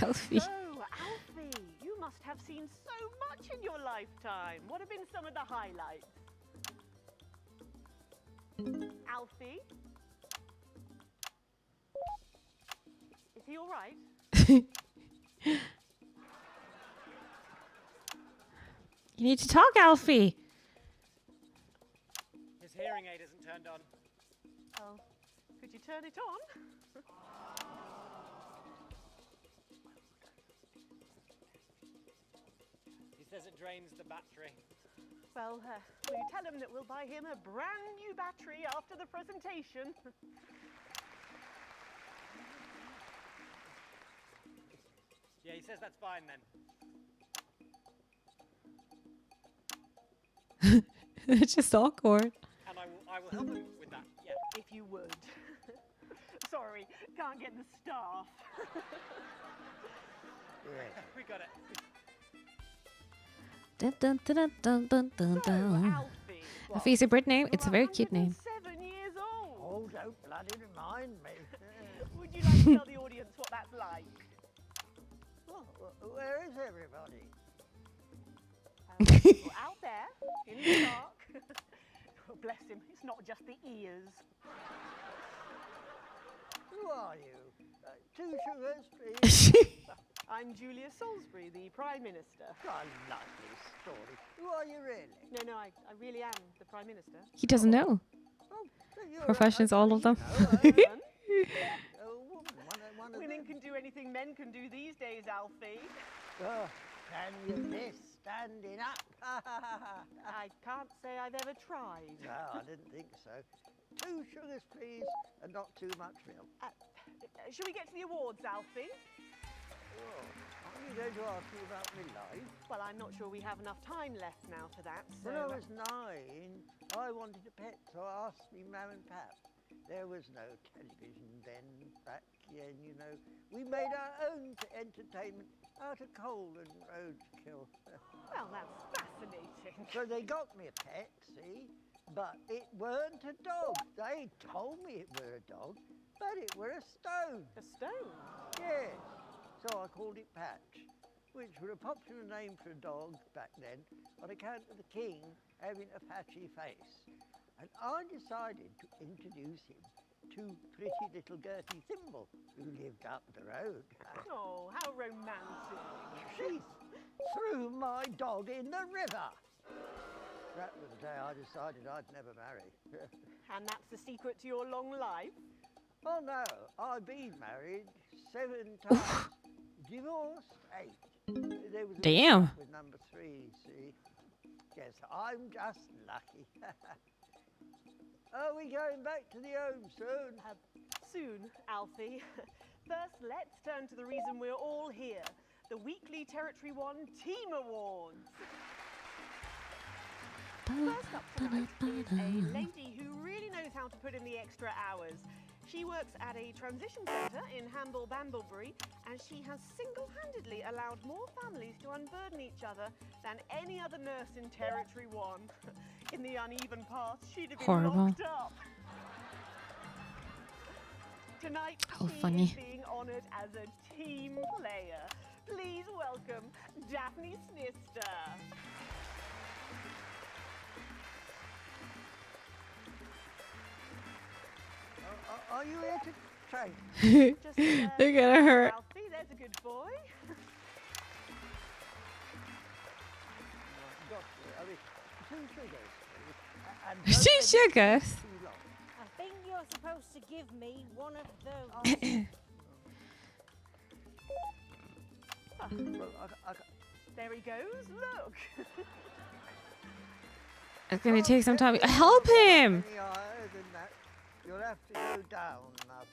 Alfie. So, Alfie, you must have seen so much in your lifetime. What have been some of the highlights? Alfie? Is he all right? You need to talk, Alfie. His hearing aid isn't turned on. Oh, Could you turn it on? He says it drains the battery. Well, will you tell him that we'll buy him a brand new battery after the presentation? Yeah, he says that's fine then. It's just awkward. And I will help him with that, yeah. If you would. Sorry, can't get the staff. We got it. Dun, dun, dun, dun, dun, dun, dun. Alfie's a Brit name. It's a very cute name. 7 years old. Oh, don't bloody remind me. Would you like to tell the audience what that's like? Well, where is everybody? Out there, in the dark. Oh, bless him, it's not just the ears. Who are you? 2 sugars, please. I'm Julia Salisbury, the Prime Minister. I like this story. Who are you really? No, I really am the Prime Minister. He doesn't know. Professions, all of them. Women can do anything men can do these days, Alfie. Oh, can you miss standing up? I can't say I've ever tried. No, I didn't think so. 2 sugars, please, and not too much milk. Shall we get to the awards, Alfie? Oh, are you going to ask me about my life? Well, I'm not sure we have enough time left now for that, so... When I was 9, I wanted a pet, so I asked me Mam and Pap. There was no television then, back then, you know. We made our own entertainment out of coal and roadkill. Well, that's fascinating. So they got me a pet, see? But it weren't a dog. They told me it were a dog, but it were a stone. A stone? Yes. So I called it Patch, which was a popular name for a dog back then on account of the king having a patchy face. And I decided to introduce him to pretty little Gertie Thimble, who lived up the road. Oh, how romantic. She threw my dog in the river. That was the day I decided I'd never marry. And that's the secret to your long life? Oh no, I've been married 7 times. Divorced 8. There was a Damn. with number 3, see? Yes, I'm just lucky. Are we going back to the home soon? Soon, Alfie. First, let's turn to the reason we're all here. The weekly Territory 1 Team Awards. First up tonight is a lady who really knows how to put in the extra hours. She works at a transition centre in Hamble-Bamblebury, and she has single-handedly allowed more families to unburden each other than any other nurse in Territory 1. In the uneven past, she'd have been Horrible. locked up. Tonight, How she funny. is being honoured as a team player. Please welcome Daphne Snister. Are you here to train? Look at her. Alfie, there's a good boy. I mean, 2 sugars, please. And She don't shook let it us. be too long. I think you're supposed to give me one of those. Well, There he goes, look. It's gonna take some time. Help him! Any higher than that, you'll have to go down, love.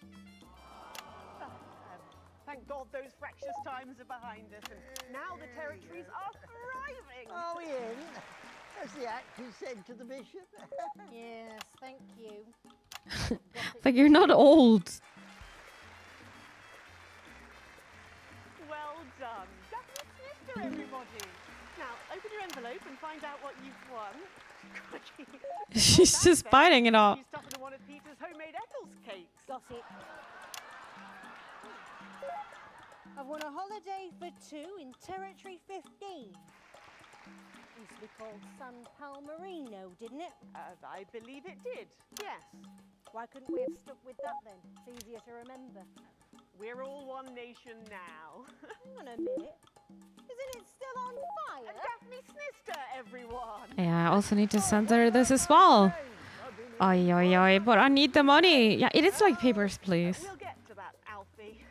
Thank God those fractious times are behind us, and now the territories are thriving. Are we in? As the actor said to the bishop. Yes, thank you. It's like, you're not old. Well done. Daphne Snister, everybody. Now, open your envelope and find out what you've won. She's just biting it off. You stuck in one of Peter's homemade Eccles cakes. Got it. I've won a holiday for 2 in Territory 15. Used to be called San Palmerino, didn't it? I believe it did, yes. Why couldn't we have stuck with that then? It's easier to remember. We're all one nation now. Hang on a minute. Isn't it still on fire? Daphne Snister, everyone. Yeah, I also need to censor this as well. Oi, oi, oi, but I need the money. Yeah, it is like Papers, Please. We'll get to that, Alfie.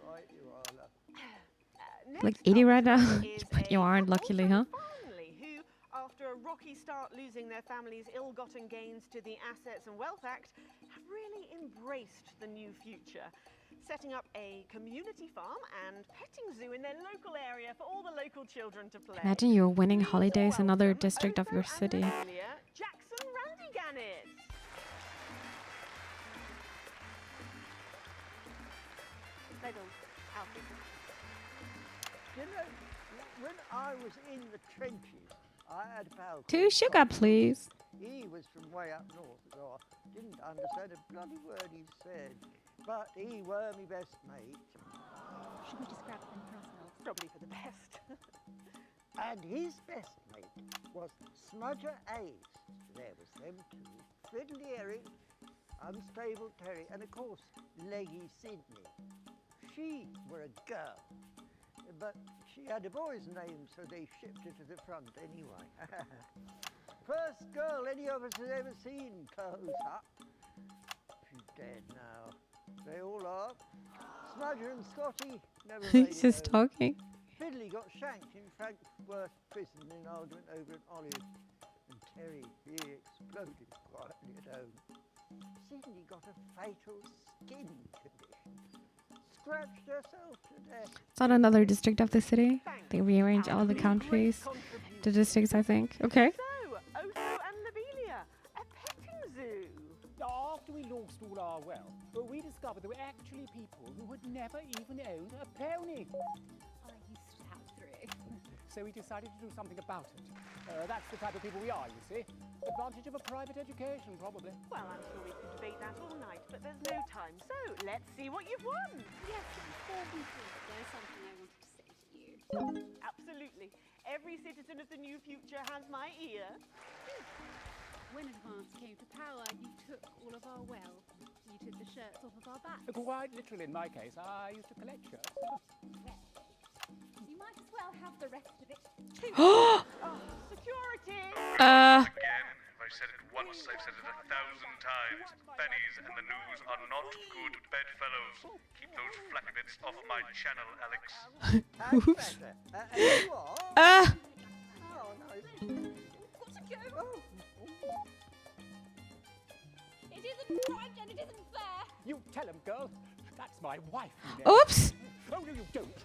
Right, you are, love. Like 80 right now. But you aren't, luckily, huh? Family who, after a rocky start losing their family's ill-gotten gains to the Assets and Wealth Act, have really embraced the new future, setting up a community farm and petting zoo in their local area for all the local children to play. Imagine you're winning holidays in another district of your city. Jackson Randy-Gannett. Alfie. You know, when I was in the trenches, I had a pal. 2 sugar, please. He was from way up north, so I didn't understand a bloody word he said. But he were my best mate. Should we just grab them for ourselves? Probably for the best. And his best mate was Smudger Ace. There was them two. Fiddly Eric, Unstable Terry, and of course, Leggy Sydney. She were a girl, but she had a boy's name, so they shipped her to the front anyway. First girl any of us had ever seen close up. She's dead now. They all are. Smudger and Scotty never made He's it just home. talking. Fiddly got shanked in Frankfurt prison in an argument over an olive. And Terry, he exploded quietly at home. Sydney got a fatal skin condition. Scratched herself to death. It's not another district of the city. They rearrange all the countries, the districts, I think. Okay. So, Oso and Lobelia, a petting zoo. After we lost all our wealth, we discovered there were actually people who had never even owned a pony. I used to have 3. So we decided to do something about it. That's the type of people we are, you see. Advantage of a private education, probably. Well, I'm sure we could debate that all night, but there's no time. So, let's see what you've won. Yes, before we do, there's something I wanted to say to you. Absolutely. Every citizen of the new future has my ear. When Advance came to power, you took all of our wealth. You took the shirts off of our backs. Quite literally, in my case, I used to collect shirts. You might as well have the rest of it too. Security! Again, if I said it once, I've said it 1,000 times. Bennies and the news are not good bedfellows. Keep those flappy bits off my channel, Alex. Oops. You are? Oh, no. Got to go. It isn't right and it isn't fair. You tell him, girl. That's my wife, you know. Oops. Oh, no, you don't.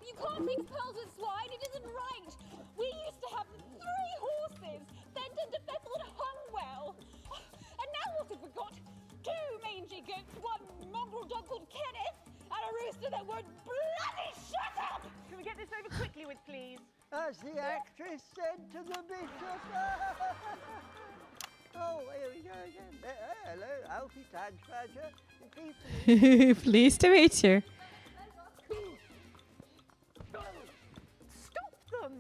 You can't mix pearls with swine. It isn't right. We used to have 3 horses, then turned to Bethel and Hungwell. And now what have we got? 2 mangy goats, 1 mongrel dog called Kenneth, and a rooster that would bloody shut up! Can we get this over quickly with, please? As the actress said to the bishop. Oh, here we go again. Hello, Alfie Tagsbadger. Pleased to meet you. Stop them!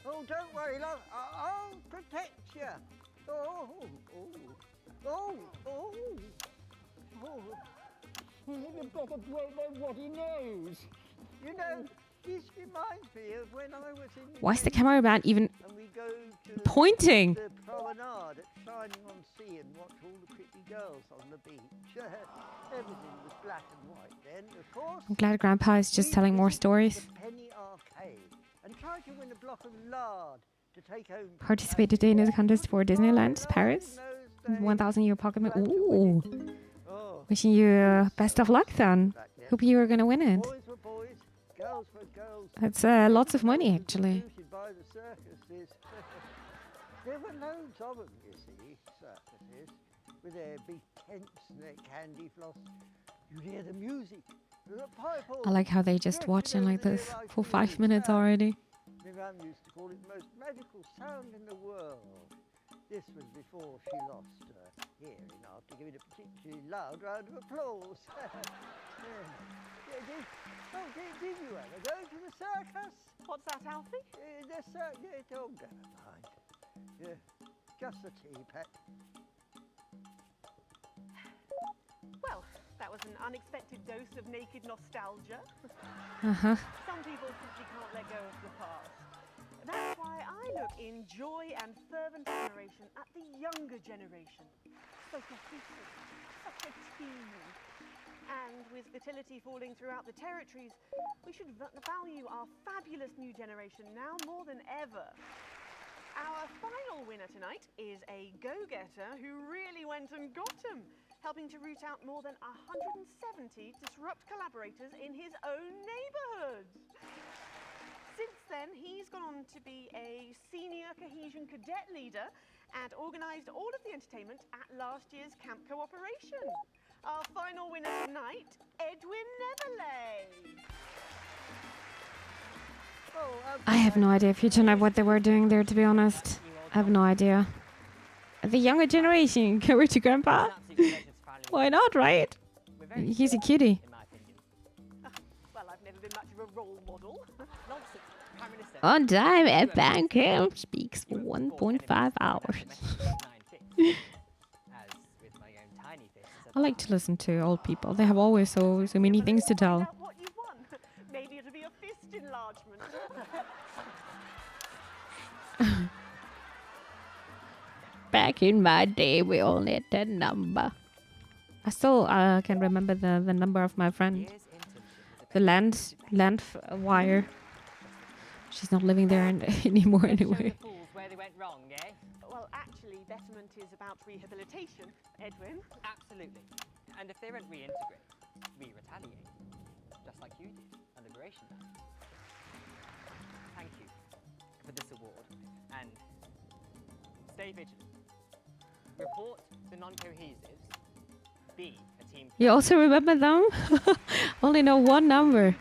Oh, don't worry, love. I'll protect you. Oh, oh, oh, oh, oh. The beggar won't know what he knows. You know, this reminds me of when I was in... Why is the cameraman even and we go to pointing? the promenade at Shining on Sea and watch all the pretty girls on the beach. Everything was black and white then, of course. I'm glad Grandpa is just telling more stories. The Penny Arcade and tried to win a block of lard to take home. Participated in a contest for Disneyland Paris. 1,000 euro pocket money. Ooh. Wishing you best of luck then. Hope you are gonna win it. Boys were boys, girls were girls. That's lots of money actually. By the circuses. There were loads of them, you see, circuses, with their big tents and their candy floss. You'd hear the music, the pipe I like how they just watching like this for 5 minutes already. My mum used to call it the most magical sound in the world. This was before she lost her hearing after giving a particularly loud round of applause. Did you ever go to the circus? What's that, Alfie? The circus. Oh, never mind. Yeah, just a tea, pet. Well, that was an unexpected dose of naked nostalgia. Uh-huh. Some people simply can't let go of the past. That's why I look in joy and fervent admiration at the younger generation. So cohesive, such a team. And with fertility falling throughout the territories, we should value our fabulous new generation now more than ever. Our final winner tonight is a go-getter who really went and got 'em, helping to root out more than 170 disrupt collaborators in his own neighbourhood. Since then, he's gone on to be a senior cohesion cadet leader and organised all of the entertainment at last year's Camp Cooperation. Our final winner tonight, Edwin Neverley. I have no idea, Future Night, what they were doing there, to be honest. I have no idea. The younger generation, go to Grandpa? Why not, right? He's a cutie. Well, I've never been much of a role model. On time at Bandcamp speaks for 1.5 hours. I like to listen to old people. They have always so many things to tell. What you won. Maybe it'll be a fist enlargement. Back in my day, we only had that number. I still can remember the number of my friend. The land wire. She's not living there anymore anyway. Where they went wrong, eh? Well, actually, betterment is about rehabilitation, Edwin. Absolutely. And if they don't reintegrate, we retaliate. Just like you did on Liberation Day. Thank you for this award. And stay vigilant. Report the non-cohesives. Be a team. You also remember them? Only know one number.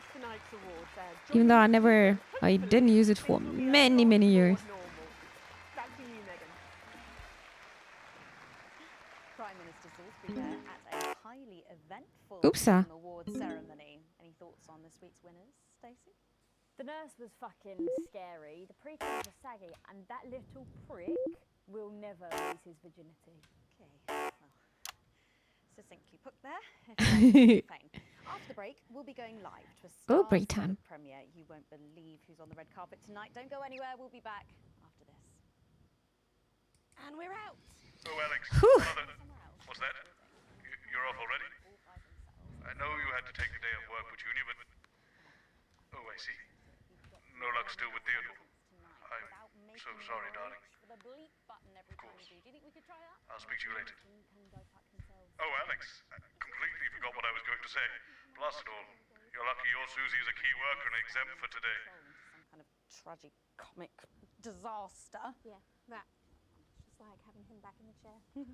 Even though I didn't use it for many years. Back to you, Megan. Prime Minister Salisbury there at a highly eventful Oopsa. award ceremony. Any thoughts on this week's winners, Stacey? The nurse was fucking scary. The preteens were saggy, and that little prick will never lose his virginity. Okay, well, succinctly put there. Fine. After the break, we'll be going live to a break time. premiere. You won't believe who's on the red carpet tonight. Don't go anywhere. We'll be back after this. And we're out. Oh, Alex. What's that? You're off already? I know you had to take the day off work with Junior, but... Oh, I see. No luck still with Theodore. I'm so sorry, darling. Cool. I'll speak to you later. Oh, Alex. I completely forgot what I was going to say. Blast it all. You're lucky your Susie is a key worker and exempt for today. Some kind of tragic comic disaster. Yeah, that. It's just like having him back in the chair. Do you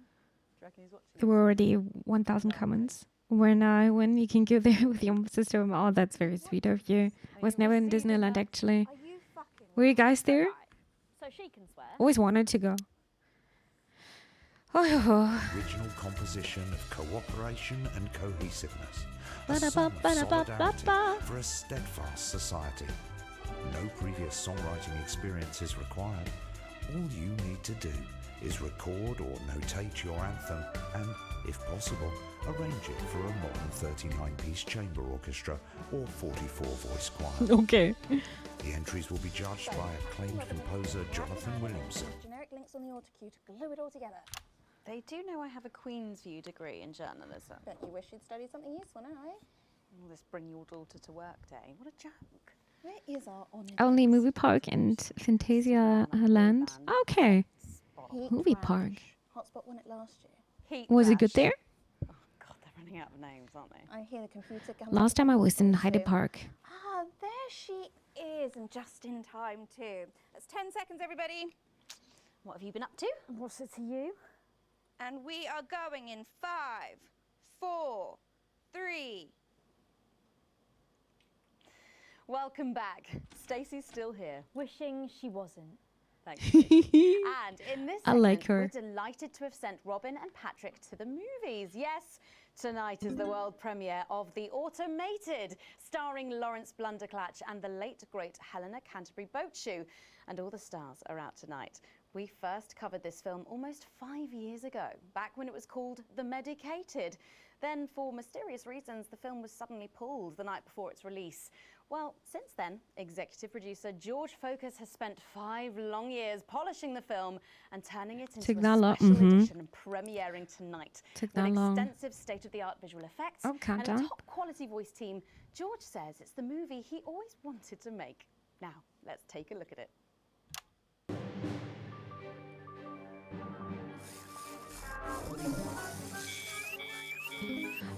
reckon he's watching? There were already 1,000 comments. When you can go there with your sister. Oh, that's very sweet of you. Was never in Disneyland, actually. Were you guys there? So she can swear. Always wanted to go. Oh. Original composition of cooperation and cohesiveness. A Ba-da-ba, song of ba-da-ba, solidarity ba-ba. for a steadfast society. No previous songwriting experience is required. All you need to do is record or notate your anthem and, if possible, arrange it for a modern 39-piece chamber orchestra or 44-voice choir. Okay. The entries will be judged by acclaimed composer Jonathan Williamson. Generic links on the auto cue to glue it all together. They do know I have a Queen's View degree in journalism. Bet you wish you'd studied something useful now, eh? All this bring your daughter to work day. What a joke. Where is our honest? Only Movie Park and Fantasia Land. Okay. Movie Park. Hotspot won it last year. Heat Was it good Rash. there? Oh God, they're running out of names, aren't they? I hear the computer. Last time I was in Hyde Park. Ah, there she is, and just in time too. That's 10 seconds, everybody. What have you been up to? What's it to you? And we are going in 5, 4, 3. Welcome back. Stacey's still here. Wishing she wasn't. Thank you. And in this I segment, like her. we're delighted to have sent Robin and Patrick to the movies. Yes, tonight is the world premiere of The Automated, starring Lawrence Blunderclatch and the late, great Helena Canterbury Boatshoe. And all the stars are out tonight. We first covered this film almost 5 years ago, back when it was called The Medicated. Then, for mysterious reasons, the film was suddenly pulled the night before its release. Well, since then, executive producer George Focus has spent 5 long years polishing the film and turning it into Took a that long. special edition premiering tonight. Took With that long. extensive state-of-the-art visual effects Oh, and a countdown. top-quality voice team, George says it's the movie he always wanted to make. Now, let's take a look at it.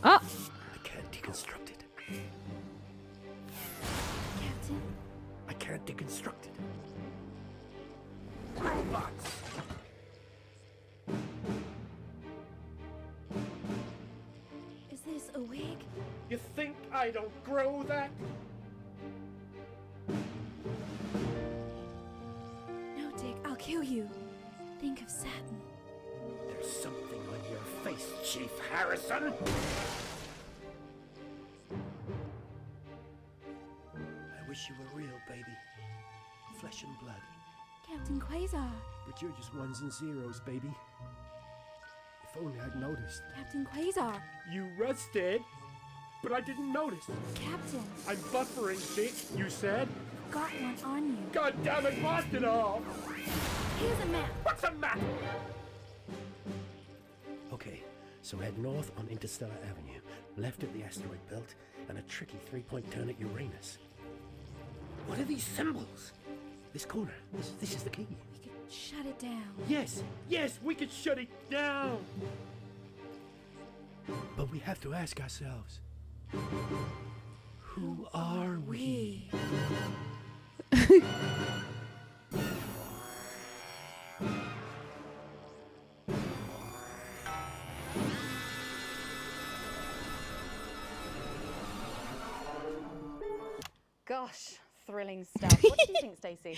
Oh! I can't deconstruct it. Captain? I can't deconstruct it. Robots! Is this a wig? You think I don't grow that? No, Dick, I'll kill you. Think of Saturn. There's something on your face, Chief Harrison! I wish you were real, baby. Flesh and blood. Captain Quasar. But you're just ones and zeros, baby. If only I'd noticed. Captain Quasar. You rusted, but I didn't notice. Captain. I'm buffering, bitch, you said. Got one on you. God damn it, blast it off! Here's a map. What's a map? Okay, so head north on Interstellar Avenue, left at the asteroid belt, and a tricky 3-point turn at Uranus. What are these symbols? This corner, this is the key. We could shut it down. Yes, we could shut it down. But we have to ask ourselves, who are we? Gosh, thrilling stuff. What do you think, Stacey?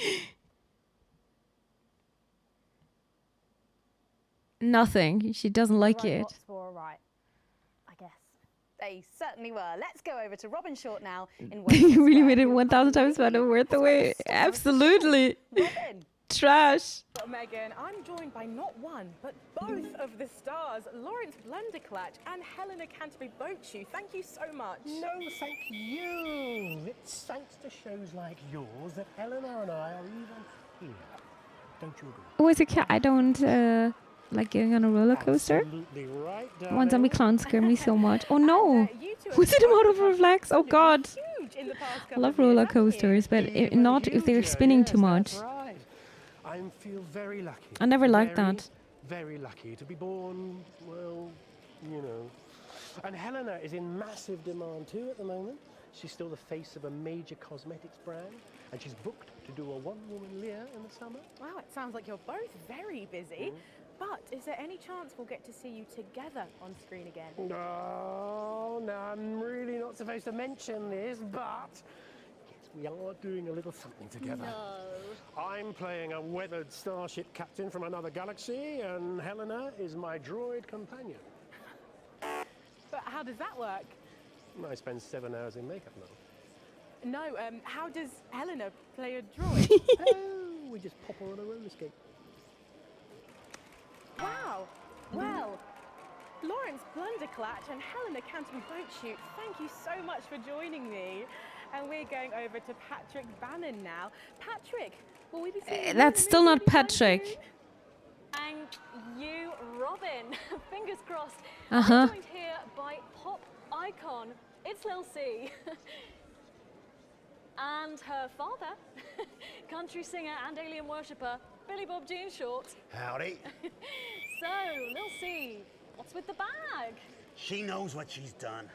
Nothing. She doesn't like it. Robots were all right, I guess. They certainly were. Let's go over to Robin Short now in You really made it 1,000 times better worth the wait. Absolutely. Robin. Trash. Megan, I'm joined by not one, but both of the stars, Lawrence Blunderclatch and Helena Canterbury-Bochu. Thank you so much. No, thank you. It's thanks to shows like yours that Eleanor and I are even here. Don't you agree? Oh, as a cat, I don't like going on a roller coaster. Absolutely right, darling. One zombie clown scared me so much. Oh no! Was it a motor reflex? Oh god! I love roller coasters, but not if they're spinning too much. That's right. I feel very lucky. I never liked that. Very lucky to be born, well, you know. And Helena is in massive demand too at the moment. She's still the face of a major cosmetics brand, and she's booked to do a one-woman Lear in the summer. Wow, it sounds like you're both very busy. But is there any chance we'll get to see you together on screen again? No, I'm really not supposed to mention this, but yes, we are doing a little something together. No. I'm playing a weathered starship captain from another galaxy, and Helena is my droid companion. But how does that work? I spend 7 hours in makeup now. No, how does Helena play a droid? Oh, we just pop her on a roller skate. Wow. Well, Lawrence Blunderclatch and Helena Canterbury-Bochu, thank you so much for joining me. And we're going over to Patrick Bannon now. Patrick, will we be seeing That's still not Patrick. Thank you, Robin. Fingers crossed. Uh-huh. I'm joined here by pop icon. It's Lil C. And her father, country singer and alien worshipper, Billy Bob Jean Short. Howdy. So, Lil C, what's with the bag? She knows what she's done.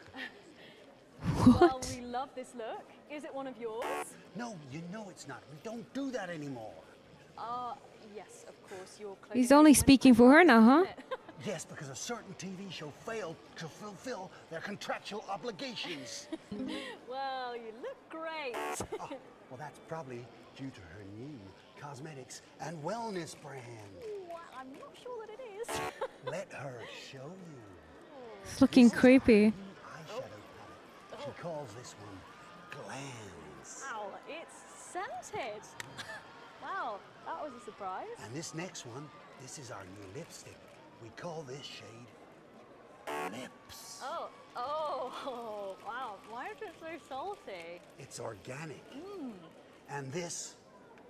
Well, we love this look. Is it one of yours? No, you know it's not. We don't do that anymore. Yes, of course, your clothing. He's only speaking for her now, huh? Yes, because a certain TV show failed to fulfill their contractual obligations. Well, you look great. Well, that's probably due to her new cosmetics and wellness brand. Well, I'm not sure that it is. Let her show you. It's looking creepy. Eyeshadow palette. She calls this one Glands. Wow, it's scented. Wow, that was a surprise. And this next one, this is our new lipstick. We call this shade Lips. Oh, wow. Why is it so salty? It's organic. And this,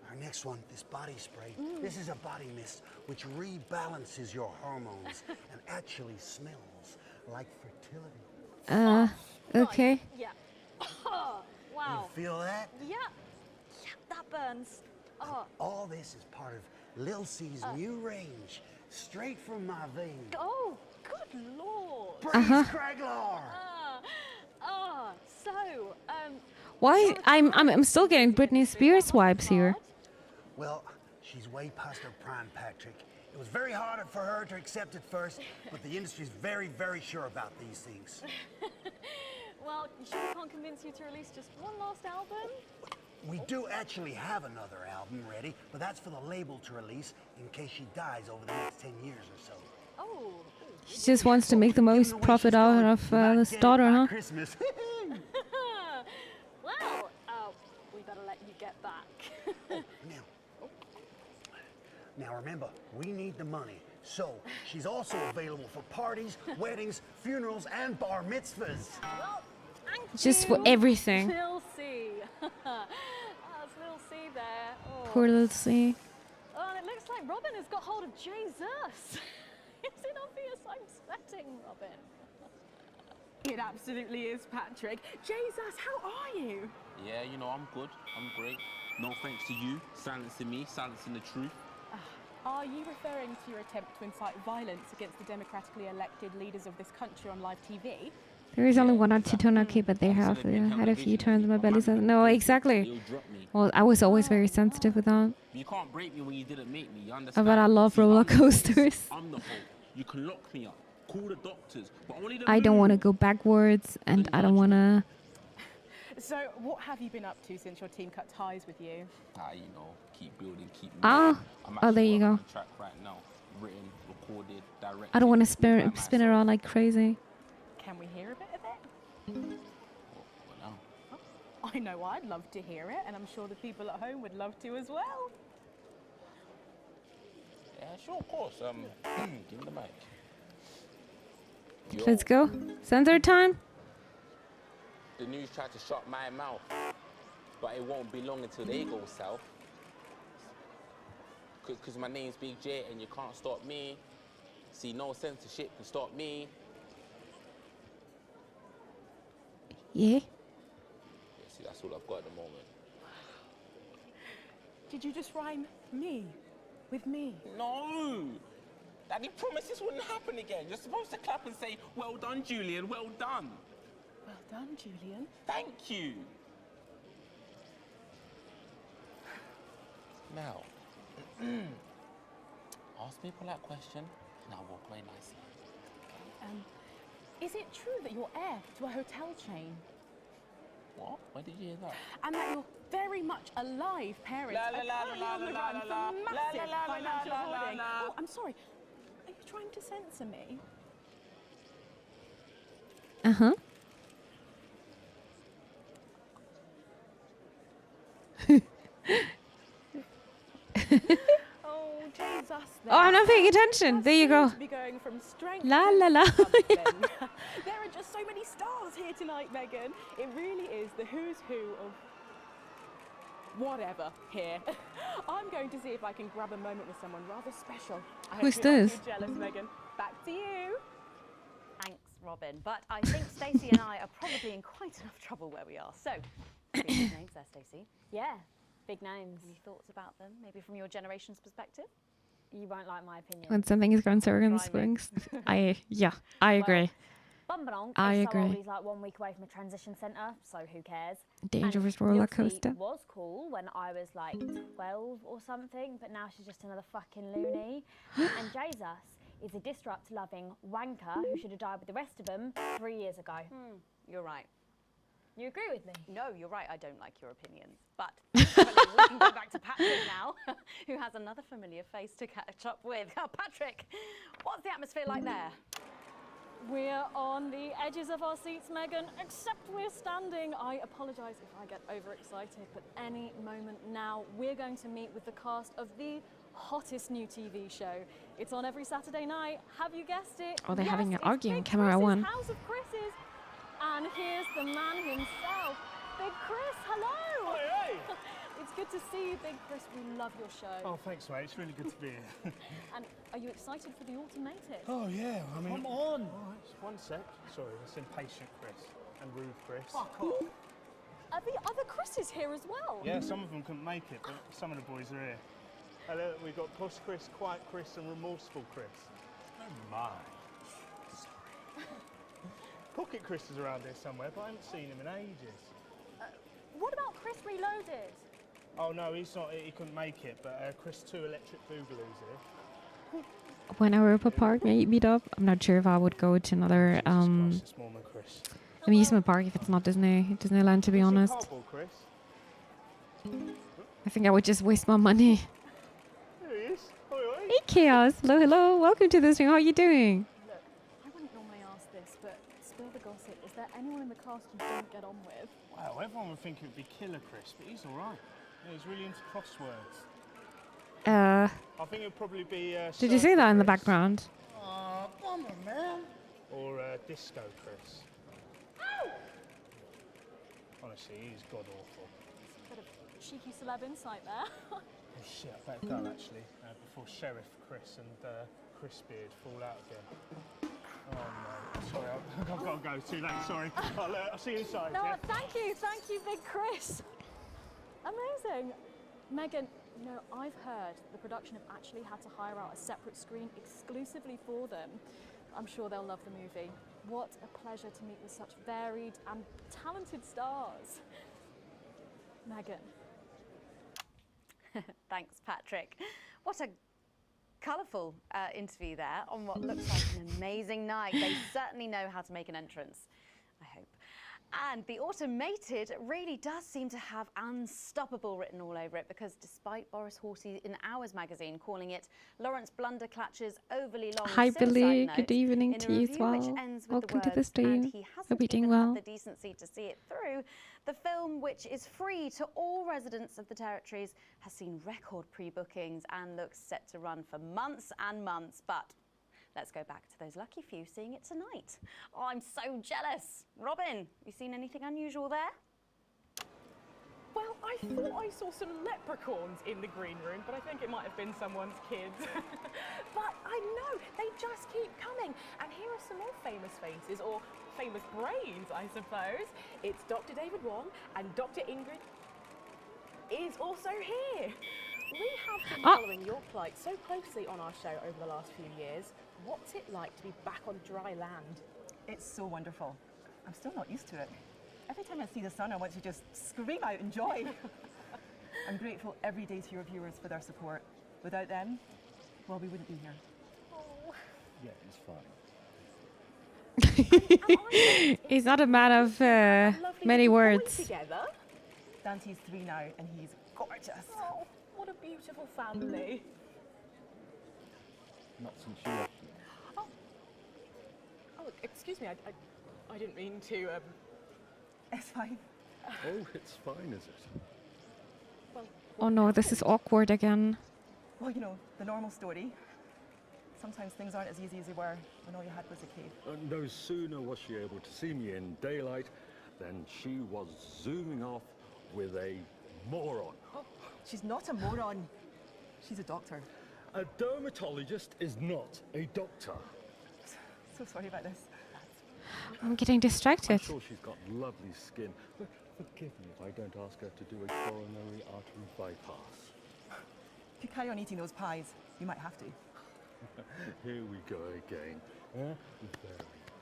our next one, this body spray, this is a body mist which rebalances your hormones and actually smells like fertility. Okay. Yeah. Wow. You feel that? Yeah. Yeah, that burns. Oh. All this is part of Lil C's new range, straight from my veins. Oh, good lord. Praise Craglar! So, Why? I'm still getting Britney Spears vibes here. Well, she's way past her prime, Patrick. It was very hard for her to accept at first, but the industry's very, very sure about these things. well, you sure we can't convince you to release just one last album? We do actually have another album ready, but that's for the label to release in case she dies over the next 10 years or so. Oh. She just wants to make the most profit out of this daughter, huh? Christmas. Well, we better let you get back. Now remember, we need the money. So, she's also available for parties, weddings, funerals, and bar mitzvahs. Well, thank Just you, for everything. Lil C. That's Lil C there. Oh. Poor little C. Oh, and it looks like Robin has got hold of Jesus. Is it obvious I'm sweating, Robin? It absolutely is, Patrick. Jesus, how are you? Yeah, you know, I'm good. I'm great. No thanks to you, silencing me, silencing the truth. Are you referring to your attempt to incite violence against the democratically elected leaders of this country on live TV? There is only one or two tone okay, but they have had a few turns. My belly says no, exactly. Well, I was always very sensitive with that. You can't break me when you didn't make me, you understand? But I love roller coasters. I'm the fault. You can lock me up, call the doctors, but only the I don't want to go backwards, and I don't want to. So, what have you been up to since your team cut ties with you? You know, keep building, keep moving. Ah, I'm there you actually go. on track right now. Written, recorded, directed. I don't want to spin around like crazy. Can we hear a bit of it? What now? I know I'd love to hear it, and I'm sure the people at home would love to as well. Yeah, sure, of course. Give me the mic. Yo, Let's go. Censor time. the news tried to shut my mouth, but it won't be long until they go south. Because my name's Big J and you can't stop me. See, no censorship can stop me. Yeah. See, that's all I've got at the moment. Did you just rhyme me with me? No! Daddy promised this wouldn't happen again. You're supposed to clap and say, well done, Julian, well done. Well done, Julian. Thank you. Now, ask me a polite question and I'll walk away nicely. Is it true that you're heir to a hotel chain? What? Where did you hear that? And that you're very much alive parents are currently on the run for massive financial hoarding. Oh, I'm sorry. Are you trying to censor me? Uh-huh. Oh, Jesus. Oh, I'm not paying attention. There you go. To be going from strength La to la la. something. There are just so many stars here tonight, Megan. It really is the who's who of whatever here. I'm going to see if I can grab a moment with someone rather special. I hope Who's you're not this? too jealous, Megan. Back to you. Thanks, Robin. But I think Stacey and I are probably in quite enough trouble where we are. So, big names there, Stacey. Yeah, big names. Any thoughts about them, maybe from your generation's perspective? You won't like my opinion. When something is concerned springs, I agree. Bumbanonk I is agree. so old, he's like 1 week away from a transition centre, so who cares? Dangerous And roller Lil C coaster. was cool when I was like 12 or something, but now she's just another fucking loony. And Jesus is a disrupt-loving wanker who should have died with the rest of them 3 years ago. You're right. You agree with me? No, you're right. I don't like your opinions. But we can go back to Patrick now, who has another familiar face to catch up with. Oh, Patrick, what's the atmosphere like there? We're on the edges of our seats, Megan, except we're standing. I apologise if I get overexcited, but any moment now, we're going to meet with the cast of the hottest new TV show. It's on every Saturday night. Have you guessed it? Oh, they're Yes, having an it's argument, Big camera Chris's one. House of Chris's. And here's the man himself, Big Chris. Hello. Hey, hey. It's good to see you, Big Chris. We love your show. Oh, thanks, mate. It's really good to be here. And are you excited for the automated? Oh, yeah. I mean... Come on. All right, just one sec. Sorry, that's impatient Chris and rude Chris. Fuck off. Are the other Chris's here as well? Yeah, some of them couldn't make it, but some of the boys are here. Hello, we've got Push Chris, Quiet Chris and Remorseful Chris. Oh, my. Sorry. Pocket Chris is around here somewhere, but I haven't seen him in ages. What about Chris Reloaded? Oh, no, he's not. He couldn't make it, but Chris 2 Electric Boogaloo's here. When Europa Park meet up, I'm not sure if I would go to another It's more than Chris. amusement park if it's not Disneyland, to be honest. Cardboard, Chris. I think I would just waste my money. There he is. Oi, oi. Hey, Chaos. Hello, hello. Welcome to the stream. How are you doing? Look, I wouldn't normally ask this, but spill the gossip. Is there anyone in the cast you don't get on with? Wow, everyone would think it would be Killer Chris, but he's all right. Yeah, he's really into crosswords. I think it'd probably be... Did you see that in the Chris. background? Bummer, man. Or Disco Chris. Honestly, he's god-awful. Bit of cheeky celeb insight there. Oh, shit, I better go, actually, before Sheriff Chris and Chris Beard fall out again. Oh, no. Sorry, I've got to go. Too late, sorry. I'll see you inside, No, yeah? thank you, Big Chris. Amazing. Megan, you know, I've heard the production have actually had to hire out a separate screen exclusively for them. I'm sure they'll love the movie. What a pleasure to meet with such varied and talented stars. Megan. Thanks, Patrick. What a colourful interview there on what looks like an amazing night. They certainly know how to make an entrance, I hope. And the automated really does seem to have unstoppable written all over it, because despite Boris Horsey in Hours magazine calling it Lawrence Blunderclatch's overly long Hi, suicide Billy. note, Good evening in a to you as review which well. ends with Welcome to the words, "And stream. he hasn't Hope you're doing even well. had the decency to see it through," the film, which is free to all residents of the territories, has seen record pre-bookings and looks set to run for months and months. But let's go back to those lucky few seeing it tonight. Oh, I'm so jealous. Robin, you seen anything unusual there? Well, I thought I saw some leprechauns in the green room, but I think it might have been someone's kids. But I know, they just keep coming. And here are some more famous faces, or famous brains, I suppose. It's Dr. David Wong, and Dr. Ingrid is also here. We have been following your plight so closely on our show over the last few years. What's it like to be back on dry land? It's so wonderful. I'm still not used to it. Every time I see the sun, I want to just scream out in joy. I'm grateful every day to your viewers for their support. Without them, well, we wouldn't be here. Yeah, it's fine. He's not a man of many words. Together. Dante's 3 now, and he's gorgeous. Oh, what a beautiful family. Not since you left. Oh, excuse me, I didn't mean to, It's fine. Oh, it's fine, is it? Well, Oh no, this is awkward again. Well, you know, the normal story. Sometimes things aren't as easy as they were when all you had was a cave. No sooner was she able to see me in daylight than she was zooming off with a moron. Oh, she's not a moron. She's a doctor. A dermatologist is not a doctor. So sorry about this. I'm getting distracted. I'm sure she's got lovely skin, but forgive me if I don't ask her to do a coronary artery bypass. If you carry on eating those pies, you might have to. Here we go again. Very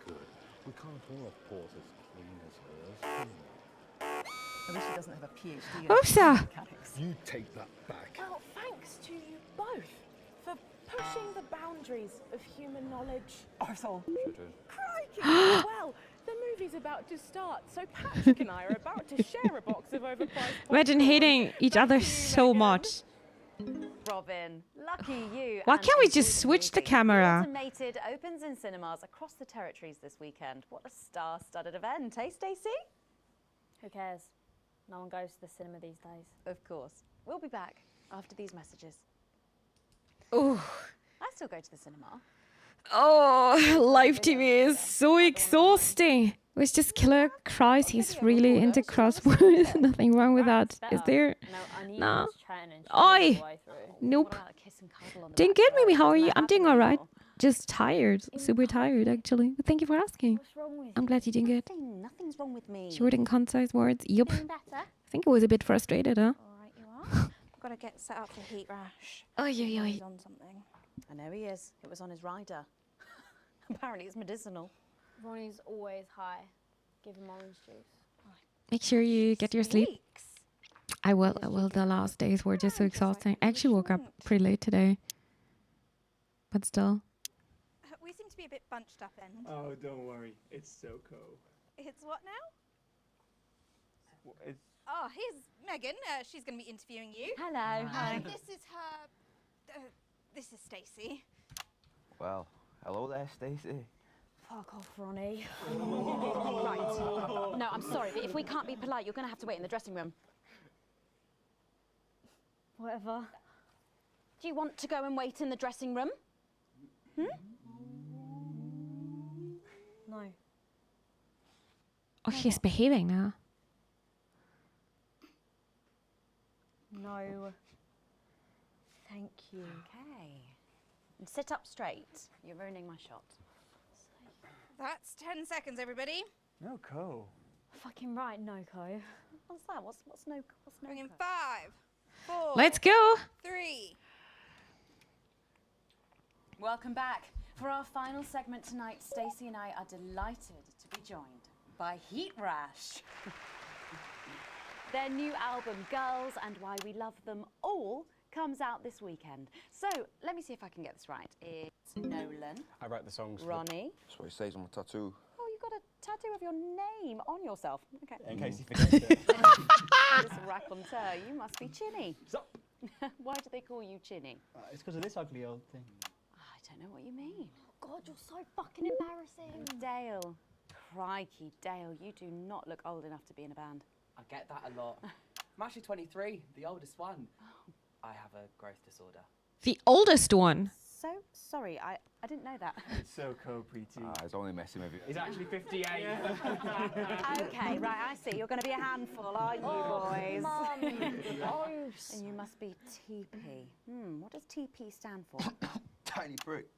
good. We can't all have pores as clean as hers, can we? I wish she doesn't have a PhD in Oopsa! mechanics. You take that back. well, thanks to you both for pushing the boundaries of human knowledge. Arsehole. Crikey! Well, the movie's about to start, so Patrick and I are about to share a box of overpriced Imagine hating each other so much. Robin, lucky you. Why and can't we enjoy just the switch the movie. camera? Automated opens in cinemas across the territories this weekend. What a star-studded event, eh, Stacey? Who cares? No one goes to the cinema these days. Of course. We'll be back after these messages. Ooh. I still go to the cinema. Oh, live TV is so exhausting. It was just Killer Cries. He's really into crosswords. Nothing wrong with that. Is there? No. Oi! Nope. Didn't get me. How are you? I'm doing all right. Just tired. Super tired, actually. But thank you for asking. I'm glad you did good. Nothing's wrong with me. Short and concise words. Yup. I think I was a bit frustrated, huh? Alright, you are. I've got to get set up for heat rash. Oi, oi, oi. He's on something. I know he is. It was on his rider. Apparently it's medicinal. Ronnie's always high. Give him orange juice. Make sure you get your sleep. I will. The last days were just so exhausting. I actually woke up pretty late today. But still. We seem to be a bit bunched up end. Oh, don't worry. It's Soko. It's what now? It's Oh, here's Megan. She's going to be interviewing you. Hello. Hi. This is her... this is Stacey. Well, hello there, Stacey. Fuck off, Ronnie. Right. No, I'm sorry, but if we can't be polite, you're going to have to wait in the dressing room. Whatever. Do you want to go and wait in the dressing room? Hmm? No. Oh, she's behaving now. No. Thank you. Okay. And sit up straight. You're ruining my shot. That's 10 seconds, everybody. no co. Fucking right, Noko. What's that? What's no? Going in 5, 4. Let's go. 3. Welcome back. For our final segment tonight, Stacey and I are delighted to be joined by Heat Rash. Their new album, Girls and Why We Love Them All, comes out this weekend. So, let me see if I can get this right. It's Nolan, I write the songs. Ronnie. That's what it says on my tattoo. Oh, you've got a tattoo of your name on yourself. Okay. In case you forget it. This raconteur, you must be Chinny. Why do they call you Chinny? It's because of this ugly old thing. I don't know what you mean. God, you're so fucking embarrassing. Dale. Crikey, Dale, you do not look old enough to be in a band. I get that a lot. I'm actually 23, the oldest one. I have a growth disorder. The oldest one. So sorry, I didn't know that. It's Soko, Preeti. He's only messing with you. He's actually 58. Okay, right, I see. You're going to be a handful, aren't you, boys? Mum. And you must be TP. What does TP stand for? Tiny prick.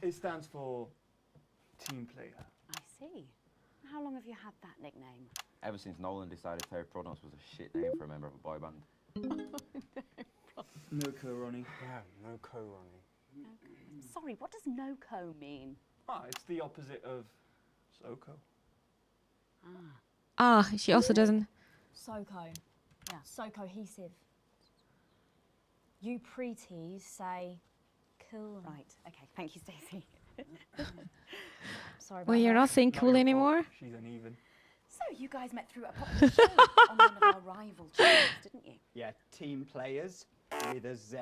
It stands for team player. I see. How long have you had that nickname? Ever since Nolan decided Terry Prodance was a shit name for a member of a boy band. No co, Ronnie. Yeah, no co, Ronnie. Sorry, what does no-co mean? It's the opposite of Soko. Ah, she also doesn't. Soko. Yeah. So cohesive. You preties say cool. Right, okay, thank you, Stacey. Sorry about Well, you're that. not saying cool anymore? She's uneven. So you guys met through a popular show on one of our rival channels, didn't you? Yeah, team players with a Z.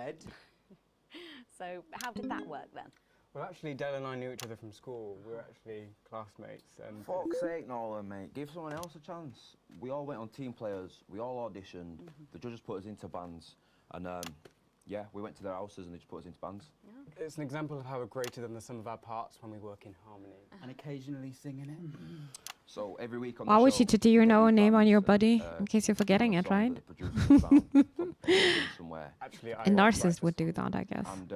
So how did that work then? Well, actually, Dale and I knew each other from school. We were actually classmates. And Fuck's sake, Nolan, mate. Give someone else a chance. We all went on team players. We all auditioned. The judges put us into bands. And, yeah, we went to their houses and they just put us into bands. it's an example of how we're greater than the sum of our parts when we work in harmony. And occasionally singing it. So every week on Why the would show, you tattoo your name on your body in case you're forgetting it, right? the producers found from somewhere. Actually, A narcissist would do that, I guess. And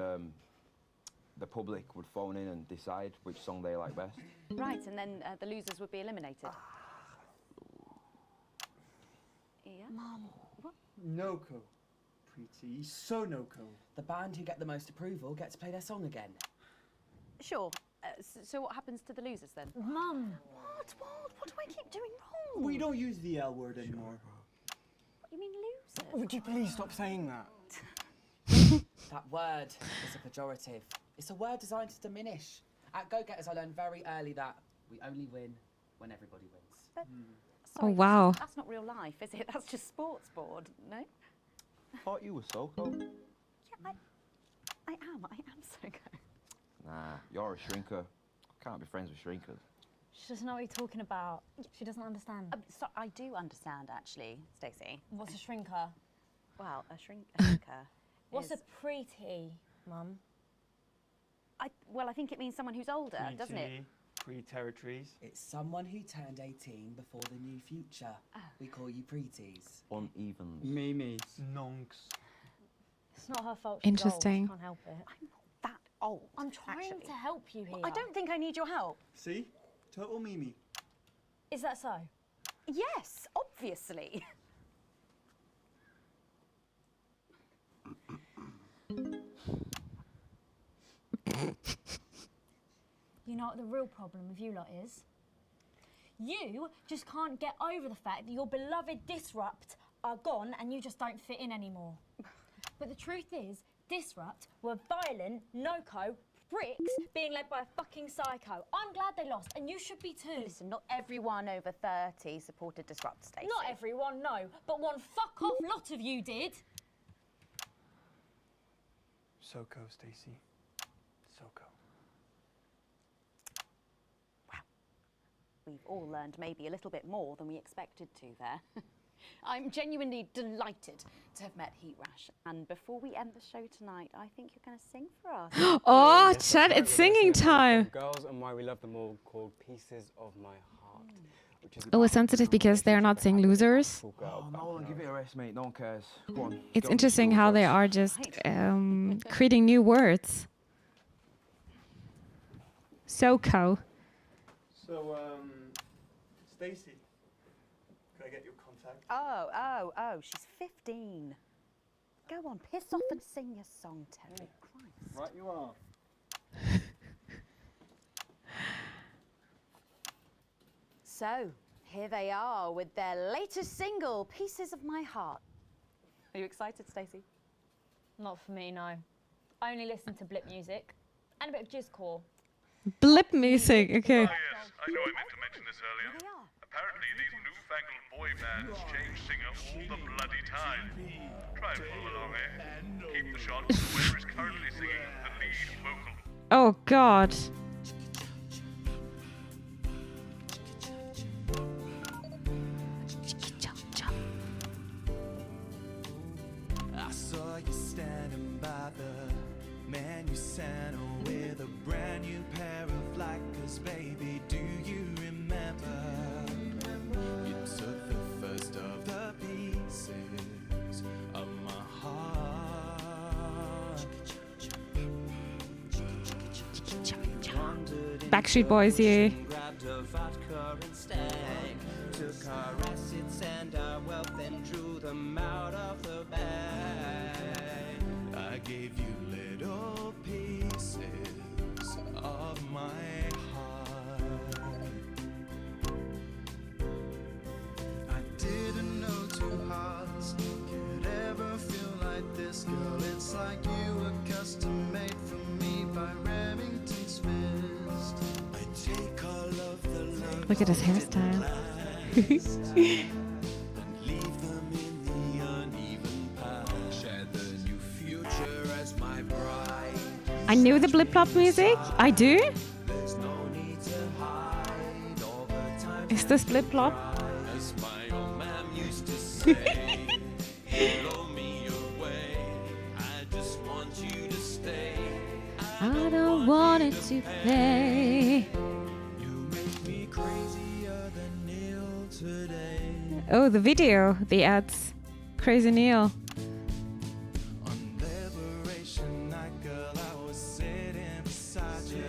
the public would phone in and decide which song they like best. Right, and then the losers would be eliminated. Yeah. Mum. What? No-co. Pretty. So no-co. The band who get the most approval get to play their song again. Sure. So what happens to the losers then? Mum. What do I keep doing wrong? We don't use the L word anymore. What, you mean losers? Would you please stop saying that? That word is a pejorative. It's a word designed to diminish. At Go-Getters, I learned very early that we only win when everybody wins. But, Oh, wow. That's not real life, is it? That's just sports board, no? Thought you were Soko. Yeah, I am Soko. Nah, you're a shrinker. Can't be friends with shrinkers. She doesn't know what you're talking about. She doesn't understand. So I do understand, actually, Stacey. What's a shrinker? Well, a shrinker. What's is... a pretty, Mum? Well, I think it means someone who's older, doesn't it? Pre-territories. It's someone who turned 18 before the new future. We call you preties. Unevens. Mimis. Nonks. It's not her fault. Interesting. She can't help it. I'm not that old. I'm trying to help you here. I don't think I need your help. See? Total Mimi. Is that so? Yes, obviously. You know what the real problem with you lot is? You just can't get over the fact that your beloved Disrupt are gone and you just don't fit in anymore. But the truth is, Disrupt were violent, no-co pricks being led by a fucking psycho. I'm glad they lost, and you should be too. Listen, not everyone over 30 supported Disrupt, Stacey. Not everyone, no, but one fuck-off lot of you did. SoCo, Stacey. SoCo. We've all learned maybe a little bit more than we expected to there. I'm genuinely delighted to have met Heat Rash. And before we end the show tonight, I think you're going to sing for us. Oh, Yes, Chad, that's it's right, we're singing gonna sing a song time. called Girls and Why We Love Them All, called Pieces of My Heart. Which is Oh, about it's sensitive because they're not saying losers. cool girl Oh, back Nolan, in give it a rest, mate. No one cares. Go on. It's go. interesting Go, how they guys. are just creating new words. SoCo. So, Stacey, can I get your contact? Oh, she's 15. Go on, piss off and sing your song, Terry. Christ. Right you are. So, here they are with their latest single, Pieces of My Heart. Are you excited, Stacey? Not for me, no. I only listen to blip music and a bit of jizzcore. Blip music, okay. Oh yes, I know I meant to mention this earlier. Apparently these newfangled boy bands change singer all the bloody time. Try and follow along, eh? Keep the shot, whoever is currently singing the lead vocal. Oh, God. I saw you standing by the man you sent with a brand new pair of Lakers, baby. Do you remember? You took the first of the pieces of my heart. Backstreet Boys, yeah. Grabbed a vodka and stank. Took our assets and our wealth and drew them out of the bag. I gave you little pieces of my heart. I didn't know two hearts could ever feel like this, girl. It's like you were custom made for me by Remington's fist. I take all of the love. Look at his hairstyle. I knew the blip plop music. I do. Is this blip plop? As my old man used to say, blow me away. I just want you to stay. I don't want it to play. You make me crazier than Neil today. Oh, the video, the ads. Crazy Neil. On Liberation Night, girl, I was sitting beside you.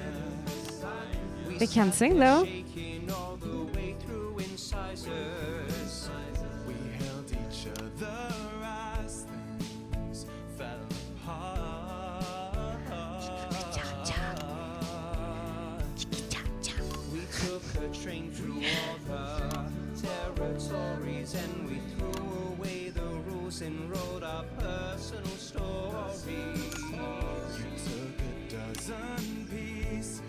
They can't sing though. Shaking all the way through incisors. We held each other as things fell apart. We took a train through all the territories and we threw away the rules and wrote our personal stories. You took a dozen pieces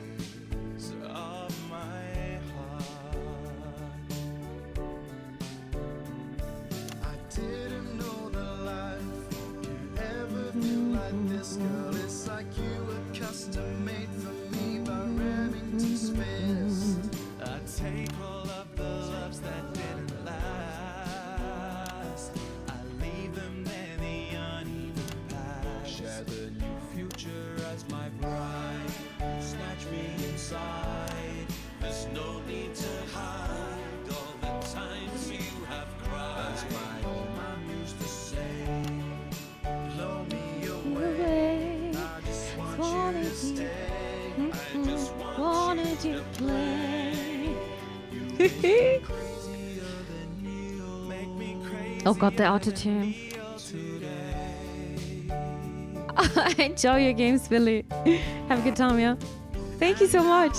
of my heart. I didn't know that life could ever feel like this, girl. It's like you were custom made for me by Remington's fist. I take all of the loves that didn't last. I leave them there, the uneven past. Share the new future as my bride. to play. Oh god, the autotune. Enjoy your games, Billy. Have a good time, yeah? Thank you so much.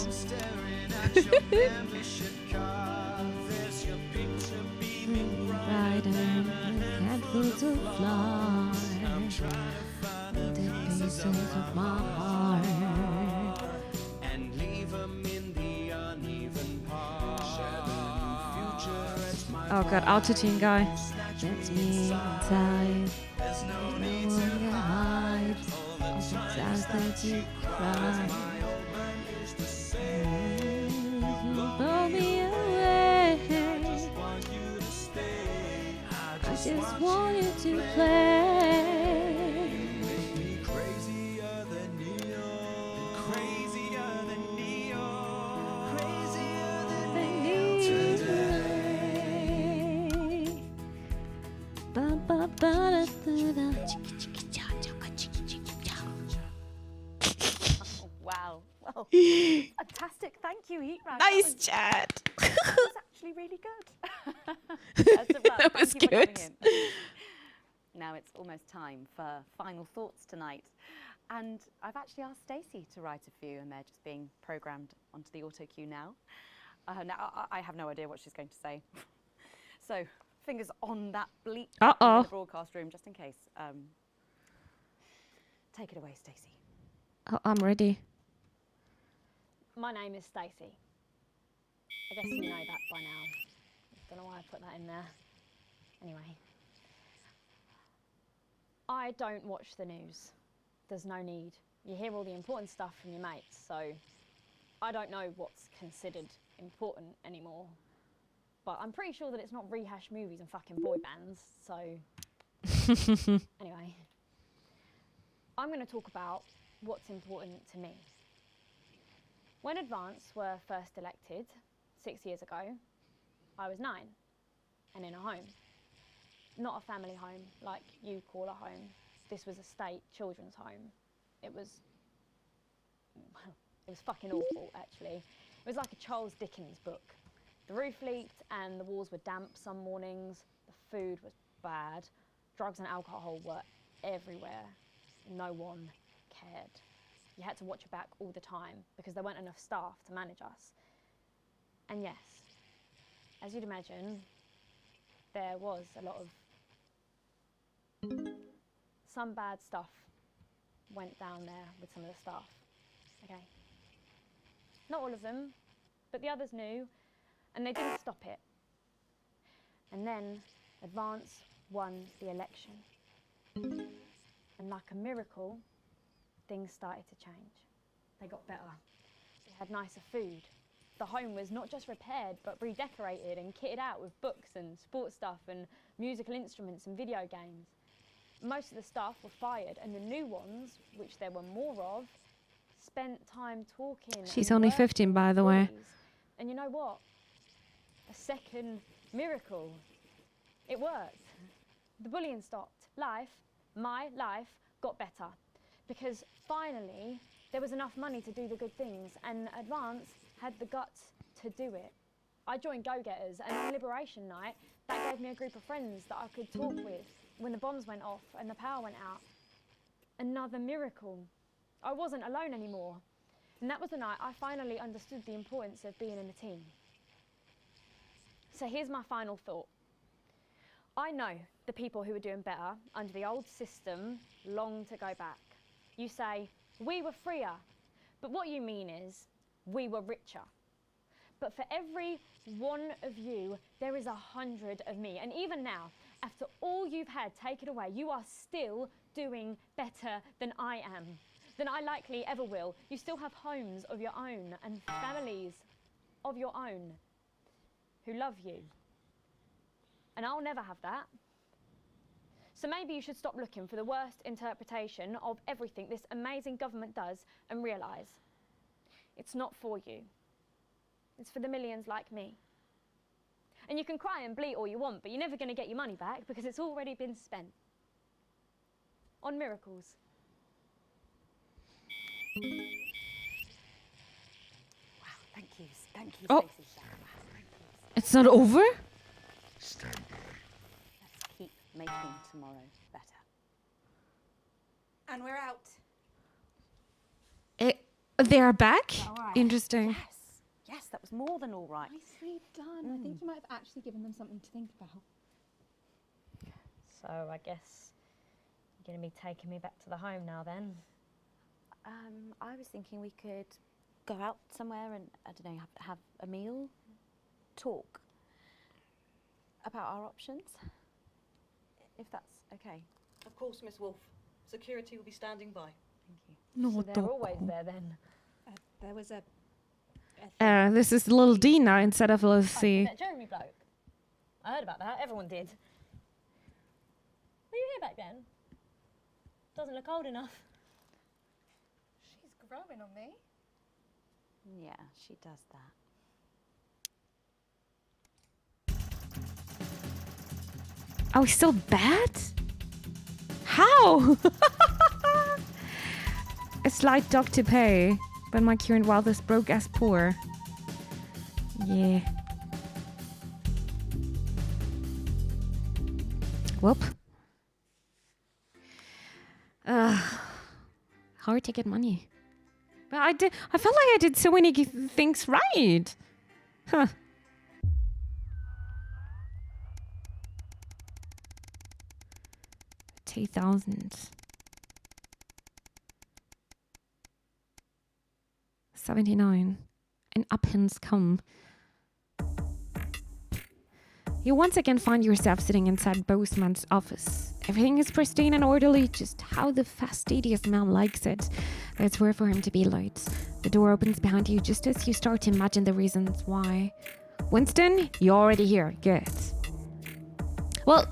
Riding handfuls of fly, the pieces of my heart. Oh god, autotune guy. That's me inside. There's no one to hide. All the times that you cry. Blow me away. I just want you to play. Wow. Well, fantastic. Thank you, Heat Rash. Nice chat. That was actually really good. That's a wrap. That was Thank you for good. coming in. Now it's almost time for final thoughts tonight. And I've actually asked Stacey to write a few, and they're just being programmed onto the auto cue now. Now, I have no idea what she's going to say. So, fingers on that bleep in the broadcast room, just in case. Take it away, Stacey. Oh, I'm ready. My name is Stacey. I guess you know that by now. Don't know why I put that in there. Anyway. I don't watch the news. There's no need. You hear all the important stuff from your mates, so I don't know what's considered important anymore. But I'm pretty sure that it's not rehash movies and fucking boy bands, so... Anyway. I'm going to talk about what's important to me. When Advance were first elected, 6 years ago, I was 9 and in a home. Not a family home like you call a home. This was a state children's home. It was fucking awful, actually. It was like a Charles Dickens book. The roof leaked and the walls were damp some mornings. The food was bad. Drugs and alcohol were everywhere. No one cared. You had to watch your back all the time because there weren't enough staff to manage us. And yes, as you'd imagine, there was a lot of... Some bad stuff went down there with some of the staff, okay? Not all of them, but the others knew, and they didn't stop it. And then Advance won the election. And like a miracle, things started to change. They got better. We had nicer food. The home was not just repaired, but redecorated and kitted out with books and sports stuff and musical instruments and video games. Most of the staff were fired, and the new ones, which there were more of, spent time talking. She's and only working 15, with by the way. bullies. And you know what? A second miracle. It worked. The bullying stopped. My life, got better. Because finally, there was enough money to do the good things, and Advance had the guts to do it. I joined Go-Getters, and on Liberation Night, that gave me a group of friends that I could talk with when the bombs went off and the power went out. Another miracle. I wasn't alone anymore. And that was the night I finally understood the importance of being in a team. So here's my final thought. I know the people who were doing better under the old system long to go back. You say, we were freer, but what you mean is, we were richer. But for every one of you, there is 100 of me. And even now, after all you've had taken away, you are still doing better than I am, than I likely ever will. You still have homes of your own and families of your own who love you. And I'll never have that. So maybe you should stop looking for the worst interpretation of everything this amazing government does and realise it's not for you. It's for the millions like me. And you can cry and bleat all you want, but you're never going to get your money back because it's already been spent on miracles. Wow, Please, thank you, Oh. Stacey. It's not over? Let's keep making tomorrow better. And we're out. They are back? All right. Interesting. Yes, that was more than all right. Nicely done. I think you might have actually given them something to think about. So I guess you're going to be taking me back to the home now then? I was thinking we could go out somewhere and, I don't know, have a meal, talk about our options, if that's okay. Of course, Miss Wolf. Security will be standing by. Thank you. No, So they're always there then? There was a This is little D now instead of little C. That Jeremy bloke. I heard about that. Everyone did. Were you here back then? Doesn't look old enough. She's growing on me. Yeah, she does that. Are we still bad? How? A slight dock to pay, but my current wealth is broke as poor. Yeah. Whoop. Hard to get money. But I felt like I did so many things right. Huh. $2,000. 79. And up hints come. You once again find yourself sitting inside Boseman's office. Everything is pristine and orderly, just how the fastidious man likes it. There's where for him to be late. The door opens behind you just as you start to imagine the reasons why. Winston, you're already here. Good. Well,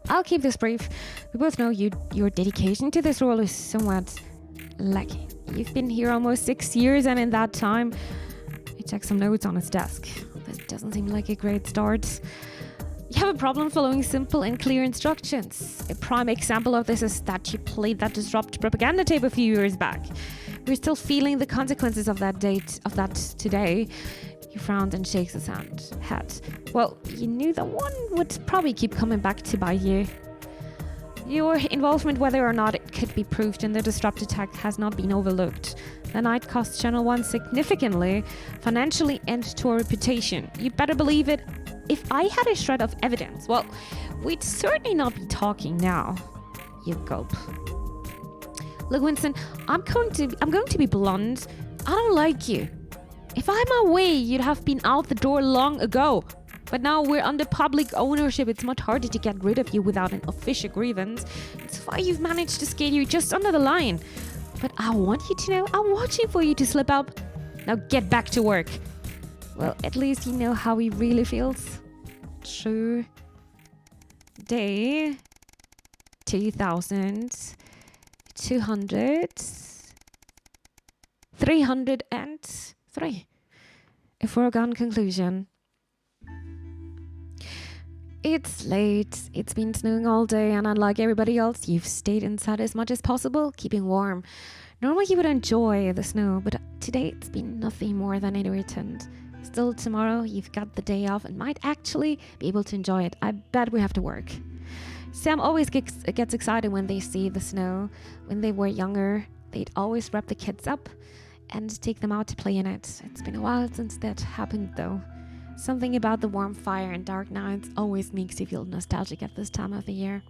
I'll keep this brief. We both know your dedication to this role is somewhat lacking. You've been here almost 6 years, and in that time, you checked some notes on his desk. This doesn't seem like a great start. You have a problem following simple and clear instructions. A prime example of this is that you played that disrupt propaganda tape a few years back. We're still feeling the consequences of that today. He frowns and shakes his head. Well, you knew that one would probably keep coming back to bite you. Your involvement, whether or not it could be proved in the disrupt attack, has not been overlooked. The night cost Channel 1 significantly, financially and to our reputation. You better believe it. If I had a shred of evidence, well, we'd certainly not be talking now. You gulp. Look, Winston, I'm going to be blunt. I don't like you. If I had my way, you'd have been out the door long ago. But now we're under public ownership. It's much harder to get rid of you without an official grievance. It's why you've managed to skate you just under the line. But I want you to know, I'm watching for you to slip up. Now get back to work. Well, at least you know how he really feels. True. Day 2,200 303. A foregone conclusion. It's late. It's been snowing all day, and unlike everybody else, you've stayed inside as much as possible, keeping warm. Normally you would enjoy the snow, but today it's been nothing more than an irritant. Still, tomorrow you've got the day off and might actually be able to enjoy it. I bet we have to work. Sam always gets excited when they see the snow. When they were younger, they'd always wrap the kids up and take them out to play in it. It's been a while since that happened, though. Something about the warm fire and dark nights always makes you feel nostalgic at this time of the year.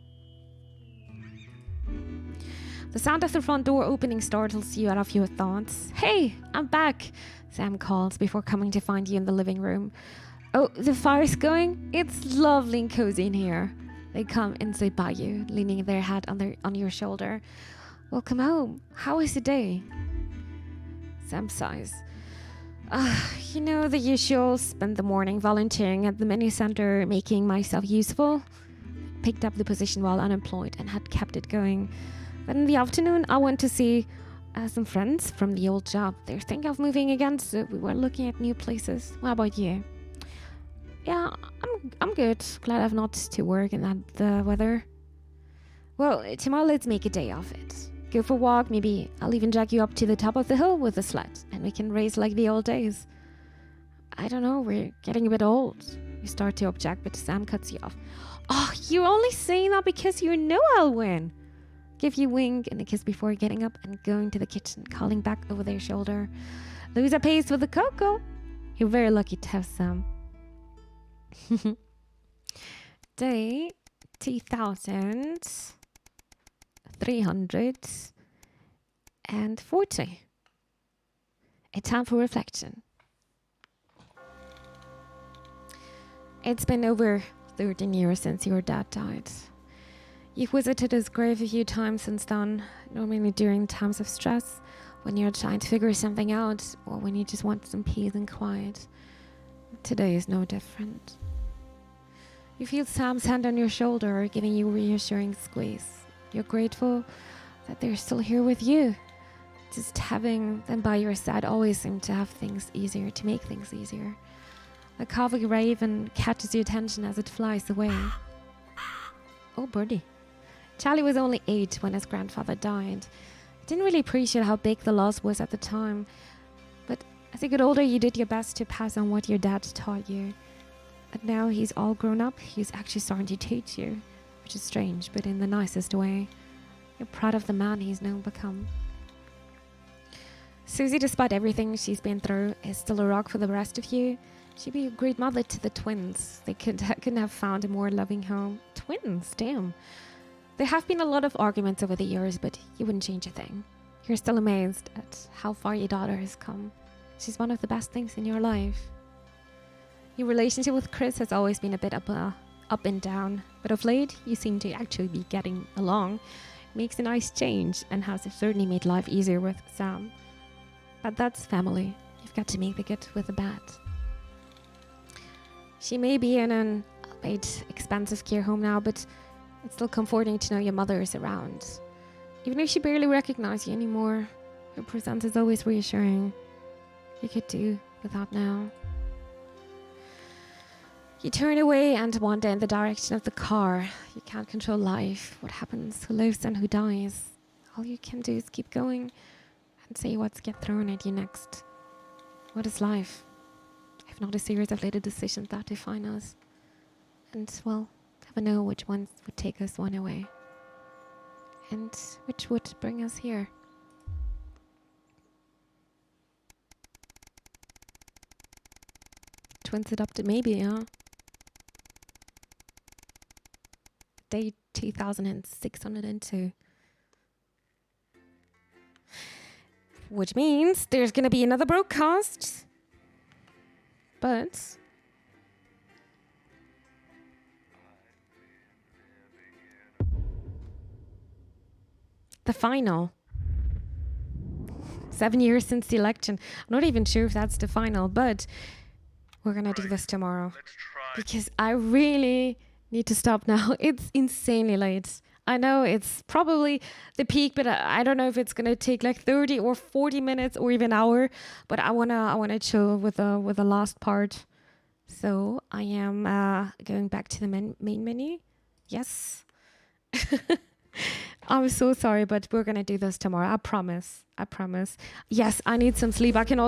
The sound of the front door opening startles you out of your thoughts. Hey, I'm back, Sam calls before coming to find you in the living room. Oh, the fire's going? It's lovely and cozy in here. They come and sit by you, leaning their head on your shoulder. Welcome home. How is the day? Sam sighs. You know, the usual. Spent the morning volunteering at the mini center, making myself useful. Picked up the position while unemployed and had kept it going. But in the afternoon, I went to see some friends from the old job. They're thinking of moving again, so we were looking at new places. What about you? Yeah, I'm good. Glad I've not to work in that weather. Well, tomorrow let's make a day of it. Go for a walk, maybe I'll even drag you up to the top of the hill with a sled, and we can race like the old days. I don't know, we're getting a bit old. You start to object, but Sam cuts you off. Oh, you're only saying that because you know I'll win. Give you a wink and a kiss before getting up and going to the kitchen, calling back over their shoulder. Louisa pays for the cocoa. You're very lucky to have Sam. Day 2340. A time for reflection. It's been over 13 years since your dad died. You've visited his grave a few times since then, normally during times of stress, when you're trying to figure something out or when you just want some peace and quiet. Today is no different. You feel Sam's hand on your shoulder, giving you a reassuring squeeze. You're grateful that they're still here with you. Just having them by your side always seemed to have things easier, to make things easier. A carving raven catches your attention as it flies away. Oh, birdie. Charlie was only 8 when his grandfather died. I didn't really appreciate how big the loss was at the time, but as you got older, you did your best to pass on what your dad taught you. And now he's all grown up, he's actually starting to teach you, which is strange, but in the nicest way. You're proud of the man he's now become. Susie, despite everything she's been through, is still a rock for the rest of you. She'd be a great mother to the twins. They couldn't have found a more loving home. Twins, damn. There have been a lot of arguments over the years, but you wouldn't change a thing. You're still amazed at how far your daughter has come. She's one of the best things in your life. Your relationship with Chris has always been a bit up and down, but of late, you seem to actually be getting along. It makes a nice change and has certainly made life easier with Sam. But that's family. You've got to make the good with the bad. She may be in an albeit expensive care home now, but it's still comforting to know your mother is around. Even if she barely recognizes you anymore, her presence is always reassuring. You could do without now. You turn away and wander in the direction of the car. You can't control life, what happens, who lives and who dies. All you can do is keep going and say what's get thrown at you next. What is life? If not a series of little decisions that define us. And, well, never know which ones would take us one away. And which would bring us here. Twins adopted, maybe, huh? Day 2602. Which means there's going to be another broadcast. But the final. 7 years since the election. I'm not even sure if that's the final, but we're going to do this tomorrow. Because I really need to stop now. It's insanely late. I know it's probably the peak, but I don't know if it's gonna take like 30 or 40 minutes or even an hour. But I wanna chill with the last part. So I am going back to the main menu. Yes. I'm so sorry, but we're gonna do this tomorrow. I promise. Yes, I need some sleep. I can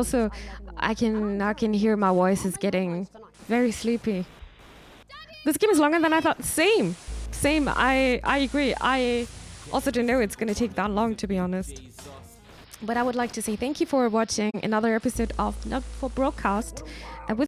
hear my voice is getting very sleepy. This game is longer than I thought. Same. I agree. I also don't know it's going to take that long, to be honest. But I would like to say thank you for watching another episode of Not For Broadcast.